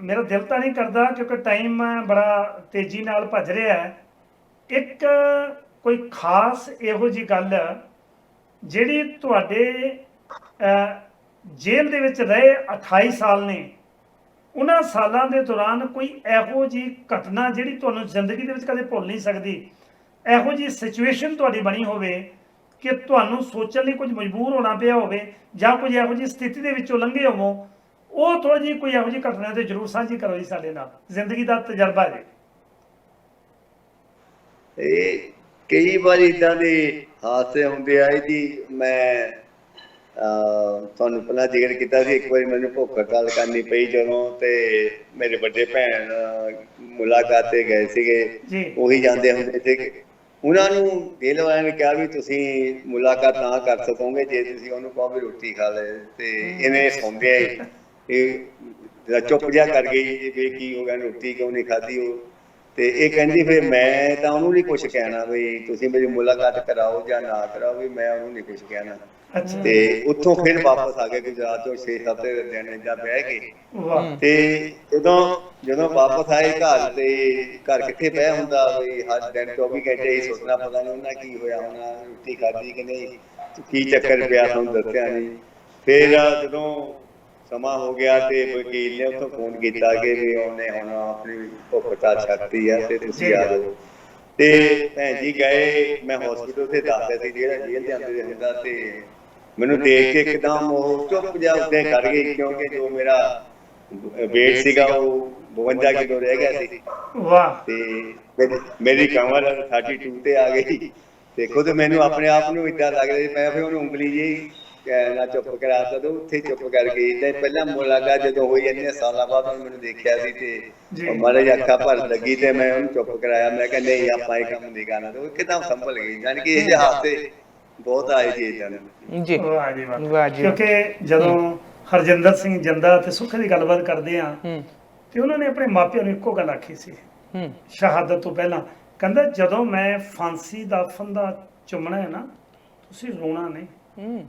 ਮੇਰਾ ਦਿਲ ਤਾਂ ਨਹੀਂ ਕਰਦਾ ਕਿਉਂਕਿ ਟਾਈਮ ਬੜਾ ਤੇਜ਼ੀ ਨਾਲ ਭੱਜ ਰਿਹਾ ਹੈ, ਇੱਕ ਕੋਈ ਖਾਸ ਇਹੋ ਜਿਹੀ ਗੱਲ ਜਿਹੜੀ ਤੁਹਾਡੇ ਜੇਲ੍ਹ ਦੇ ਵਿੱਚ ਰਹੇ 28 ਸਾਲ ਨੇ, ਉਹਨਾਂ ਸਾਲਾਂ ਦੇ ਦੌਰਾਨ ਕੋਈ ਇਹੋ ਜਿਹੀ ਘਟਨਾ ਜਿਹੜੀ ਤੁਹਾਨੂੰ ਜ਼ਿੰਦਗੀ ਦੇ ਵਿੱਚ ਕਦੇ ਭੁੱਲ ਨਹੀਂ ਸਕਦੀ, ਇਹੋ ਜਿਹੀ ਸਿਚੁਏਸ਼ਨ ਤੁਹਾਡੀ ਬਣੀ ਹੋਵੇ ਕਿ ਤੁਹਾਨੂੰ ਸੋਚਣ ਲਈ ਕੁਝ ਮਜਬੂਰ ਹੋਣਾ ਪਿਆ ਹੋਵੇ, ਜਾਂ ਕੁਝ ਇਹੋ ਜਿਹੀ ਸਥਿਤੀ ਦੇ ਵਿੱਚੋਂ ਲੰਘੇ ਹੋਵੋ, ਉਹ ਥੋੜੀ ਜਿਹੀ ਕੋਈ ਇਹੋ ਜਿਹੀ ਘਟਨਾ ਤੇ ਜ਼ਰੂਰ ਸਾਂਝੀ ਕਰੋ ਜੀ ਸਾਡੇ ਨਾਲ, ਜ਼ਿੰਦਗੀ ਦਾ ਤਜਰਬਾ ਜੀ। ਇਹ ਕਈ ਵਾਰੀ ਇਦਾਂ ਦੇ ਹਾਦਸੇ ਹੁੰਦੇ ਆ ਜੀ। ਮੈਂ ਤੁਹਾਨੂੰ ਪਹਿਲਾਂ ਜ਼ਿਕਰ ਕੀਤਾ ਸੀ, ਇੱਕ ਵਾਰੀ ਮੈਨੂੰ ਭੁੱਖ ਹੜਤਾਲ ਕਰਨੀ ਪਈ ਜਦੋਂ, ਤੇ ਮੇਰੇ ਵੱਡੇ ਭੈਣ ਮੁਲਾਕਾਤ ਤੇ ਗਏ ਸੀਗੇ, ਉਹੀ ਜਾਂਦੇ ਹੁੰਦੇ ਸੀ, ਉਹਨਾਂ ਨੂੰ ਜੇਲ੍ਹ ਵਾਲਿਆਂ ਨੇ ਕਿਹਾ ਵੀ ਤੁਸੀਂ ਮੁਲਾਕਾਤ ਨਾ ਕਰ ਸਕੋਗੇ ਜੇ ਤੁਸੀਂ ਉਹਨੂੰ ਕਹੋ ਵੀ ਰੋਟੀ ਖਾ ਲੈ, ਤੇ ਇਹਨੇ ਸੌਂਦੇ ਇਹ ਚੁੱਪ ਜਿਹਾ ਕਰ ਗਈ ਵੀ ਕੀ ਹੋ ਗਿਆ, ਰੋਟੀ ਕਿਉਂ ਨਹੀਂ ਖਾਧੀ ਉਹ, ਤੇ ਇਹ ਕਹਿੰਦੀ ਫਿਰ ਮੈਂ ਤਾਂ ਉਹਨੂੰ ਨਹੀਂ ਕੁਛ ਕਹਿਣਾ ਵੀ ਤੁਸੀਂ ਮੇਰੀ ਮੁਲਾਕਾਤ ਕਰਾਓ ਜਾਂ ਨਾ ਕਰਾਓ, ਵੀ ਮੈਂ ਉਹਨੂੰ ਨਹੀਂ ਕੁਛ ਕਹਿਣਾ। ਤੇ ਉੱਥੋਂ ਫਿਰ ਵਾਪਸ ਆ ਗਏ ਗੁਜਰਾਤ ਤੋਂ, 6-7 ਦਿਨ ਏਦਾਂ ਬਹਿ ਕੇ, ਤੇ ਜਦੋਂ ਵਾਪਸ ਆਏ ਘਰ, ਤੇ ਘਰ ਕਿੱਥੇ ਬਹਿ ਹੁੰਦਾ ਵੀ ਹਰ ਦਿਨ 24 ਘੰਟੇ ਹੀ ਸੋਚਣਾ, ਪਤਾ ਨਹੀਂ ਉਹਨਾਂ ਕੀ ਹੋਇਆ ਹੋਣਾ, ਰੋਟੀ ਖਾਧੀ ਕਿ ਨਹੀਂ, ਕੀ ਚੱਕਰ ਪਿਆ, ਤੁਹਾਨੂੰ ਦੱਸਿਆ ਨਹੀਂ। ਫਿਰ ਜਦੋਂ ਸਮਾਂ ਹੋ ਗਿਆ ਤੇ ਵਕੀਲ ਨੇ ਉੱਥੋਂ ਫੋਨ ਕੀਤਾ ਕਿ ਵੀ ਉਹਨੇ ਹੁਣ ਆਪਣੀ ਭੁੱਖ ਹੜਤਾਲ ਛੱਡਤੀ ਆ ਤੇ ਤੁਸੀਂ ਆ ਜਾਓ, ਤੇ ਭੈਣ ਜੀ ਗਏ। ਮੈਂ ਹਸਪੀਟਲ ਤੇ ਦਾਖਲ ਸੀ, ਜਿਹੜਾ ਜੇਲ੍ਹ ਦੇ ਅੰਦਰ ਹੁੰਦਾ, ਤੇ ਮੈਨੂੰ ਦੇਖ ਕੇ ਇੱਕਦਮ ਉਹ ਚੁੱਪ ਜਿਹਾ ਉੱਤੇ ਕਰ ਗਈ, ਕਿਉਂਕਿ ਜੋ ਮੇਰਾ weight ਸੀਗਾ ਉਹ 52 ਕਿਲੋ ਰਹਿ ਗਿਆ ਸੀ। ਵਾਹ। ਤੇ ਮੇਰੀ ਕਮਰ 32 ਤੇ ਆ ਗਈ, ਤੇ ਖੁਦ ਮੈਨੂੰ ਆਪਣੇ ਆਪ ਨੂੰ ਏਦਾਂ ਲੱਗ ਰਿਹਾ ਸੀ। ਮੈਂ ਫਿਰ ਉਹਨੂੰ ਉਂਗਲੀ ਜਿਹੀ ਨਾ ਚੁੱਪ ਕਰਾ ਤਾ, ਉੱਥੇ ਚੁੱਪ ਕਰ ਗਈ। ਤੇ ਪਹਿਲਾਂ ਮੁਲਾਕਾਤ ਜਦੋਂ ਹੋਈ ਇੰਨੇ ਸਾਲਾਂ ਬਾਅਦ ਉਹਨੇ ਮੈਨੂੰ ਦੇਖਿਆ ਸੀ, ਤੇ ਮਾਰੇ ਜਿਹੀ ਅੱਖਾਂ ਭਰ ਲੱਗੀ, ਤੇ ਮੈਂ ਉਹਨੂੰ ਚੁੱਪ ਕਰਾਇਆ। ਮੈਂ ਕਿਹਾ ਨਹੀਂ, ਆਪਾਂ ਇਹ ਕੰਮ ਨਹੀਂ ਕਰਨਾ, ਤੇ ਉਹ ਇੱਕਦਮ ਸੰਭਲ ਗਈ। ਯਾਨੀ ਕਿ ਇਹ ਹਾਦਸੇ ਬਹੁਤ ਆਏ ਜੀ ਏਦਾਂ ਜੀ। ਵਾਹ ਜੀ ਵਾਹ। ਕਿਉਂਕਿ ਜਦੋਂ ਹਰਜਿੰਦਰ ਸਿੰਘ ਜੰਦਾ ਤੇ ਸੁੱਖ ਦੀ ਗੱਲਬਾਤ ਕਰਦੇ ਆ, ਤੇ ਉਹਨਾਂ ਨੇ ਆਪਣੇ ਮਾਪਿਆਂ ਨੂੰ ਇੱਕੋ ਗੱਲ ਆਖੀ ਸੀ ਸ਼ਹਾਦਤ ਤੋਂ ਪਹਿਲਾਂ, ਕਹਿੰਦਾ ਜਦੋਂ ਮੈਂ ਫਾਂਸੀ ਦਾ ਫੰਦਾ ਚੁੰਮਣਾ ਹੈ ਨਾ, ਤੁਸੀਂ ਰੋਣਾ ਨਹੀਂ,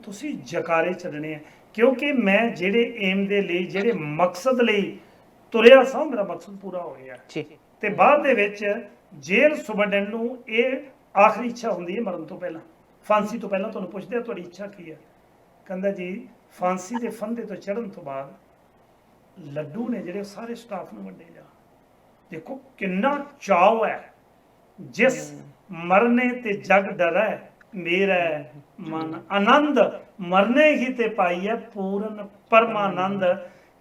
ਤੁਸੀਂ ਜਕਾਰੇ ਛੱਡਣੇ ਆ, ਕਿਉਂਕਿ ਮੈਂ ਜਿਹੜੇ ਏਮ ਦੇ ਲਈ, ਜਿਹੜੇ ਮਕਸਦ ਲਈ ਤੁਰਿਆ ਸਾਂ, ਮੇਰਾ ਮਕਸਦ ਪੂਰਾ ਹੋ ਗਿਆ ਜੀ ਤੇ ਬਾਅਦ ਦੇ ਵਿੱਚ ਜੇਲ੍ਹ ਸੁਪਰਡੈਂਟ ਨੂੰ ਇਹ ਆਖਰੀ ਇੱਛਾ ਹੁੰਦੀ ਹੈ ਮਰਨ ਤੋਂ ਪਹਿਲਾਂ, ਫਾਂਸੀ ਤੋਂ ਪਹਿਲਾਂ ਤੁਹਾਨੂੰ ਪੁੱਛਦੇ ਆ ਤੁਹਾਡੀ ਇੱਛਾ ਕੀ ਹੈ, ਕਹਿੰਦਾ ਜੀ ਫਾਂਸੀ ਦੇ ਫੰਦੇ ਤੋਂ ਚੜ੍ਹਨ ਤੋਂ ਬਾਅਦ ਲੱਡੂ ਨੇ ਜਿਹੜੇ ਸਾਰੇ ਸਟਾਫ ਨੂੰ ਵੰਡੇ ਜਾ। ਦੇਖੋ ਕਿੰਨਾ ਚਾਅ ਹੈ, ਜਿਸ ਮਰਨੇ ਤੇ ਜਗ ਡਰੈ ਮੇਰਾ ਮਨ ਆਨੰਦ, ਮਰਨੇ ਹੀ ਤੇ ਪਾਈ ਹੈ ਪੂਰਨ ਪਰਮਾਨੰਦ।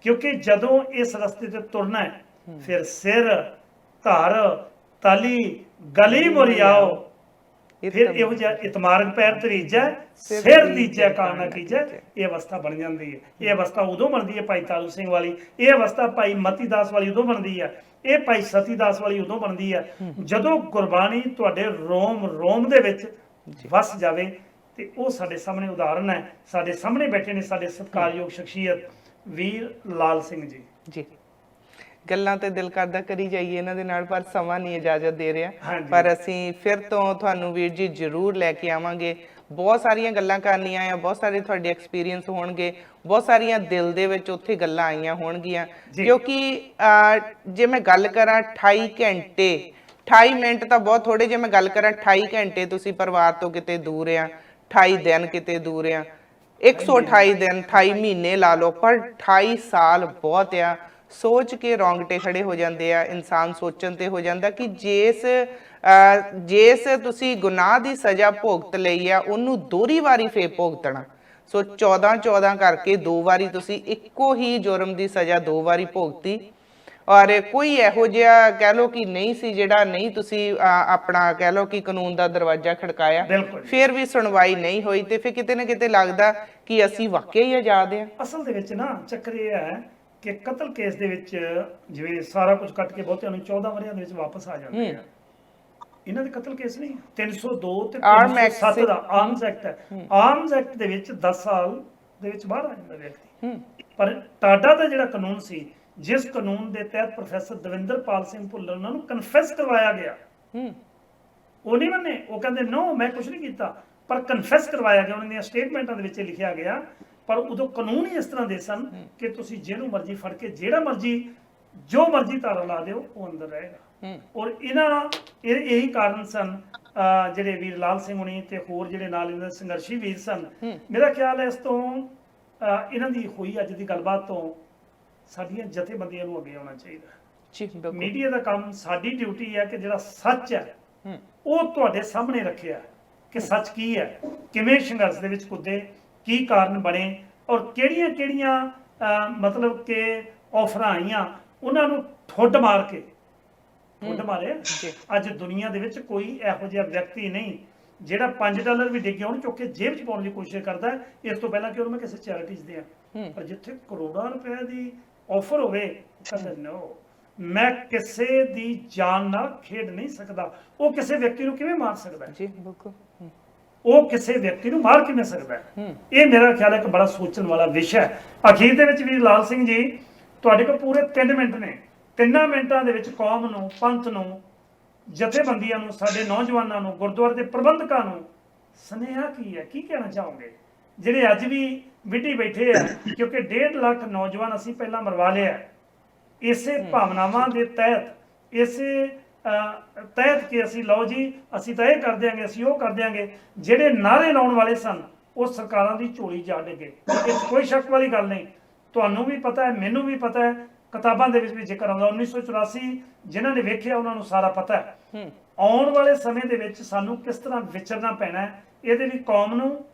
ਕਿਉਂਕਿ ਜਦੋਂ ਇਸ ਰਸਤੇ ਤੇ ਤੁਰਨਾ ਹੈ, ਫਿਰ ਸਿਰ ਧਰ ਤਲੀ ਗਲੀ ਮੁਰਿਆਓ, ਫਿਰ ਇਹੋ ਜਿਹਾ ਇਤਮਾਰਗ ਪੈਰ ਧਰੀਜੈ ਸਿਰ ਦੀਜੈ ਕਾਣਾ ਕੀਜੈ। ਇਹ ਅਵਸਥਾ ਬਣ ਜਾਂਦੀ ਹੈ। ਇਹ ਅਵਸਥਾ ਉਦੋਂ ਬਣਦੀ ਹੈ ਭਾਈ ਤਾਰੂ ਸਿੰਘ ਵਾਲੀ, ਇਹ ਅਵਸਥਾ ਭਾਈ ਮਤੀ ਦਾਸ ਵਾਲੀ ਉਦੋਂ ਬਣਦੀ ਹੈ, ਇਹ ਭਾਈ ਸਤੀ ਦਾਸ ਵਾਲੀ ਉਦੋਂ ਬਣਦੀ ਹੈ ਜਦੋਂ ਗੁਰਬਾਣੀ ਤੁਹਾਡੇ ਰੋਮ ਰੋਮ ਦੇ ਵਿੱਚ ਵਸ ਜਾਵੇ। ਤੇ ਉਹ ਸਾਡੇ ਸਾਹਮਣੇ ਉਦਾਹਰਨ ਹੈ, ਸਾਡੇ ਸਾਹਮਣੇ ਬੈਠੇ ਨੇ ਸਾਡੇ ਸਤਿਕਾਰਯੋਗ ਸ਼ਖਸੀਅਤ ਵੀਰ ਲਾਲ ਸਿੰਘ ਜੀ। ਜੀ ਗੱਲਾਂ ਤੇ ਦਿਲ ਕਰਦਾ ਕਰੀ ਜਾਈਏ ਇਹਨਾਂ ਦੇ ਨਾਲ, ਪਰ ਸਮਾਂ ਨਹੀਂ ਇਜਾਜ਼ਤ ਦੇ ਰਿਹਾ। ਪਰ ਅਸੀਂ ਫਿਰ ਤੋਂ ਤੁਹਾਨੂੰ ਵੀਰ ਜੀ ਜ਼ਰੂਰ ਲੈ ਕੇ ਆਵਾਂਗੇ। ਬਹੁਤ ਸਾਰੀਆਂ ਗੱਲਾਂ ਕਰਨੀਆਂ ਆ, ਬਹੁਤ ਸਾਰੇ ਤੁਹਾਡੇ ਐਕਸਪੀਰੀਅੰਸ ਹੋਣਗੇ, ਬਹੁਤ ਸਾਰੀਆਂ ਦਿਲ ਦੇ ਵਿੱਚ ਉੱਥੇ ਗੱਲਾਂ ਆਈਆਂ ਹੋਣਗੀਆਂ। ਕਿਉਂਕਿ ਜੇ ਮੈਂ ਗੱਲ ਕਰਾਂ 28 ਘੰਟੇ 28 ਮਿੰਟ ਤਾਂ ਬਹੁਤ ਥੋੜੇ, ਜੇ ਮੈਂ ਗੱਲ ਕਰਾਂ 28 ਘੰਟੇ ਤੁਸੀਂ ਪਰਿਵਾਰ ਤੋਂ ਕਿਤੇ ਦੂਰ ਆ, 28 ਦਿਨ ਕਿਤੇ ਦੂਰ ਆ, 128 ਦਿਨ 28 ਮਹੀਨੇ ਲਾ ਲਓ, ਪਰ 28 ਸਾਲ ਬਹੁਤ ਆ। ਸੋਚ ਕੇ ਰੌਂਗਟੇ ਖੜੇ ਹੋ ਜਾਂਦੇ ਆ, ਇਨਸਾਨ ਸੋਚਣ ਤੇ ਹੋ ਜਾਂਦਾ ਕਿ ਜਿਸ ਤੁਸੀਂ ਗੁਨਾਹ ਦੀ ਸਜ਼ਾ ਭੁਗਤ ਲਈ ਆ, ਉਹਨੂੰ ਦੋਹਰੀ ਵਾਰੀ ਫੇਰ ਭੁਗਤਣਾ। ਸੋ 14 ਕਰਕੇ 2 ਵਾਰੀ ਤੁਸੀਂ ਇੱਕੋ ਹੀ ਜੁਰਮ ਦੀ ਸਜ਼ਾ 2 ਵਾਰੀ ਭੁਗਤੀ। ਔਰ ਕੋਈ ਇਹੋ ਜਿਹਾ ਕਹਿ ਲਓ ਕਿ ਨਹੀਂ ਸੀ ਜਿਹੜਾ ਨਹੀਂ ਤੁਸੀਂ ਆਪਣਾ ਕਹਿ ਲਓ ਕਿ ਕਾਨੂੰਨ ਦਾ ਦਰਵਾਜ਼ਾ ਖੜਕਾਇਆ, ਫਿਰ ਵੀ ਸੁਣਵਾਈ ਨਹੀਂ ਹੋਈ। ਤੇ ਫਿਰ ਕਿਤੇ ਨਾ ਕਿਤੇ ਲੱਗਦਾ ਕਿ ਅਸੀਂ ਵਾਕਿਆ ਹੀ ਆਜ਼ਾਦ ਆ। ਅਸਲ ਦੇ ਵਿੱਚ ਨਾ ਚੱਕਰ ਇਹ ਹੈ ਕਿ ਕਤਲ ਕੇਸ ਦੇ ਵਿੱਚ ਜਿਵੇਂ ਸਾਰਾ ਕੁਝ ਕੱਟ ਕੇ ਬਹੁਤਿਆਂ ਨੂੰ 14 ਵਰਿਆਂ ਦੇ ਵਿੱਚ ਵਾਪਸ ਆ ਜਾਂਦੇ ਆ। ਇਹਨਾਂ ਦੇ ਕਤਲ ਕੇਸ ਨਹੀਂ, 302 ਤੇ 307 ਦਾ ਆਰਮਸ ਐਕਟ ਹੈ। ਆਰਮਸ ਐਕਟ ਦੇ ਵਿੱਚ 10 ਸਾਲ ਦੇ ਵਿੱਚ ਬਾਹਰ ਆ ਜਾਂਦਾ ਵਿਅਕਤੀ। ਪਰ ਟਾਡਾ ਦਾ ਜਿਹੜਾ ਕਾਨੂੰਨ ਸੀ, ਜਿਸ ਕਾਨੂੰਨ ਦੇ ਤਹਿਤ ਪ੍ਰੋਫੈਸਰ ਦਵਿੰਦਰਪਾਲ ਸਿੰਘ ਭੁੱਲਰ ਉਹਨਾਂ ਨੂੰ ਕਨਫੈਸ ਕਰਵਾਇਆ ਗਿਆ, ਉਹ ਨਹੀਂ ਮੰਨੇ। ਉਹ ਕਹਿੰਦੇ ਨੋ ਮੈਂ ਕੁਝ ਨਹੀਂ ਕੀਤਾ, ਪਰ ਕਨਫੈਸ ਕਰਵਾਇਆ ਗਿਆ। ਉਹਨਾਂ ਦੀਆਂ ਸਟੇਟਮੈਂਟਾਂ ਦੇ ਵਿੱਚ ਲਿਖਿਆ ਗਿਆ। ਪਰ ਉਦੋਂ ਕਾਨੂੰਨ ਹੀ ਇਸ ਤਰ੍ਹਾਂ ਦੇ ਸਨ ਕਿ ਤੁਸੀਂ ਜਿਹਨੂੰ ਮਰਜ਼ੀ ਫੜ ਕੇ ਜਿਹੜਾ ਮਰਜ਼ੀ ਜੋ ਮਰਜ਼ੀ ਧਾਰਾ ਲਾ ਦਿਓ, ਉਹ ਅੰਦਰ ਰਹੇਗਾ। ਔਰ ਇਹੀ ਕਾਰਨ ਸਨ ਜਿਹੜੇ ਵੀਰ ਲਾਲ ਸਿੰਘ ਹੁਣੀ ਤੇ ਹੋਰ ਜਿਹੜੇ ਨਾਲ ਇਹਨਾਂ ਦੇ ਸੰਘਰਸ਼ੀ ਵੀਰ ਸਨ। ਮੇਰਾ ਖਿਆਲ ਹੈ ਇਸ ਤੋਂ ਇਹਨਾਂ ਦੀ ਹੋਈ ਅੱਜ ਦੀ ਗੱਲਬਾਤ ਤੋਂ ਸਾਡੀਆਂ ਜਥੇਬੰਦੀਆਂ ਨੂੰ ਅੱਗੇ ਆਉਣਾ ਚਾਹੀਦਾ। ਮੀਡੀਆ ਦਾ ਕੰਮ, ਸਾਡੀ ਡਿਊਟੀ ਹੈ ਕਿ ਜਿਹੜਾ ਸੱਚ ਹੈ ਉਹ ਤੁਹਾਡੇ ਸਾਹਮਣੇ ਰੱਖਿਆ ਕਿ ਸੱਚ ਕੀ ਹੈ, ਕਿਵੇਂ ਸੰਘਰਸ਼ ਦੇ ਵਿੱਚ ਕੁੱਦੇ, ਕੀ ਕਾਰਨ ਬਣੇ ਔਰ ਕਿਹੜੀਆਂ ਮਤਲਬ ਕਿ ਆਫਰਾਂ ਆਈਆਂ, ਉਹਨਾਂ ਨੂੰ ਠੁੱਡ ਮਾਰ ਕੇ ਮਾਰਿਆ। ਅੱਜ ਦੁਨੀਆ ਦੇ ਵਿੱਚ ਕੋਈ ਇਹੋ ਜਿਹਾ ਵਿਅਕਤੀ ਨਹੀਂ ਜਿਹੜਾ $5 ਵੀ ਡਿੱਗੇ ਉਹਨੂੰ ਚੁੱਕ ਕੇ ਜੇਬ 'ਚ ਪਾਉਣ ਦੀ ਕੋਸ਼ਿਸ਼ ਕਰਦਾ ਹੈ, ਇਸ ਤੋਂ ਪਹਿਲਾਂ ਕਿ ਉਹਨੂੰ ਮੈਂ ਕਿਸੇ ਚੈਰਿਟੀਜ਼ ਦਿਆਂ। ਪਰ ਜਿੱਥੇ ਕਰੋੜਾਂ ਰੁਪਏ ਦੀ ਆਫਰ ਹੋਵੇ, ਕਹਿੰਦਾ ਨੋ, ਮੈਂ ਕਿਸੇ ਦੀ ਜਾਨ ਨਾਲ ਖੇਡ ਨਹੀਂ ਸਕਦਾ। ਉਹ ਕਿਸੇ ਵਿਅਕਤੀ ਨੂੰ ਕਿਵੇਂ ਮਾਰ ਸਕਦਾ ਹੈ? ਉਹ ਕਿਸੇ ਵਿਅਕਤੀ ਨੂੰ ਮਾਰ ਕਿਵੇਂ ਸਕਦਾ ਹੈ? ਇਹ ਮੇਰਾ ਖਿਆਲ ਹੈ ਕਿ ਬੜਾ ਸੋਚਣ ਵਾਲਾ ਵਿਸ਼ਾ ਹੈ। ਅਖੀਰ ਦੇ ਵਿੱਚ ਵੀ ਲਾਲ ਸਿੰਘ ਜੀ, ਤੁਹਾਡੇ ਕੋਲ ਪੂਰੇ 3 ਮਿੰਟ ਨੇ। 3 ਮਿੰਟਾਂ ਦੇ ਵਿੱਚ ਕੌਮ ਨੂੰ, ਪੰਥ ਨੂੰ, ਜਥੇਬੰਦੀਆਂ ਨੂੰ, ਸਾਡੇ ਨੌਜਵਾਨਾਂ ਨੂੰ, ਗੁਰਦੁਆਰੇ ਦੇ ਪ੍ਰਬੰਧਕਾਂ ਨੂੰ ਸੁਨੇਹਾ ਕੀ ਹੈ, ਕੀ ਕਹਿਣਾ ਚਾਹੋਗੇ ਜਿਹੜੇ ਅੱਜ ਵੀ ਵਿਢੀ ਬੈਠੇ ਆ? ਕਿਉਂਕਿ 1.5 ਲੱਖ ਨੌਜਵਾਨ ਅਸੀਂ ਪਹਿਲਾਂ ਮਰਵਾ ਲਿਆ ਇਸੇ ਭਾਵਨਾਵਾਂ ਦੇ ਤਹਿਤ, ਇਸੇ ਤਹਿਤ ਕਿ ਅਸੀਂ ਲਓ ਜੀ ਅਸੀਂ ਤਾਂ ਇਹ ਕਰ ਦਿਆਂਗੇ, ਅਸੀਂ ਉਹ ਕਰ ਦਿਆਂਗੇ। ਜਿਹੜੇ ਨਾਅਰੇ ਲਾਉਣ ਵਾਲੇ ਸਨ ਉਹ ਸਰਕਾਰਾਂ ਦੀ ਝੋਲੀ ਜਾ ਡਿੱਗੇ। ਇਹ ਕੋਈ ਸ਼ੱਕ ਵਾਲੀ ਗੱਲ ਨਹੀਂ। ਤੁਹਾਨੂੰ ਵੀ ਪਤਾ ਹੈ, ਮੈਨੂੰ ਵੀ ਪਤਾ ਹੈ, ਕਿਤਾਬਾਂ ਦੇ ਵਿੱਚ ਵੀ ਜ਼ਿਕਰ ਆਉਂਦਾ 1984 ਜਿਨ੍ਹਾਂ ਨੇ ਵੇਖਿਆ ਉਹਨਾਂ ਨੂੰ ਸਾਰਾ ਪਤਾ ਹੈ। ਆਉਣ ਵਾਲੇ ਸਮੇਂ ਦੇ ਵਿੱਚ ਸਾਨੂੰ ਕਿਸ ਤਰ੍ਹਾਂ ਵਿਚਰਨਾ ਪੈਣਾ ਹੈ, ਇਹਦੇ ਲਈ ਕੌਮ ਨੂੰ,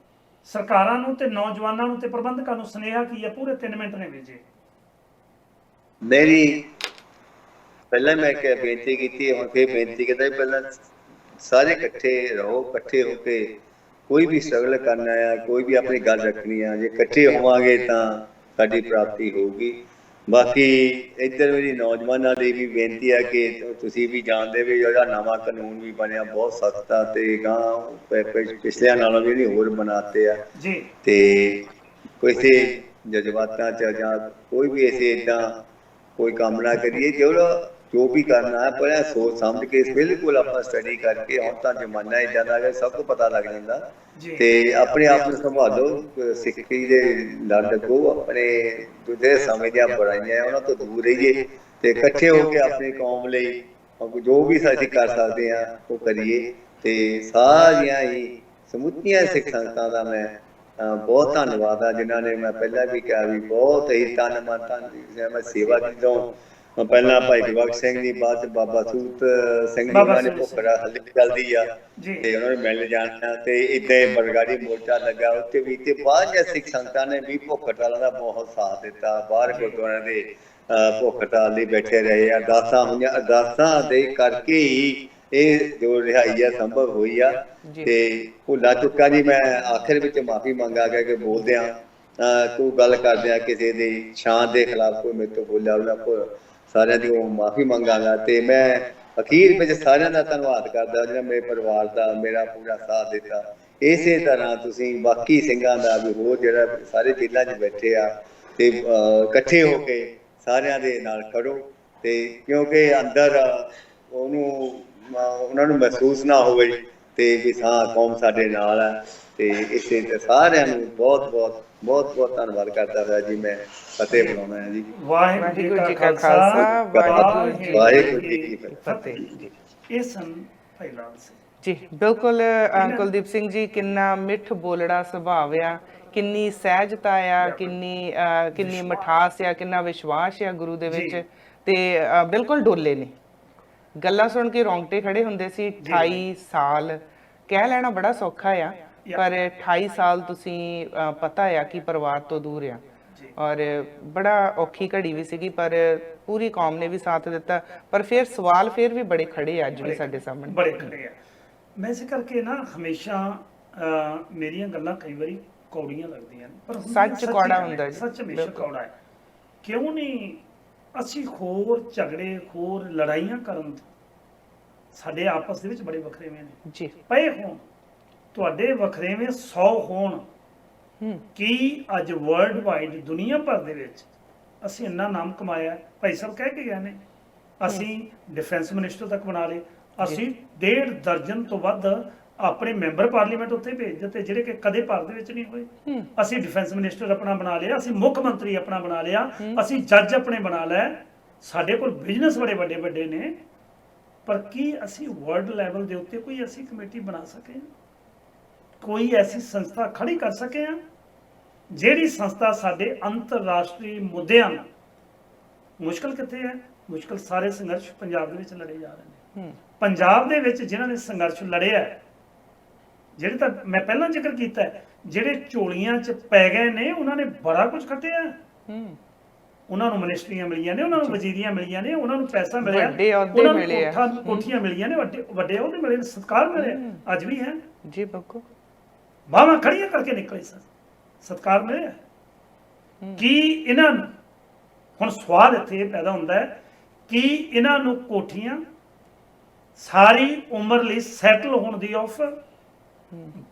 ਸਰਕਾਰਾਂ ਨੂੰ ਤੇ ਨੌਜਵਾਨਾਂ ਨੂੰ ਤੇ ਪ੍ਰਬੰਧਕਾਂ ਨੂੰ ਸੁਨੇਹਾ ਕੀ ਹੈ? ਪੂਰੇ 3 ਮਿੰਟ ਨੇ ਵੀਰ ਜੀ। ਮੇਰੀ ਪਹਿਲਾਂ ਮੈਂ ਇੱਕ ਬੇਨਤੀ ਕੀਤੀ, ਹੁਣ ਫਿਰ ਬੇਨਤੀ ਕਰਦਾ ਪਹਿਲਾਂ ਸਾਰੇ ਇਕੱਠੇ ਰਹੋ, ਇਕੱਠੇ ਹੋ ਕੇ ਕੋਈ ਵੀ ਸਟਰਗਲ ਕਰਨਾ ਆ, ਕੋਈ ਵੀ ਆਪਣੀ ਗੱਲ ਰੱਖਣੀ ਆ, ਜੇ ਇਕੱਠੇ ਹੋਵਾਂਗੇ ਤਾਂ ਸਾਡੀ ਪ੍ਰਾਪਤੀ ਹੋਊਗੀ। ਬਾਕੀ ਇੱਧਰ ਮੇਰੀ ਨੌਜਵਾਨਾਂ ਲਈ ਵੀ ਬੇਨਤੀ ਹੈ ਕਿ ਤੁਸੀਂ ਵੀ ਜਾਣਦੇ ਵੀ ਜਿਹੜਾ ਨਵਾਂ ਕਾਨੂੰਨ ਵੀ ਬਣਿਆ ਬਹੁਤ ਸਖਤ ਆ ਤੇ ਗਾਂ ਪਿਛਲਿਆਂ ਨਾਲੋਂ ਵੀ ਹੋਰ ਬਣਾਤੇ ਆ ਜੀ। ਤੇ ਕਿਸੇ ਜਜ਼ਬਾਤਾਂ 'ਚ ਜਾਂ ਕੋਈ ਵੀ ਐਸੇ ਇੱਦਾਂ ਕੋਈ ਕੰਮ ਨਾ ਕਰੀਏ। ਜਿਹੜਾ ਜੋ ਵੀ ਕਰਨਾ ਹੈ ਪਹਿਲਾਂ ਸੋਚ ਸਮਝ ਕੇ ਬਿਲਕੁਲ ਆਪਾਂ ਸਟੱਡੀ ਕਰਕੇ, ਹੁਣ ਤਾਂ ਜ਼ਮਾਨਾ ਇਦਾਂ ਦਾ ਹੈ ਸਭ ਤੋਂ ਪਤਾ ਲੱਗ ਜਾਂਦਾ, ਤੇ ਆਪਣੇ ਆਪ ਨੂੰ ਸੰਭਾਲੋ, ਸਿੱਖੀ ਦੇ ਲੜ ਲੱਗੋ, ਆਪਣੇ ਦੂਜੇ ਸਮੇਂ ਦੀਆਂ ਬੁਰਾਈਆਂ ਉਹਨਾਂ ਤੋਂ ਦੂਰ ਰਹੀਏ ਤੇ ਇਕੱਠੇ ਹੋ ਕੇ ਆਪਣੀ ਕੌਮ ਲਈ ਜੋ ਵੀ ਅਸੀਂ ਕਰ ਸਕਦੇ ਹਾਂ ਉਹ ਕਰੀਏ। ਤੇ ਸਾਰੀਆਂ ਹੀ ਸਮੁੱਚੀਆਂ ਸਿੱਖ ਸੰਗਤਾਂ ਦਾ ਮੈਂ ਬਹੁਤ ਧੰਨਵਾਦ ਆ, ਜਿਨ੍ਹਾਂ ਨੇ, ਮੈਂ ਪਹਿਲਾਂ ਵੀ ਕਿਹਾ ਵੀ ਬਹੁਤ ਹੀ ਤਨ ਮਨ ਧਨ ਮੈਂ ਸੇਵਾ ਕੀਤੀ। ਪਹਿਲਾਂ ਭਾਈ ਗੁਰਬਖਸ਼ ਸਿੰਘ ਜੀ, ਬਾਅਦ ਚ ਬਾਬਾ ਸੂਤ ਸਿੰਘ ਜੀ, ਉਹਨਾਂ ਨੇ ਭੁੱਖੜਾ ਹੱਲੇ ਚੱਲਦੀ ਆ ਤੇ ਉਹਨਾਂ ਨੂੰ ਮਿਲ ਜਾਣਾ, ਤੇ ਏਦਾਂ ਹੀ ਬਰਗਾੜੀ ਮੋਰਚਾ ਲੱਗਾ ਉੱਥੇ ਵੀ, ਤੇ ਬਾਹਰ ਸਿੱਖ ਸੰਗਤਾਂ ਨੇ ਵੀ ਭੁੱਖ ਹੜਤਾਲ ਦਾ ਬਹੁਤ ਸਾਥ ਦਿੱਤਾ। ਬਾਹਰ ਗੁਰਦੁਆਰਿਆਂ ਦੇ ਭੁੱਖ ਹੜਤਾਲ ਲਈ ਬੈਠੇ ਰਹੇ, ਅਰਦਾਸਾਂ ਹੋਈਆਂ, ਅਰਦਾਸਾਂ ਦੇ ਕਰਕੇ ਹੀ ਇਹ ਜੋ ਰਿਹਾਈ ਆ ਸੰਭਵ ਹੋਈ ਆ। ਤੇ ਭੁੱਲਾ ਚੁੱਕਾ ਜੀ ਮੈਂ ਆਖਿਰ ਵਿੱਚ ਮਾਫੀ ਮੰਗਾ ਕਿ ਬੋਲਦਿਆਂ ਕੋਈ ਗੱਲ ਕਰਦਿਆਂ ਕਿਸੇ ਦੀ ਸ਼ਾਨ ਦੇ ਖਿਲਾਫ ਕੋਈ ਮੇਰੇ ਤੋਂ ਬੋਲਿਆ, ਉਹਨਾਂ ਕੋਲ ਸਾਰਿਆਂ ਦੀ ਉਹ ਮਾਫੀ ਮੰਗਾਂਗਾ। ਤੇ ਮੈਂ ਅਖੀਰ ਵਿੱਚ ਸਾਰਿਆਂ ਦਾ ਧੰਨਵਾਦ ਕਰਦਾ ਜਿਹੜਾ ਮੇਰੇ ਪਰਿਵਾਰ ਦਾ ਮੇਰਾ ਪੂਰਾ ਸਾਥ ਦਿੱਤਾ। ਇਸੇ ਤਰ੍ਹਾਂ ਤੁਸੀਂ ਬਾਕੀ ਸਿੰਘਾਂ ਦਾ ਵੀ ਹੋਰ ਜਿਹੜਾ ਸਾਰੇ ਜੇਲ੍ਹਾਂ 'ਚ ਬੈਠੇ ਆ ਤੇ ਇਕੱਠੇ ਹੋ ਕੇ ਸਾਰਿਆਂ ਦੇ ਨਾਲ ਖੜੋ, ਤੇ ਕਿਉਂਕਿ ਅੰਦਰ ਉਹਨਾਂ ਨੂੰ ਮਹਿਸੂਸ ਨਾ ਹੋਵੇ ਤੇ ਵੀ ਹਾਂ ਕੌਮ ਸਾਡੇ ਨਾਲ ਹੈ। ਤੇ ਇਸੇ ਸਾਰਿਆਂ ਨੂੰ ਬਹੁਤ ਬਹੁਤ ਬਹੁਤ ਬਹੁਤ ਧੰਨਵਾਦ ਕਰਦਾ ਹੋਇਆ ਜੀ ਮੈਂ ਫਤਿਹ ਬੁਲਾਉਣਾ ਹੈ ਜੀ। ਵਾਹਿਗੁਰੂ ਜੀ ਕਾ ਖਾਲਸਾ, ਵਾਹਿਗੁਰੂ ਜੀ ਕੀ ਫਤਿਹ। ਇਹ ਸਨ ਭਾਈ ਲਾਲ ਸਿੰਘ ਜੀ। ਬਿਲਕੁਲ ਕੁਲਦੀਪ ਸਿੰਘ ਜੀ, ਕਿੰਨਾ ਮਿੱਠ ਬੋਲੜਾ ਸੁਭਾਅ ਆ, ਕਿੰਨੀ ਸਹਿਜਤਾ ਆ, ਕਿੰਨੀ ਮਿਠਾਸ ਆ, ਕਿੰਨਾ ਵਿਸ਼ਵਾਸ ਆ ਗੁਰੂ ਦੇ ਵਿੱਚ, ਤੇ ਬਿਲਕੁਲ ਡੋਲੇ ਨੇ। ਗੱਲਾਂ ਸੁਣ ਕੇ ਰੌਂਗਟੇ ਖੜੇ ਹੁੰਦੇ ਸੀ। 28 ਸਾਲ ਕਹਿ ਲੈਣਾ ਬੜਾ ਸੌਖਾ ਆ, ਪਰ 28 ਸਾਲ ਤੁਸੀਂ ਪਤਾ ਆ ਕਿ ਪਰਿਵਾਰ ਤੋਂ ਦੂਰ ਆ, ਔਰ ਬੜਾ ਔਖੀ ਘੜੀ ਵੀ ਸੀਗੀ, ਪਰ ਪੂਰੀ ਕੌਮ ਨੇ ਵੀ ਸਾਥ ਦਿੱਤਾ। ਪਰ ਫਿਰ ਸਵਾਲ ਫਿਰ ਵੀ ਬੜੇ ਖੜੇ ਆ ਅੱਜ ਵੀ ਸਾਡੇ ਸਾਹਮਣੇ, ਬੜੇ ਖੜੇ ਆ। ਮੈਂ ਇਸੇ ਕਰਕੇ ਨਾ ਹਮੇਸ਼ਾ ਮੇਰੀਆਂ ਗੱਲਾਂ ਕਈ ਵਾਰੀ ਕੌੜੀਆਂ ਲੱਗਦੀਆਂ ਨੇ, ਪਰ ਸੱਚ ਕੌੜਾ ਹੁੰਦਾ ਜੀ, ਸੱਚ ਹਮੇਸ਼ਾ ਕੌੜਾ ਹੈ। ਕਿਉਂ ਨਹੀਂ ਅਸੀਂ ਹੋਰ ਝਗੜੇ, ਹੋਰ ਲੜਾਈਆਂ ਕਰਨ ਤੋਂ, ਸਾਡੇ ਆਪਸ ਦੇ ਵਿੱਚ ਬੜੇ ਵਖਰੇਵੇਂ ਨੇ ਜੀ ਪਏ ਹੋਣ, ਤੁਹਾਡੇ ਵਖਰੇਵੇਂ 100 ਹੋਣ, ਕੀ ਅੱਜ ਵਰਲਡ ਵਾਈਡ ਦੁਨੀਆ ਭਰ ਦੇ ਵਿੱਚ ਅਸੀਂ ਇੰਨਾ ਨਾਮ ਕਮਾਇਆ। ਭਾਈ ਸਾਹਿਬ ਕਹਿ ਕੇ ਗਏ ਨੇ, ਅਸੀਂ ਡਿਫੈਂਸ ਮਿਨਿਸਟਰ ਤੱਕ ਬਣਾ ਲਏ, ਅਸੀਂ 1.5 ਦਰਜਨ ਤੋਂ ਵੱਧ ਆਪਣੇ ਮੈਂਬਰ ਪਾਰਲੀਮੈਂਟ ਉੱਥੇ ਭੇਜ ਦਿੱਤੇ ਜਿਹੜੇ ਕਿ ਕਦੇ ਭਾਰਤ ਦੇ ਵਿੱਚ ਨਹੀਂ ਹੋਏ। ਅਸੀਂ ਡਿਫੈਂਸ ਮਿਨਿਸਟਰ ਆਪਣਾ ਬਣਾ ਲਿਆ, ਅਸੀਂ ਮੁੱਖ ਮੰਤਰੀ ਆਪਣਾ ਬਣਾ ਲਿਆ, ਅਸੀਂ ਜੱਜ ਆਪਣੇ ਬਣਾ ਲਏ, ਸਾਡੇ ਕੋਲ ਬਿਜ਼ਨਸ ਬੜੇ ਵੱਡੇ ਵੱਡੇ ਨੇ। ਪਰ ਕੀ ਅਸੀਂ ਵਰਲਡ ਲੈਵਲ ਦੇ ਉੱਤੇ ਕੋਈ ਐਸੀ ਕਮੇਟੀ ਬਣਾ ਸਕੇ, ਕੋਈ ਐਸੀ ਸੰਸਥਾ ਖੜੀ ਕਰ ਸਕੇ ਆ ਜਿਹੜੀ ਸੰਸਥਾ ਸਾਡੇ ਅੰਤਰਰਾਸ਼ਟਰੀ ਮੁੱਦਿਆਂ ਨੂੰ, ਮੁਸ਼ਕਲ ਕਿੱਥੇ ਹੈ, ਮੁਸ਼ਕਲ ਸਾਰੇ ਸੰਘਰਸ਼ ਪੰਜਾਬ ਦੇ ਵਿੱਚ ਲੜੇ ਜਾ ਰਹੇ ਨੇ। ਪੰਜਾਬ ਦੇ ਵਿੱਚ ਜਿਨ੍ਹਾਂ ਨੇ ਸੰਘਰਸ਼ ਲੜਿਆ, ਜਿਹੜੇ ਤਾਂ ਮੈਂ ਪਹਿਲਾਂ ਜ਼ਿਕਰ ਕੀਤਾ, ਜਿਹੜੇ ਝੋਲੀਆਂ 'ਚ ਪੈ ਗਏ ਨੇ, ਉਹਨਾਂ ਨੇ ਬੜਾ ਕੁਝ ਖੱਟਿਆ। ਉਹਨਾਂ ਨੂੰ ਮਿਨਿਸਟਰੀਆਂ ਮਿਲੀਆਂ ਨੇ, ਉਹਨਾਂ ਨੂੰ ਵਜ਼ੀਰੀਆਂ ਮਿਲੀਆਂ ਨੇ, ਉਹਨਾਂ ਨੂੰ ਪੈਸਾ ਮਿਲਿਆ, ਉਹਨਾਂ ਨੂੰ ਕੋਠੀਆਂ ਮਿਲੀਆਂ ਨੇ, ਵੱਡੇ ਉਹਦੇ ਮਿਲੇ, ਸਤਿਕਾਰ ਮਿਲਿਆ, ਅੱਜ ਵੀ ਹੈ ਜੀ। ਬਿਲਕੁਲ ਬਾਹਾਂ ਖੜੀਆਂ ਕਰਕੇ ਨਿਕਲੇ ਸਨ, ਸਤਿਕਾਰ ਮਿਲਿਆ। ਕੀ ਇਹਨਾਂ ਨੂੰ, ਹੁਣ ਸਵਾਲ ਇੱਥੇ ਪੈਦਾ ਹੁੰਦਾ ਹੈ ਕਿ ਇਹਨਾਂ ਨੂੰ ਕੋਠੀਆਂ, ਸਾਰੀ ਉਮਰ ਲਈ ਸੈਟਲ ਹੋਣ ਦੀ ਆਫਰ,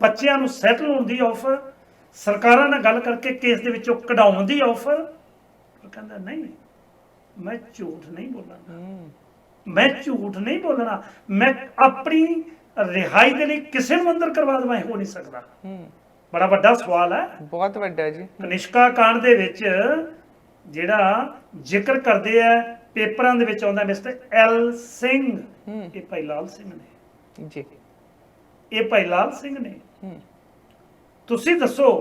ਬੱਚਿਆਂ ਨੂੰ ਸੈਟਲ ਹੋਣ ਦੀ ਆਫਰ, ਸਰਕਾਰਾਂ ਨਾਲ ਗੱਲ ਕਰਕੇ ਕੇਸ ਦੇ ਵਿੱਚੋਂ ਕਢਾਉਣ ਦੀ ਆਫਰ। ਕਹਿੰਦਾ ਨਹੀਂ, ਮੈਂ ਝੂਠ ਨਹੀਂ ਬੋਲਣਾ, ਮੈਂ ਝੂਠ ਨਹੀਂ ਬੋਲਣਾ, ਮੈਂ ਆਪਣੀ ਰਿਹਾਈ ਦੇ ਲਈ ਕਿਸੇ ਨੂੰ ਅੰਦਰ ਕਰਵਾ ਦੇਵਾਂ, ਹੋ ਨਹੀਂ ਸਕਦਾ। ਬੜਾ ਵੱਡਾ ਸਵਾਲ ਹੈ, ਬਹੁਤ ਵੱਡਾ ਜੀ। ਕਨਿਸ਼ਕਾ ਕਾਂਡ ਦੇ ਵਿੱਚ ਜਿਹੜਾ ਜ਼ਿਕਰ ਕਰਦੇ ਆ, ਪੇਪਰਾਂ ਦੇ ਵਿੱਚ ਆਉਂਦਾ ਮਿਸਟਰ ਐਲ ਸਿੰਘ, ਇਹ ਭਾਈ ਲਾਲ ਸਿੰਘ ਨੇ ਜੀ, ਇਹ ਭਾਈ ਲਾਲ ਸਿੰਘ ਨੇ। ਤੁਸੀਂ ਦੱਸੋ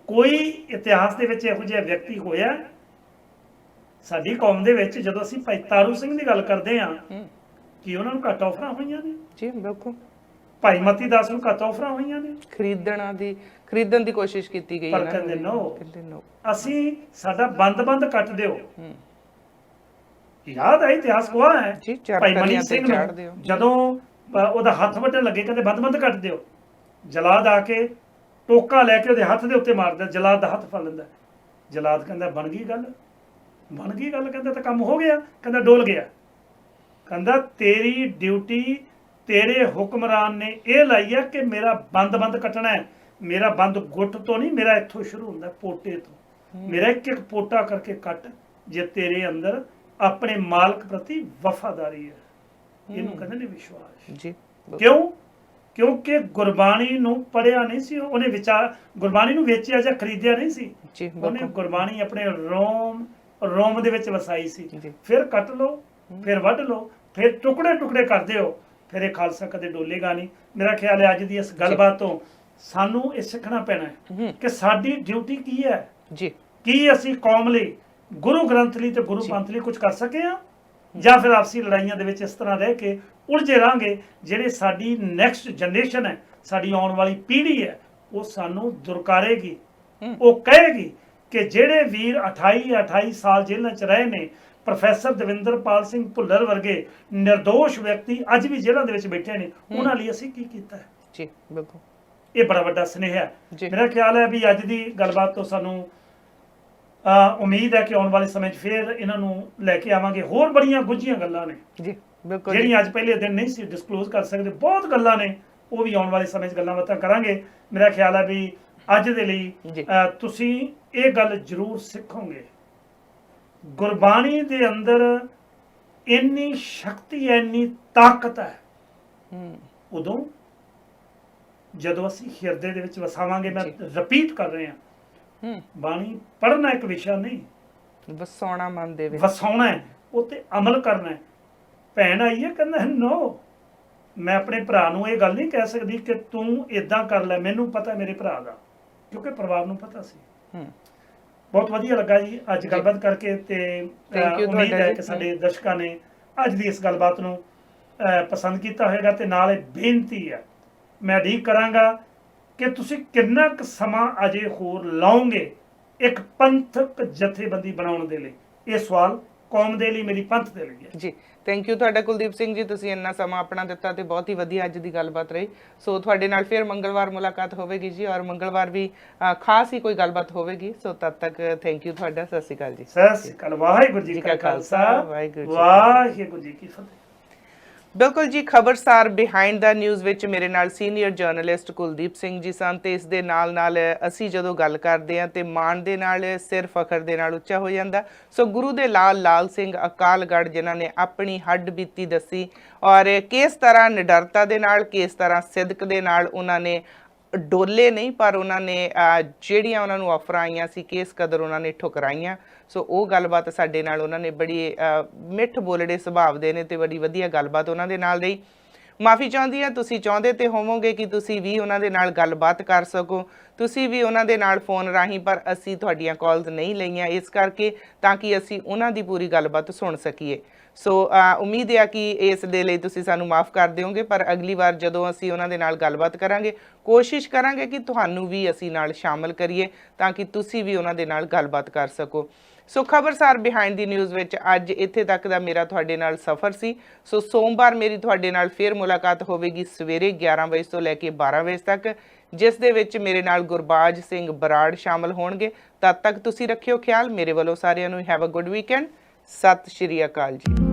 ਕੋਈ ਇਤਿਹਾਸ ਦੇ ਵਿੱਚ ਇਹੋ ਜਿਹਾ ਵਿਅਕਤੀ ਹੋਇਆ ਸਾਡੀ ਕੌਮ ਦੇ ਵਿੱਚ? ਜਦੋਂ ਅਸੀਂ ਭਾਈ ਤਾਰੂ ਸਿੰਘ ਦੀ ਗੱਲ ਕਰਦੇ ਹਾਂ, ਕਿ ਉਹਨਾਂ ਨੂੰ ਘੱਟ ਆਫਰਾਂ ਹੋਈਆਂ ਨੇ? ਜੀ ਬਿਲਕੁਲ। ਭਾਈ ਮਤੀ ਦਾਸ ਨੂੰ ਘੱਟ ਆਫਰਾਂ ਹੋਈਆਂ ਨੇ, ਖਰੀਦਣ ਦੀ ਕੋਸ਼ਿਸ਼ ਕੀਤੀ ਗਈ, ਪਰ ਕਹਿੰਦੇ ਨੋ, ਅਸੀਂ ਸਾਡਾ ਬੰਦ ਕੱਟ ਦਿਓ। ਯਾਦ ਹੈ, ਇਤਿਹਾਸ ਗਵਾਹ ਹੈ, ਭਾਈ ਮਨੀ ਸਿੰਘ ਨੂੰ ਜਦੋਂ ਉਹਦਾ ਹੱਥ ਵੱਢਣ ਲੱਗੇ, ਕਹਿੰਦੇ ਬੰਦ ਕੱਟ ਦਿਓ। ਜਲਾਦ ਆ ਕੇ ਟੋਕਾ ਲੈ ਕੇ ਉਹਦੇ ਹੱਥ ਦੇ ਉੱਤੇ ਮਾਰਦਾ, ਜਲਾਦ ਦਾ ਹੱਥ ਫੜ ਲੈਂਦਾ। ਜਲਾਦ ਕਹਿੰਦਾ ਬਣ ਗਈ ਗੱਲ, ਕਹਿੰਦਾ ਤਾਂ ਕੰਮ ਹੋ ਗਿਆ, ਕਹਿੰਦਾ ਡੋਲ ਗਿਆ। ਕਹਿੰਦਾ ਤੇਰੀ ਡਿਊਟੀ ਤੇਰੇ ਹੁਕਮਰਾਨ ਨੇ ਇਹ ਲਾਈ ਆ ਕਿ ਮੇਰਾ ਬੰਦ ਕੱਟਣਾ ਹੈ। ਮੇਰਾ ਬੰਦ ਗੁੱਟ ਤੋਂ ਨਹੀਂ, ਮੇਰਾ ਇੱਥੋਂ ਸ਼ੁਰੂ ਹੁੰਦਾ, ਪੋਟੇ ਤੋਂ। ਮੇਰਾ ਇੱਕ ਪੋਟਾ ਕਰਕੇ ਕੱਟ, ਜੇ ਤੇਰੇ ਅੰਦਰ ਆਪਣੇ ਮਾਲਕ ਪ੍ਰਤੀ ਵਫਾਦਾਰੀ ਹੈ, ਇਹਨੂੰ ਕਹਿੰਦੇ ਨੇ ਵਿਸ਼ਵਾਸ। ਜੀ ਕਿਉਂ? ਕਿਉਂਕਿ ਗੁਰਬਾਣੀ ਨੂੰ ਪੜ੍ਹਿਆ ਨਹੀਂ ਸੀ ਉਹਨੇ, ਗੁਰਬਾਣੀ ਨੂੰ ਵੇਚਿਆ ਜਾਂ ਖਰੀਦਿਆ ਨਹੀਂ ਸੀ ਜੀ, ਉਹਨੇ। ਗੁਰਬਾਣੀ ਆਪਣੇ ਰੋਮ ਦੇ ਵਿੱਚ ਵਸਾਈ ਸੀ। ਜੀ। ਫਿਰ ਕੱਟ ਲਓ, ਫਿਰ ਵੱਢ ਲਓ, ਫਿਰ ਟੁਕੜੇ ਟੁਕੜੇ ਕਰ ਦਿਓ, ਫਿਰ ਇਹ ਖਾਲਸਾ ਕਦੇ ਡੋਲੇਗਾ ਨਹੀਂ। ਮੇਰਾ ਖਿਆਲ ਹੈ ਅੱਜ ਦੀ ਇਸ ਗੱਲਬਾਤ ਤੋਂ ਸਾਨੂੰ ਇਹ ਸਿੱਖਣਾ ਪੈਣਾ ਹੈ ਕਿ ਸਾਡੀ ਡਿਊਟੀ ਕੀ ਹੈ ਜੀ, ਕੀ ਅਸੀਂ ਕੌਮ ਲਈ, ਗੁਰੂ ਗ੍ਰੰਥ ਲਈ ਤੇ ਗੁਰੂ ਪੰਥ ਲਈ ਕੁਝ ਕਰ ਸਕੇ ਹਾਂ, ਜਾਂ ਫਿਰ ਆਪਸੀ ਲੜਾਈਆਂ ਦੇ ਵਿੱਚ ਇਸ ਤਰ੍ਹਾਂ ਰਹਿ ਕੇ ਉਲਝੇ ਰਹਾਂਗੇ। ਜਿਹੜੇ ਸਾਡੀ ਨੈਕਸਟ ਜਨਰੇਸ਼ਨ ਹੈ, ਸਾਡੀ ਆਉਣ ਵਾਲੀ ਪੀੜ੍ਹੀ ਹੈ, ਉਹ ਸਾਨੂੰ ਦੁਰਕਾਰੇਗੀ, ਉਹ ਕਹੇਗੀ ਕਿ ਜਿਹੜੇ ਵੀਰ 28 ਸਾਲ ਜੇਲ੍ਹਾਂ 'ਚ ਰਹੇ ਨੇ, ਪ੍ਰੋਫੈਸਰ ਦਵਿੰਦਰਪਾਲ ਸਿੰਘ ਭੁੱਲਰ ਵਰਗੇ ਨਿਰਦੋਸ਼ ਵਿਅਕਤੀ ਅੱਜ ਵੀ ਜੇਲ੍ਹਾਂ ਦੇ ਵਿੱਚ ਬੈਠੇ ਨੇ, ਉਹਨਾਂ ਲਈ ਅਸੀਂ ਕੀ ਕੀਤਾ ਹੈ। ਜੀ ਬਿਲਕੁਲ, ਇਹ ਬੜਾ ਵੱਡਾ ਸੁਨੇਹਾ ਹੈ। ਮੇਰਾ ਖਿਆਲ ਹੈ ਵੀ ਅੱਜ ਦੀ ਗੱਲਬਾਤ ਤੋਂ ਸਾਨੂੰ ਉਮੀਦ ਹੈ ਕਿ ਆਉਣ ਵਾਲੇ ਸਮੇਂ 'ਚ ਫਿਰ ਇਹਨਾਂ ਨੂੰ ਲੈ ਕੇ ਆਵਾਂਗੇ। ਹੋਰ ਬੜੀਆਂ ਗੁੱਝੀਆਂ ਗੱਲਾਂ ਨੇ ਜੀ ਬਿਲਕੁਲ, ਜਿਹੜੀਆਂ ਅੱਜ ਪਹਿਲੇ ਦਿਨ ਨਹੀਂ ਸੀ ਡਿਸਕਲੋਜ਼ ਕਰ ਸਕਦੇ, ਬਹੁਤ ਗੱਲਾਂ ਨੇ, ਉਹ ਵੀ ਆਉਣ ਵਾਲੇ ਸਮੇਂ 'ਚ ਗੱਲਾਂ ਬਾਤਾਂ ਕਰਾਂਗੇ। ਮੇਰਾ ਖਿਆਲ ਹੈ ਵੀ ਅੱਜ ਦੇ ਲਈ ਤੁਸੀਂ ਇਹ ਗੱਲ ਜ਼ਰੂਰ ਸਿੱਖੋਗੇ, ਗੁਰਬਾਣੀ ਦੇ ਅੰਦਰ ਇੰਨੀ ਸ਼ਕਤੀ ਹੈ, ਇੰਨੀ ਤਾਕਤ ਹੈ, ਉਦੋਂ ਜਦੋਂ ਅਸੀਂ ਹਿਰਦੇ ਦੇ ਵਿੱਚ ਵਸਾਵਾਂਗੇ। ਮੈਂ ਰਿਪੀਟ ਕਰ ਰਿਹਾ, ਬਾਣੀ ਪੜ੍ਹਨਾ ਇੱਕ ਵਿਸ਼ਾ ਨਹੀਂ, ਵਸਾਉਣਾ ਮਨ ਦੇ ਵਿੱਚ, ਵਸਾਉਣਾ ਹੈ, ਉਹ ਤੇ ਅਮਲ ਕਰਨਾ ਹੈ। ਭੈਣ ਆਈ ਹੈ, ਕਹਿੰਦਾ ਨੋ, ਮੈਂ ਆਪਣੇ ਭਰਾ ਨੂੰ ਇਹ ਗੱਲ ਨਹੀਂ ਕਹਿ ਸਕਦੀ ਕਿ ਤੂੰ ਇਦਾਂ ਕਰ ਲੈ, ਮੈਨੂੰ ਪਤਾ ਮੇਰੇ ਭਰਾ ਦਾ, ਕਿਉਂਕਿ ਪਰਿਵਾਰ ਨੂੰ ਪਤਾ ਸੀ। ਬਹੁਤ ਵਧੀਆ ਲੱਗਾ ਜੀ ਅੱਜ ਗੱਲਬਾਤ ਕਰਕੇ, ਤੇ ਉਮੀਦ ਹੈ ਕਿ ਸਾਡੇ ਦਰਸ਼ਕਾਂ ਨੇ ਅੱਜ ਦੀ ਇਸ ਗੱਲਬਾਤ ਨੂੰ ਪਸੰਦ ਕੀਤਾ ਹੋਵੇਗਾ। ਤੇ ਨਾਲ ਇਹ ਬੇਨਤੀ ਹੈ, ਮੈਂ ਉਡੀਕ ਕਰਾਂਗਾ ਕਿ ਤੁਸੀਂ ਕਿੰਨਾ ਕੁ ਸਮਾਂ ਅਜੇ ਹੋਰ ਲਾਓਗੇ ਇੱਕ ਪੰਥਕ ਜਥੇਬੰਦੀ ਬਣਾਉਣ ਦੇ ਲਈ। ਇਹ ਸਵਾਲ ਕੌਮ ਦੇ ਲਈ, ਮੇਰੀ ਪੰਥ ਦੇ ਲਈ ਹੈ ਜੀ। ਥੈਂਕ ਯੂ ਤੁਹਾਡਾ ਕੁਲਦੀਪ ਸਿੰਘ ਜੀ, ਤੁਸੀਂ ਇੰਨਾ ਸਮਾਂ ਆਪਣਾ ਦਿੱਤਾ ਤੇ ਬਹੁਤ ਹੀ ਵਧੀਆ ਅੱਜ ਦੀ ਗੱਲਬਾਤ ਰਹੀ। ਸੋ ਤੁਹਾਡੇ ਨਾਲ ਫਿਰ ਮੰਗਲਵਾਰ ਮੁਲਾਕਾਤ ਹੋਵੇਗੀ ਜੀ, ਔਰ ਮੰਗਲਵਾਰ ਵੀ ਖਾਸ ਹੀ ਕੋਈ ਗੱਲਬਾਤ ਹੋਵੇਗੀ। ਸੋ ਤਦ ਤੱਕ ਥੈਂਕ ਯੂ ਤੁਹਾਡਾ। ਸਤਿ ਸ਼੍ਰੀ ਅਕਾਲ ਜੀ। ਸਤਿ ਸ਼੍ਰੀ ਅਕਾਲ। ਵਾਹਿਗੁਰੂ ਜੀ ਕਾ ਖਾਲਸਾ, ਵਾਹਿਗੁਰੂ ਜੀ ਕੀ ਫਤਿਹ। ਬਿਲਕੁਲ ਜੀ, ਖਬਰਸਾਰ ਬਿਹਾਈਂਡ ਦਾ ਨਿਊਜ਼ ਵਿੱਚ ਮੇਰੇ ਨਾਲ ਸੀਨੀਅਰ ਜਰਨਲਿਸਟ ਕੁਲਦੀਪ ਸਿੰਘ ਜੀ ਸਨ, ਤੇ ਇਸ ਦੇ ਨਾਲ ਨਾਲ ਅਸੀਂ ਜਦੋਂ ਗੱਲ ਕਰਦੇ ਹਾਂ ਤੇ ਮਾਣ ਦੇ ਨਾਲ ਸਿਰ ਫਖਰ ਦੇ ਨਾਲ ਉੱਚਾ ਹੋ ਜਾਂਦਾ। ਸੋ ਗੁਰੂ ਦੇ ਲਾਲ ਸਿੰਘ ਅਕਾਲਗੜ੍ਹ ਜਿਨ੍ਹਾਂ ਨੇ ਆਪਣੀ ਹੱਡ ਬੀਤੀ ਦੱਸੀ, ਔਰ ਕਿਸ ਤਰ੍ਹਾਂ ਨਿਡਰਤਾ ਦੇ ਨਾਲ, ਕਿਸ ਤਰ੍ਹਾਂ ਸਿਦਕ ਦੇ ਨਾਲ ਉਹਨਾਂ ਨੇ ਡੋਲੇ ਨਹੀਂ, ਪਰ ਉਹਨਾਂ ਨੇ ਜਿਹੜੀਆਂ ਉਹਨਾਂ ਨੂੰ ਆਫਰਾਂ ਆਈਆਂ ਸੀ, ਕਿਸ ਕਦਰ ਉਹਨਾਂ ਨੇ ਠੁਕਰਾਈਆਂ। ਸੋ ਉਹ ਗੱਲਬਾਤ ਸਾਡੇ ਨਾਲ ਉਹਨਾਂ ਨੇ ਬੜੀ ਮਿੱਠ ਬੋਲੜੇ ਸੁਭਾਅ ਦੇ ਨੇ ਤੇ ਬੜੀ ਵਧੀਆ ਗੱਲਬਾਤ ਉਹਨਾਂ ਦੇ ਨਾਲ ਰਹੀ। ਮਾਫੀ ਚਾਹੁੰਦੀ ਹਾਂ, ਤੁਸੀਂ ਚਾਹੁੰਦੇ ਤੇ ਹੋਵੋਗੇ ਕਿ ਤੁਸੀਂ ਵੀ ਉਹਨਾਂ ਦੇ ਨਾਲ ਗੱਲਬਾਤ ਕਰ ਸਕੋ, ਤੁਸੀਂ ਵੀ ਉਹਨਾਂ ਦੇ ਨਾਲ ਫੋਨ ਰਾਹੀਂ, ਪਰ ਅਸੀਂ ਤੁਹਾਡੀਆਂ ਕਾਲਸ ਨਹੀਂ ਲਈਆਂ ਇਸ ਕਰਕੇ, ਤਾਂ ਕਿ ਅਸੀਂ ਉਹਨਾਂ ਦੀ ਪੂਰੀ ਗੱਲਬਾਤ ਸੁਣ ਸਕੀਏ। ਸੋ ਉਮੀਦ ਹੈ ਕਿ ਇਸ ਦੇ ਲਈ ਤੁਸੀਂ ਸਾਨੂੰ ਮਾਫ ਕਰ ਦਿਓਗੇ, ਪਰ ਅਗਲੀ ਵਾਰ ਜਦੋਂ ਅਸੀਂ ਉਹਨਾਂ ਦੇ ਨਾਲ ਗੱਲਬਾਤ ਕਰਾਂਗੇ, ਕੋਸ਼ਿਸ਼ ਕਰਾਂਗੇ ਕਿ ਤੁਹਾਨੂੰ ਵੀ ਅਸੀਂ ਨਾਲ ਸ਼ਾਮਲ ਕਰੀਏ, ਤਾਂ ਕਿ ਤੁਸੀਂ ਵੀ ਉਹਨਾਂ ਦੇ ਨਾਲ ਗੱਲਬਾਤ ਕਰ ਸਕੋ। ਸੋ ਖਬਰਸਾਰ ਬਿਹਾਈਂਡ ਦੀ ਨਿਊਜ਼ ਵਿੱਚ ਅੱਜ ਇੱਥੇ ਤੱਕ ਦਾ ਮੇਰਾ ਤੁਹਾਡੇ ਨਾਲ ਸਫ਼ਰ ਸੀ। ਸੋ ਸੋਮਵਾਰ ਮੇਰੀ ਤੁਹਾਡੇ ਨਾਲ ਫਿਰ ਮੁਲਾਕਾਤ ਹੋਵੇਗੀ ਸਵੇਰੇ 11 ਵਜੇ ਤੋਂ ਲੈ ਕੇ 12 ਵਜੇ ਤੱਕ, ਜਿਸ ਦੇ ਵਿੱਚ ਮੇਰੇ ਨਾਲ ਗੁਰਬਾਜ ਸਿੰਘ ਬਰਾੜ ਸ਼ਾਮਲ ਹੋਣਗੇ। ਤਦ ਤੱਕ ਤੁਸੀਂ ਰੱਖਿਓ ਖਿਆਲ। ਮੇਰੇ ਵੱਲੋਂ ਸਾਰਿਆਂ ਨੂੰ ਹੈਵ ਅ ਗੁੱਡ ਵੀਕਐਂਡ। ਸਤਿ ਸ਼੍ਰੀ ਅਕਾਲ ਜੀ।